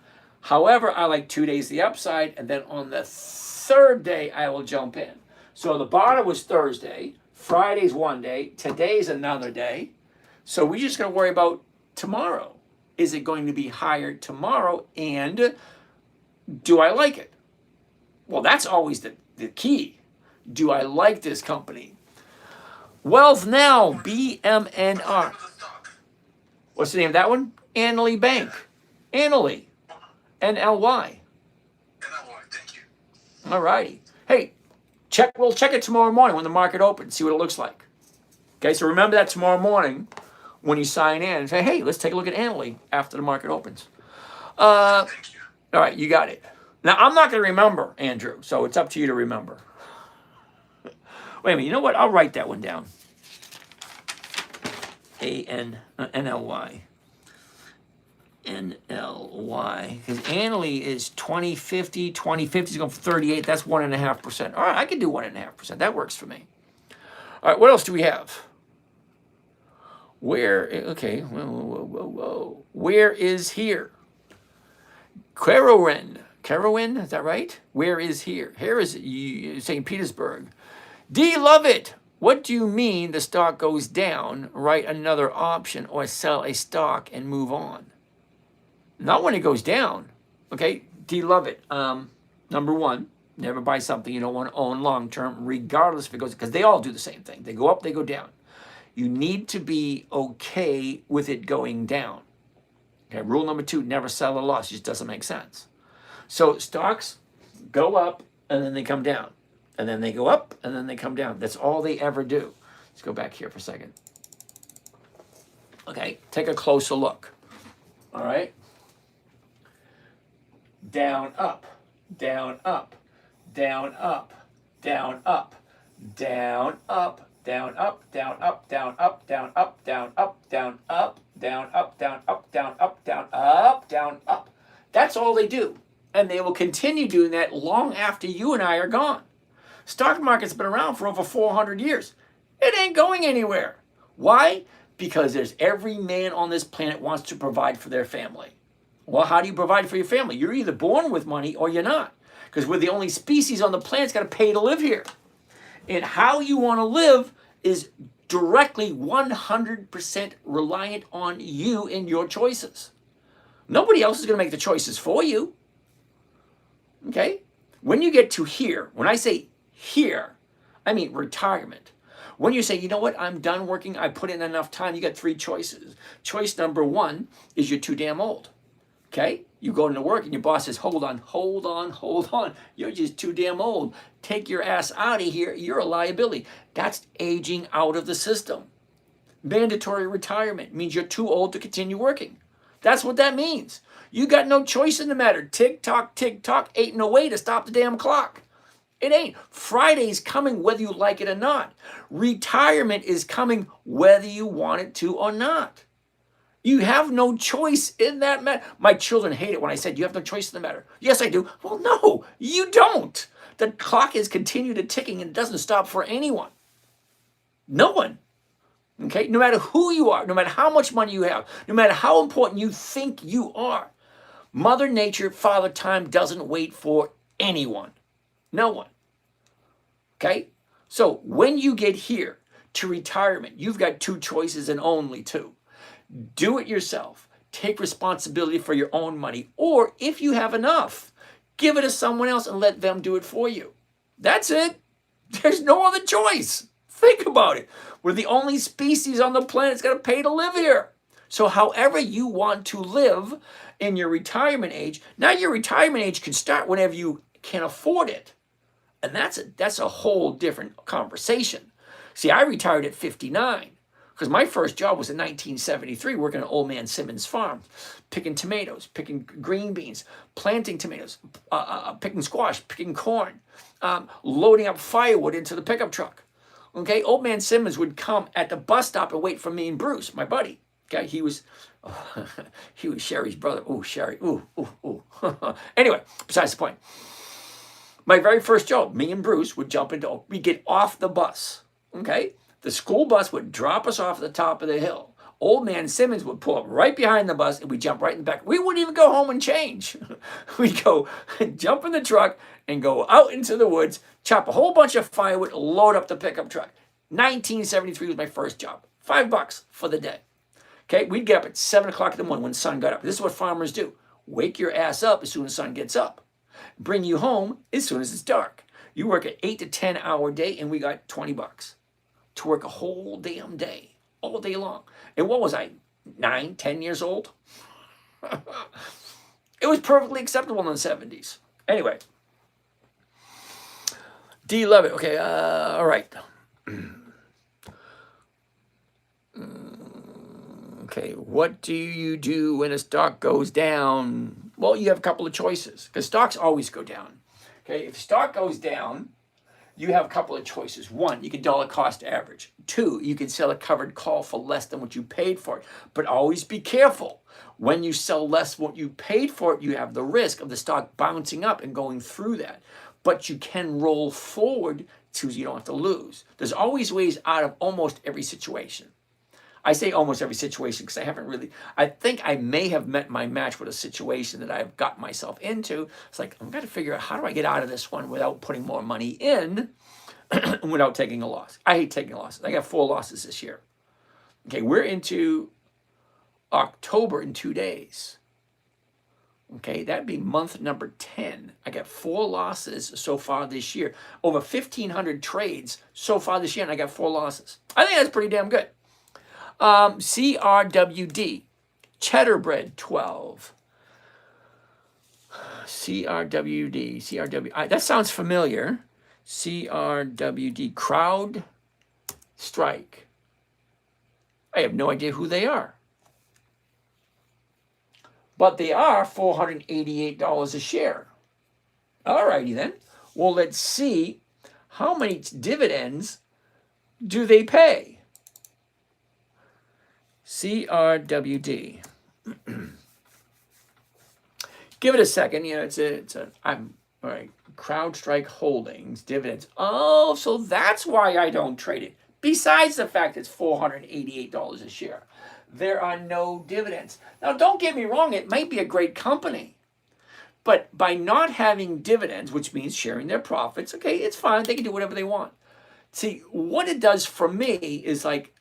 However, I like 2 days the upside, and then on the third day, I will jump in. So the bottom was Thursday. Friday's 1 day. Today's another day. So we're just going to worry about tomorrow. Is it going to be higher tomorrow? And do I like it? Well, that's always the key. Do I like this company? Wealth Now, BMNR. What's the name of that one? Annalie Bank. Annalie. NLY. Thank you. All righty. Hey, we'll check it tomorrow morning when the market opens, see what it looks like. Okay, so remember that tomorrow morning when you sign in and say, hey, let's take a look at Annalie after the market opens. All right, you got it. Now, I'm not going to remember, Andrew, so it's up to you to remember. Wait a minute, you know what? I'll write that one down. Anly. NLY. Because Annalie is 2050. 2050 is going for 38. That's 1.5%. All right, I can do 1.5%. That works for me. All right, what else do we have? Where, okay, whoa. Where is here? Carowin, is that right? Where is here? Here is St. Petersburg. D, love it. What do you mean the stock goes down, write another option, or sell a stock and move on? Not when it goes down. Okay, D, love it. Number one, never buy something you don't want to own long term, regardless if it goes, because they all do the same thing. They go up, they go down. You need to be okay with it going down. Okay, rule number two, never sell a loss. It just doesn't make sense. So stocks go up and then they come down. And then they go up and then they come down. That's all they ever do. Let's go back here for a second. Okay, take a closer look. All right. Down, up, down, up, down, up, down, up, down, up, down, up, down, up, down, up, down, up, down, up, down, up, down, up, down, up, down, up, down, up, down, up. That's all they do. And they will continue doing that long after you and I are gone. Stock market's been around for over 400 years. It ain't going anywhere. Why? Because there's every man on this planet wants to provide for their family. Well, how do you provide for your family? You're either born with money or you're not. Because we're the only species on the planet that's got to pay to live here. And how you want to live is directly 100% reliant on you and your choices. Nobody else is going to make the choices for you. Okay? When you get to here, when I say here, I mean retirement. When you say, you know what, I'm done working, I put in enough time, you got three choices. Choice number one is you're too damn old. Okay? You go into work and your boss says, hold on. You're just too damn old. Take your ass out of here. You're a liability. That's aging out of the system. Mandatory retirement means you're too old to continue working. That's what that means. You got no choice in the matter. Tick tock, ain't no way to stop the damn clock. It ain't. Friday's coming whether you like it or not. Retirement is coming whether you want it to or not. You have no choice in that matter. My children hate it when I said you have no choice in the matter. Yes, I do. Well, no, you don't. The clock is continued ticking and it doesn't stop for anyone. No one. Okay? No matter who you are, no matter how much money you have, no matter how important you think you are, Mother Nature, Father Time doesn't wait for anyone. No one. Okay? So when you get here to retirement, you've got two choices and only two. Do it yourself. Take responsibility for your own money. Or if you have enough, give it to someone else and let them do it for you. That's it. There's no other choice. Think about it. We're the only species on the planet that's got to pay to live here. So however you want to live in your retirement age, now your retirement age can start whenever you can afford it. And that's a whole different conversation. See, I retired at 59 because my first job was in 1973 working at Old Man Simmons' farm, picking tomatoes, picking green beans, planting tomatoes, picking squash, picking corn, loading up firewood into the pickup truck. Okay, Old Man Simmons would come at the bus stop and wait for me and Bruce, my buddy. Okay, he was Sherry's brother. Oh, Sherry. Ooh. Anyway, besides the point. My very first job, me and Bruce would we'd get off the bus. Okay, the school bus would drop us off at the top of the hill. Old Man Simmons would pull up right behind the bus and we'd jump right in the back. We wouldn't even go home and change. We'd go jump in the truck and go out into the woods, chop a whole bunch of firewood, load up the pickup truck. 1973 was my first job. $5 for the day. Okay, we'd get up at 7 o'clock in the morning when the sun got up. This is what farmers do. Wake your ass up as soon as the sun gets up. Bring you home as soon as it's dark. You work an 8 to 10 hour day and we got $20 to work a whole damn day, all day long. And what was I, 9, 10 years old? It was perfectly acceptable in the 70s. Anyway, D, love it. Okay, all right. Okay, what do you do when a stock goes down? Well, you have a couple of choices because stocks always go down. Okay, if stock goes down, you have a couple of choices. One, you can dollar cost average. Two, you can sell a covered call for less than what you paid for it. But always be careful. When you sell less than what you paid for it, you have the risk of the stock bouncing up and going through that. But you can roll forward so you don't have to lose. There's always ways out of almost every situation. I say almost every situation because I think I may have met my match with a situation that I've got myself into. It's like, I've got to figure out how do I get out of this one without putting more money in and without taking a loss. I hate taking losses. I got 4 losses this year. Okay, we're into October in 2 days. Okay, that'd be month number 10. I got 4 losses so far this year. Over 1,500 trades so far this year, and I got 4 losses. I think that's pretty damn good. CRWD, Cheddar Bread 12. CRWD, that sounds familiar. CRWD, Crowd Strike. I have no idea who they are. But they are $488 a share. All righty then. Well, let's see how many dividends do they pay. CRWD. Give it a second. You know, I'm all right. CrowdStrike Holdings dividends. Oh, so that's why I don't trade it. Besides the fact it's $488 a share, there are no dividends. Now, don't get me wrong. It might be a great company, but by not having dividends, which means sharing their profits, okay, it's fine. They can do whatever they want. See, what it does for me is like,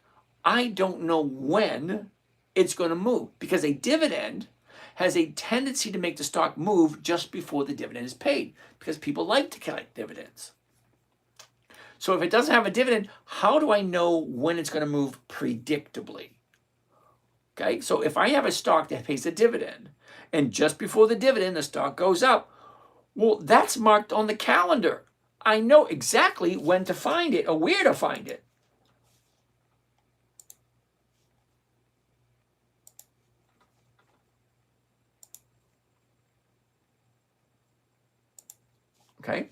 I don't know when it's going to move because a dividend has a tendency to make the stock move just before the dividend is paid because people like to collect dividends. So if it doesn't have a dividend, how do I know when it's going to move predictably? Okay, so if I have a stock that pays a dividend and just before the dividend the stock goes up, well, that's marked on the calendar. I know exactly when to find it or where to find it. Okay,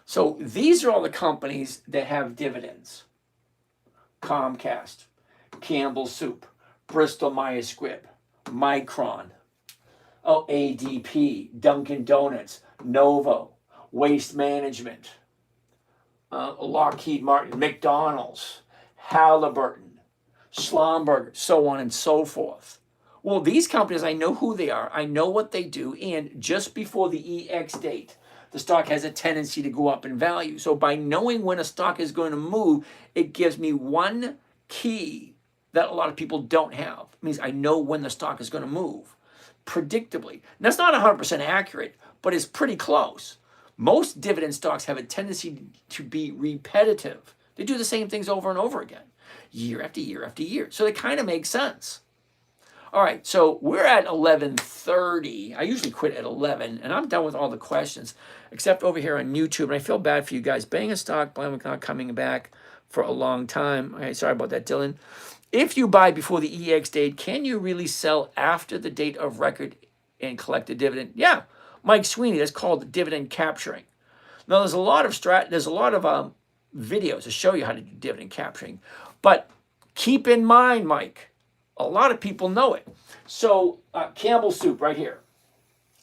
so these are all the companies that have dividends. Comcast, Campbell Soup, Bristol Myers Squibb, Micron, ADP, Dunkin' Donuts, Novo, Waste Management, Lockheed Martin, McDonald's, Halliburton, Schlumberger, so on and so forth. Well, these companies, I know who they are, I know what they do, and just before the EX date, the stock has a tendency to go up in value. So by knowing when a stock is going to move, it gives me one key that a lot of people don't have. It means I know when the stock is going to move predictably. And that's not 100% accurate, but it's pretty close. Most dividend stocks have a tendency to be repetitive. They do the same things over and over again, year after year after year. So it kind of makes sense. All right, so we're at 11:30. I usually quit at 11, and I'm done with all the questions, except over here on YouTube. And I feel bad for you guys. Bang a stock, blame not coming back for a long time. Okay, sorry about that, Dylan. If you buy before the EX date, can you really sell after the date of record and collect a dividend? Yeah, Mike Sweeney. That's called dividend capturing. Now, there's a lot of videos to show you how to do dividend capturing, but keep in mind, Mike. A lot of people know it. So Campbell Soup right here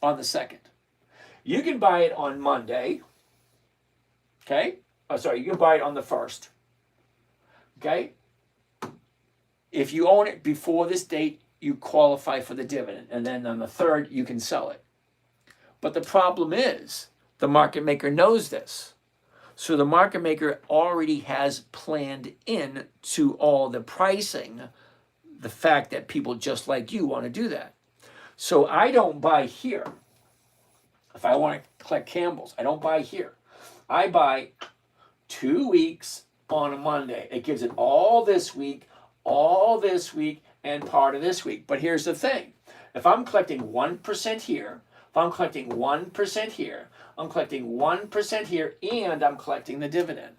on the 2nd. You can buy it on Monday. Okay? You can buy it on the 1st. Okay? If you own it before this date, you qualify for the dividend. And then on the 3rd, you can sell it. But the problem is, the market maker knows this. So the market maker already has planned in to all the pricing the fact that people just like you want to do that. So I don't buy here. If I want to collect Campbell's, I don't buy here. I buy 2 weeks on a Monday. It gives it all this week, and part of this week. But here's the thing. If I'm collecting 1% here, if I'm collecting 1% here, I'm collecting 1% here, and I'm collecting the dividend.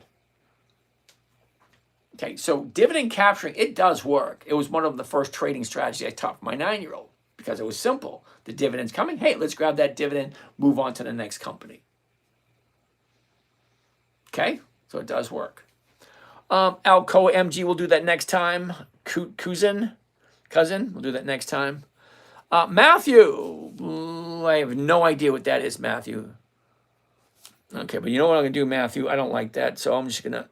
Okay, so dividend capturing, it does work. It was one of the first trading strategies I taught my 9-year-old because it was simple. The dividend's coming. Hey, let's grab that dividend, move on to the next company. Okay, so it does work. Alcoa MG, we'll do that next time. Cousin, we'll do that next time. Matthew, I have no idea what that is, Matthew. Okay, but you know what I'm going to do, Matthew? I don't like that, so I'm just going to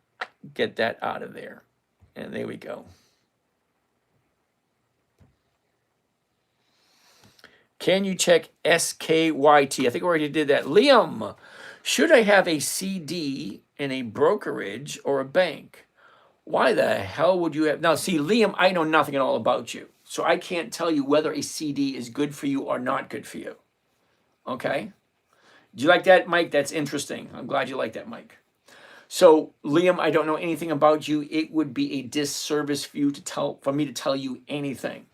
get that out of there. And there we go. Can you check SKYT? I think we already did that. Liam, should I have a CD in a brokerage or a bank? Why the hell would you have? Now, see, Liam, I know nothing at all about you. So I can't tell you whether a CD is good for you or not good for you. Okay? Do you like that, Mike? That's interesting. I'm glad you like that, Mike. So, Liam, I don't know anything about you. It would be a disservice for you for me to tell you anything.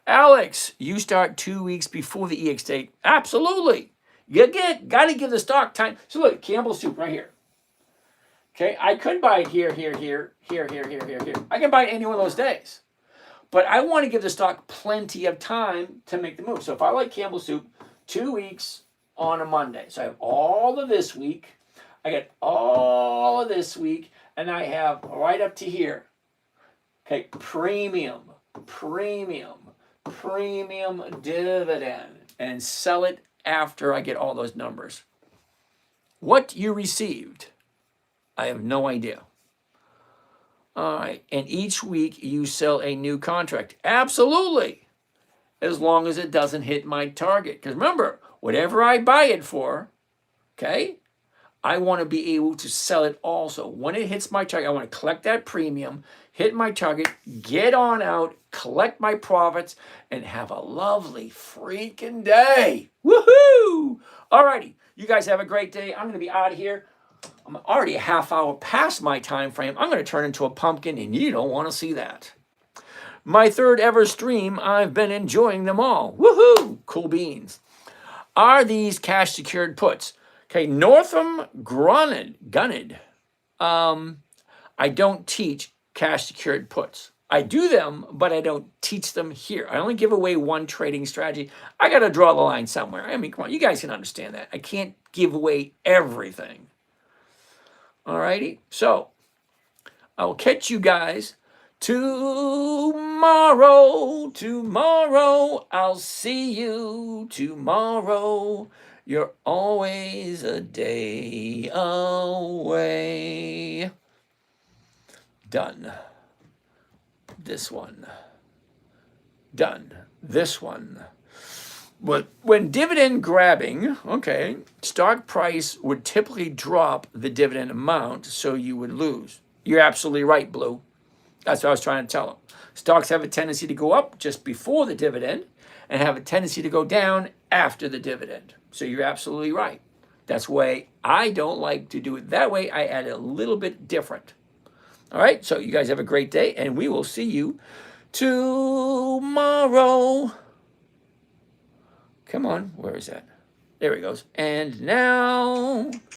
Alex, you start 2 weeks before the EX date. Absolutely. You got to give the stock time. So look, Campbell Soup right here. Okay, I could buy it here. I can buy it any one of those days. But I want to give the stock plenty of time to make the move. So if I like Campbell Soup, 2 weeks on a Monday. So I have all of this week. I get all of this week. And I have right up to here. Okay, premium dividend. And sell it after I get all those numbers. What you received, I have no idea. All right, and each week you sell a new contract. Absolutely. As long as it doesn't hit my target. Because remember, whatever I buy it for, okay, I want to be able to sell it also. When it hits my target, I want to collect that premium, hit my target, get on out, collect my profits, and have a lovely freaking day. Woohoo! All righty, you guys have a great day. I'm going to be out of here. I'm already a half hour past my time frame. I'm going to turn into a pumpkin, and you don't want to see that. My third ever stream, I've been enjoying them all. Woohoo! Cool beans. Are these cash secured puts? Okay, Northam Gunned. I don't teach cash secured puts. I do them, but I don't teach them here. I only give away one trading strategy. I got to draw the line somewhere. I mean, come on, you guys can understand that. I can't give away everything. All righty, so I'll catch you guys tomorrow. I'll see you tomorrow. You're always a day away. Done. This one. Done. This one. But when dividend grabbing, okay, stock price would typically drop the dividend amount, so you would lose. You're absolutely right, Blue. That's what I was trying to tell them. Stocks have a tendency to go up just before the dividend and have a tendency to go down after the dividend. So you're absolutely right. That's why I don't like to do it that way. I add a little bit different. All right, so you guys have a great day, and we will see you tomorrow. Come on, where is that? There he goes. And now...